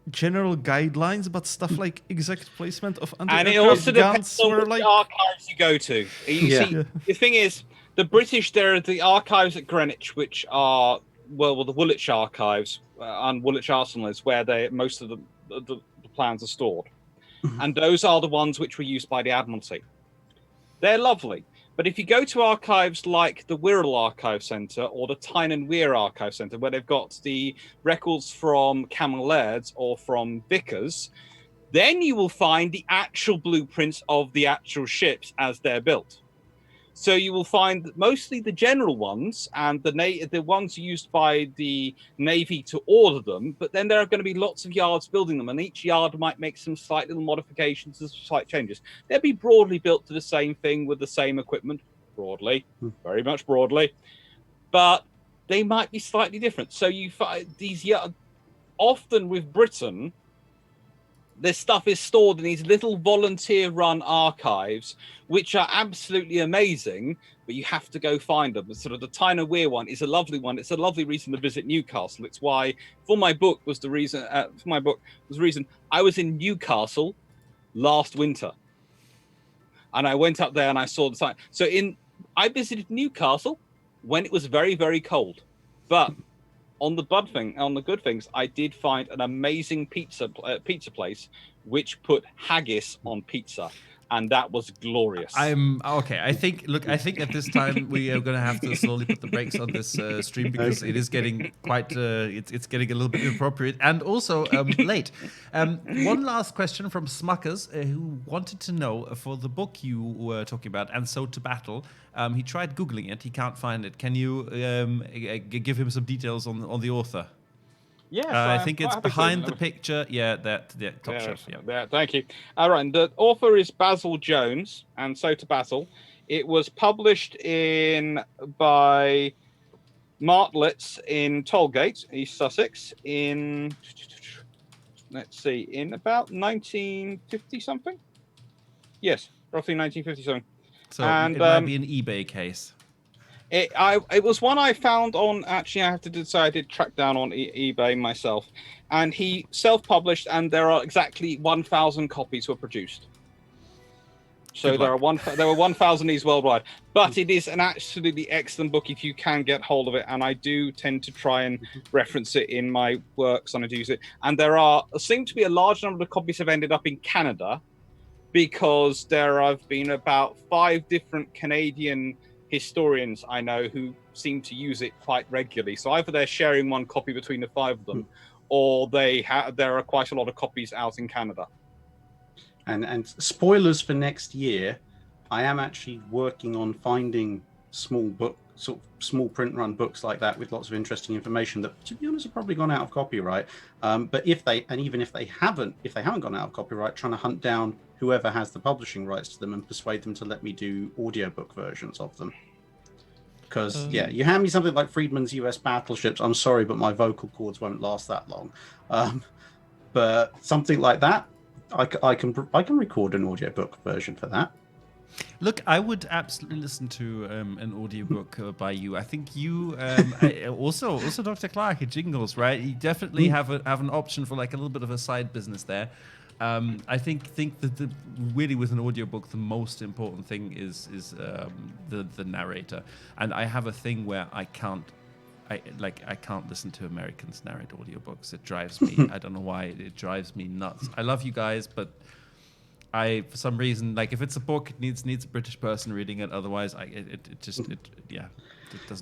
general guidelines, but stuff like exact placement of and it also guns depends on were which like archives you go to. You see, the thing is, the British, there are the archives at Greenwich, which are the Woolwich archives and Woolwich Arsenal is where most of the plans are stored, and those are the ones which were used by the Admiralty. They're lovely, but if you go to archives like the Wirral Archive Centre or the Tyne and Weir Archive Centre, where they've got the records from Camel Lairds or from Vickers, then you will find the actual blueprints of the actual ships as they're built. So you will find mostly the general ones and the ones used by the Navy to order them, but then there are going to be lots of yards building them, and each yard might make some slight little modifications and slight changes. They'll be broadly built to the same thing with the same equipment, broadly, very much broadly, but they might be slightly different. So you find these often with Britain, this stuff is stored in these little volunteer-run archives, which are absolutely amazing, but you have to go find them. Sort of the Tyne and Weir one is a lovely one. It's a lovely reason to visit Newcastle. It's why, for my book, was the reason I was in Newcastle last winter, and I went up there and I saw the site. So I visited Newcastle when it was very, very cold, but on the good things, I did find an amazing pizza place which put haggis on pizza, and that was glorious. Okay. I think at this time we are going to have to slowly put the brakes on this stream, because it is getting quite it's getting a little bit inappropriate and also late. One last question from Smuckers, who wanted to know, for the book you were talking about, And So to Battle. He tried Googling it. He can't find it. Can you give him some details on the author? Yes, I think it's behind the picture. Yeah, top shelf. Yeah, thank you. All right, and the author is Basil Jones, And So to Battle. It was published by Martlets in Tollgate, East Sussex, in about 1950 something. Yes, roughly 1950 something. So it might be an eBay case. It was one I found on. Actually, I have to say I did track down on eBay myself, and he self-published, and there are exactly 1,000 copies were produced. So there were 1,000 of these worldwide. But it is an absolutely excellent book if you can get hold of it, and I do tend to try and reference it in my works, and I do use it. And there seem to be a large number of copies have ended up in Canada, because there have been about 5 different Canadian historians I know who seem to use it quite regularly. So either they're sharing one copy between the 5 of them, or there are quite a lot of copies out in Canada. And spoilers for next year, I am actually working on finding small print run books like that with lots of interesting information that, to be honest, have probably gone out of copyright. But even if they haven't gone out of copyright, trying to hunt down whoever has the publishing rights to them and persuade them to let me do audiobook versions of them. Because you hand me something like Friedman's US Battleships, I'm sorry, but my vocal cords won't last that long. But something like that, I can record an audiobook version for that. Look, I would absolutely listen to an audiobook by you. I think you also Dr. Clarke at Jingles, right? You definitely have an option for like a little bit of a side business there. I think that really with an audiobook, the most important thing is the narrator. And I have a thing where I can't listen to Americans narrate audiobooks. It drives me. I don't know why. It drives me nuts. I love you guys, but for some reason, like if it's a book, it needs a British person reading it. Otherwise, it doesn't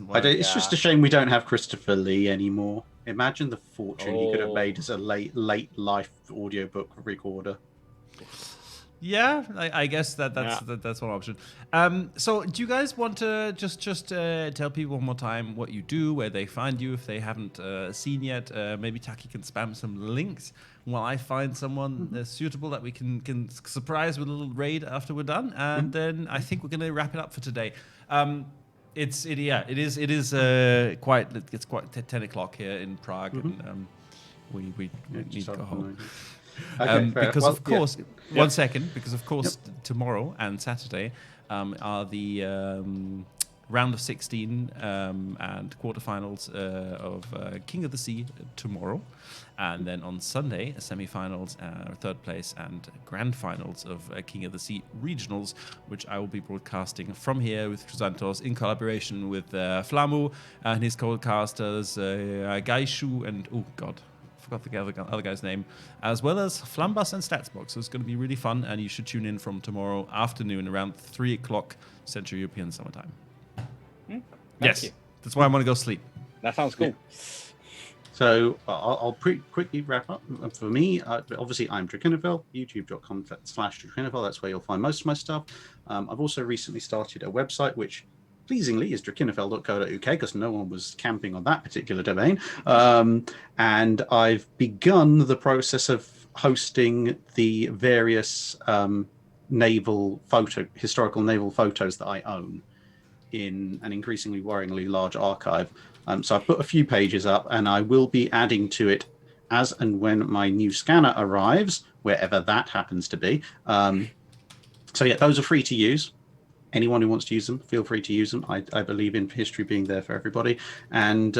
work. It's just a shame we don't have Christopher Lee anymore. Imagine the fortune he could have made Oh. as a late life audiobook recorder. Yeah, I guess that's one option. So do you guys want to just tell people one more time what you do, where they find you if they haven't seen yet? Maybe Taki can spam some links while I find someone suitable that we can surprise with a little raid after we're done, and then I think we're gonna wrap it up for today. It's quite 10 o'clock here in Prague, and we need to go home. Okay, because well, of course, yeah. one second, because of course tomorrow and Saturday are the round of 16 and quarterfinals of King of the Sea tomorrow, and then on Sunday semi-finals, third place, and grand finals of King of the Sea regionals, which I will be broadcasting from here with Chrysanthos in collaboration with Flamu and his co-casters Gaishu and forgot the other guy's name, as well as Flambus and Statsbox. So it's going to be really fun, and you should tune in from tomorrow afternoon around 3 o'clock Central European Summertime. Yes, you. that's why I want to go sleep. That sounds cool. So I'll quickly wrap up. For me, obviously, I'm Drachinifel, youtube.com/Drachinifel. That's where you'll find most of my stuff. I've also recently started a website, which pleasingly is drachinifel.co.uk, because no one was camping on that particular domain. And I've begun the process of hosting the various historical naval photos that I own in an increasingly worryingly large archive. So I've put a few pages up, and I will be adding to it as and when my new scanner arrives, wherever that happens to be. So yeah, those are free to use. Anyone who wants to use them, feel free to use them. I believe in history being there for everybody. And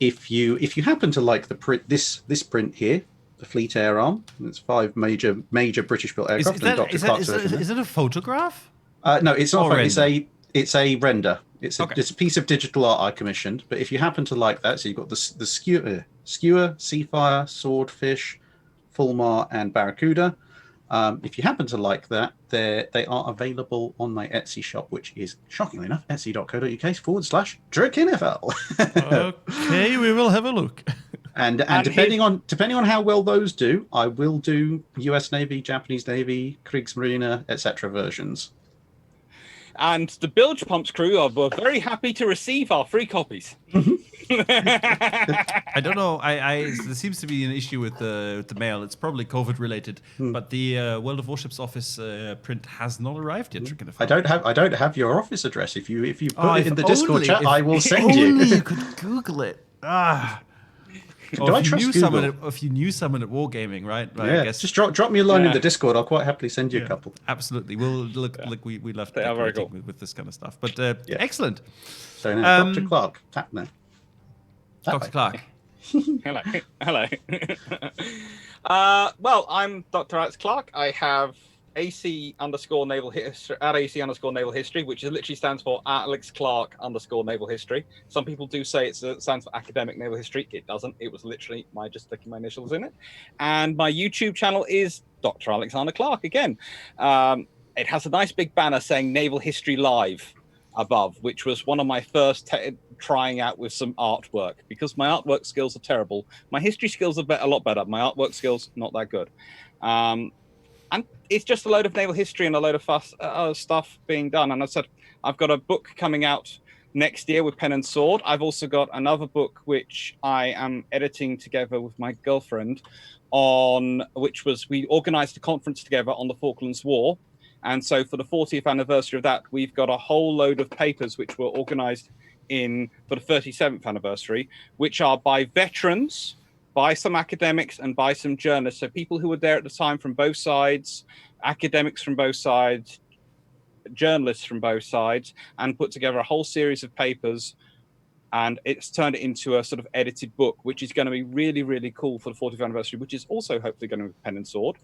if you happen to like the print, this print here, the Fleet Air Arm, it's 5 major British-built aircraft. Is it a photograph? No, it's not. Render? It's a render. It's a Okay. piece of digital art I commissioned. But if you happen to like that, so you've got the skewer, Seafire, Swordfish, Fulmar, and Barracuda. If you happen to like that, they are available on my Etsy shop, which is, shockingly enough, etsy.co.uk/Drachinifel. Okay, we will have a look. And depending on how well those do, I will do US Navy, Japanese Navy, Kriegsmarine, etc. versions. And the bilge pumps crew were very happy to receive our free copies. I don't know. There seems to be an issue with the mail. It's probably COVID related, but the World of Warships office print has not arrived yet. I don't have your office address. If you put it in the Discord only, chat, I will send only you. you could Google it. Do I trust Google? If you knew someone at Wargaming, right? Yeah, I guess. just drop me a line in the Discord. I'll quite happily send you a couple. Absolutely. We'll look. We love They are very cool. with this kind of stuff. But excellent. So now, Dr. Clarke, tap now. Dr. Clarke. Hello. Well, I'm Dr. Alex Clarke. I have AC_naval history at AC_naval history, which literally stands for Alex Clarke_naval history. Some people do say it stands for academic naval history. It doesn't. It was literally just sticking my initials in it. And my YouTube channel is Dr. Alexander Clarke again. It has a nice big banner saying Naval History Live above, which was one of my first trying out with some artwork, because my artwork skills are terrible. My history skills are a lot better. My artwork skills not that good. And it's just a load of naval history and a load of stuff being done. And I said, I've got a book coming out next year with Pen and Sword. I've also got another book which I am editing together with my girlfriend we organized a conference together on the Falklands War. And so for the 40th anniversary of that, we've got a whole load of papers which were organized for the 37th anniversary, which are by veterans, by some academics, and by some journalists. So people who were there at the time from both sides, academics from both sides, journalists from both sides, and put together a whole series of papers. And it's turned it into a sort of edited book, which is going to be really, really cool for the 40th anniversary, which is also hopefully going to be Pen and Sword.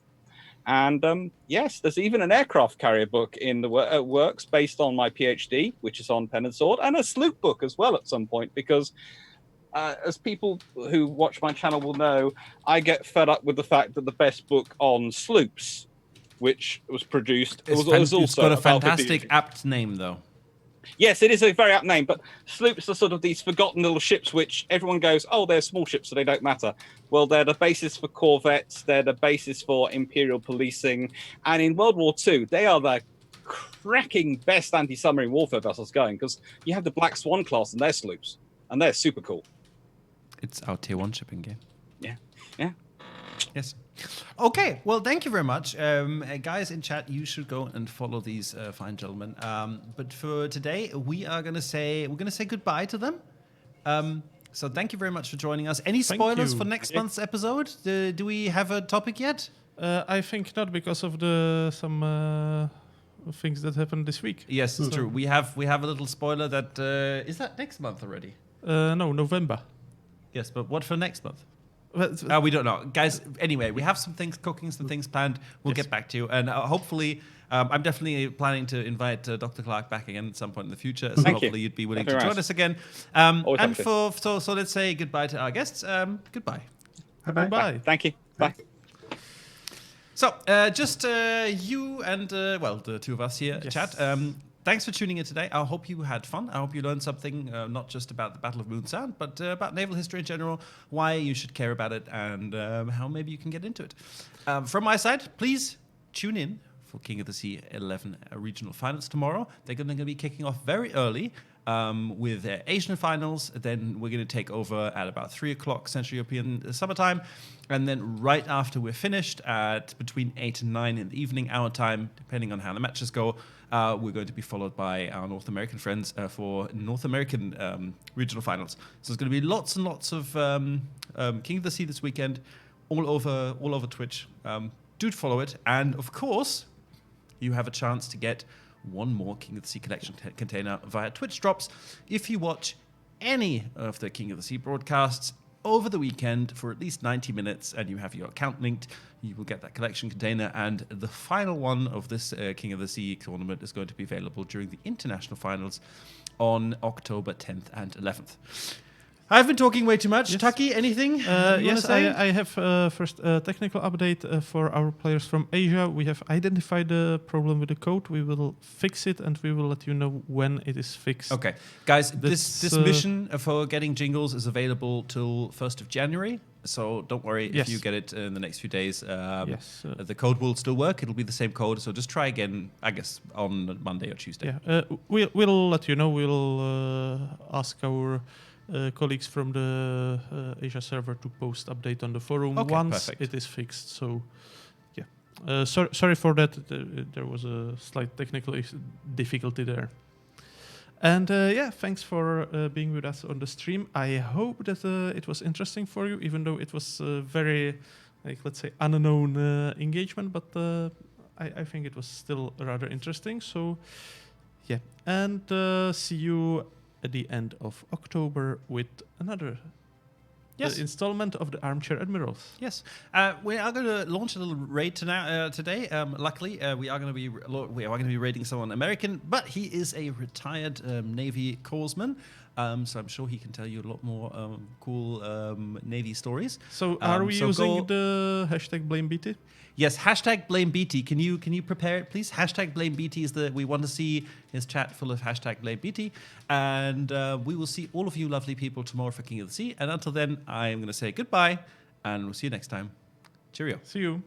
And yes, there's even an aircraft carrier book in the works based on my PhD, which is on Pen and Sword, and a sloop book as well at some point, because as people who watch my channel will know, I get fed up with the fact that the best book on sloops which was produced. It It's, was also it's got a Battle of fantastic the- apt name, though. Yes, it is a very apt name, but sloops are sort of these forgotten little ships which everyone goes, oh, they're small ships, so they don't matter. Well, they're the basis for corvettes, they're the basis for imperial policing, and in World War II, they are the cracking best anti-submarine warfare vessels going, because you have the Black Swan class and their sloops, and they're super cool. It's our tier 1 shipping game. Yeah. Yes. Okay. Well, thank you very much, guys in chat. You should go and follow these fine gentlemen. But for today, we're gonna say goodbye to them. So thank you very much for joining us. Any spoilers for next month's episode? Do we have a topic yet? I think not, because of some things that happened this week. Yes, it's true. We have a little spoiler that is that next month already. No, November. Yes, but what for next month? Well, We don't know, guys. Anyway, we have some things cooking, some things planned. We'll get back to you, and hopefully, I'm definitely planning to invite Dr. Clarke back again at some point in the future. So hopefully, you'd be willing to join us again. And so let's say goodbye to our guests. Goodbye. Bye-bye. Bye. Thank you. Bye. So just you and the two of us here, chat. Thanks for tuning in today. I hope you had fun. I hope you learned something, not just about the Battle of Moon Sound, but about naval history in general, why you should care about it, and how maybe you can get into it. From my side, please tune in for King of the Sea 11 regional finals tomorrow. They're going to be kicking off very early with Asian finals. Then we're going to take over at about 3 o'clock Central European summertime. And then right after we're finished, at between 8 and 9 in the evening, our time, depending on how the matches go, we're going to be followed by our North American friends for North American regional finals. So there's going to be lots and lots of King of the Sea this weekend, all over Twitch. Do follow it, and of course, you have a chance to get one more King of the Sea collection container via Twitch drops if you watch any of the King of the Sea broadcasts over the weekend for at least 90 minutes and you have your account linked. You will get that collection container, and the final one of this King of the Sea tournament is going to be available during the international finals on October 10th and 11th. I've been talking way too much. Yes. Tucky, anything? Yes, I have first a technical update for our players from Asia. We have identified the problem with the code. We will fix it, and we will let you know when it is fixed. Okay, guys, this mission for getting jingles is available till 1st of January. So don't worry if you get it in the next few days. The code will still work. It'll be the same code. So just try again, I guess, on Monday or Tuesday. Yeah, we'll let you know. We'll ask our colleagues from the Asia server to post update on the forum once it is fixed. So, yeah. Sorry for that. There was a slight technical difficulty there. And thanks for being with us on the stream. I hope that it was interesting for you, even though it was very, let's say, unknown engagement. But I think it was still rather interesting. So, yeah. And see you at the end of October with another installment of the Armchair Admirals. Yes, we are going to launch a little raid today. Luckily, we are going to be raiding someone American, but he is a retired Navy corpsman. So I'm sure he can tell you a lot more cool Navy stories. So are we using the hashtag #BlameBT? Yes, hashtag #BlameBT. Can you prepare it, please? Hashtag #BlameBT is we want to see his chat full of hashtag #BlameBT. And we will see all of you lovely people tomorrow for King of the Sea. And until then, I'm going to say goodbye, and we'll see you next time. Cheerio. See you.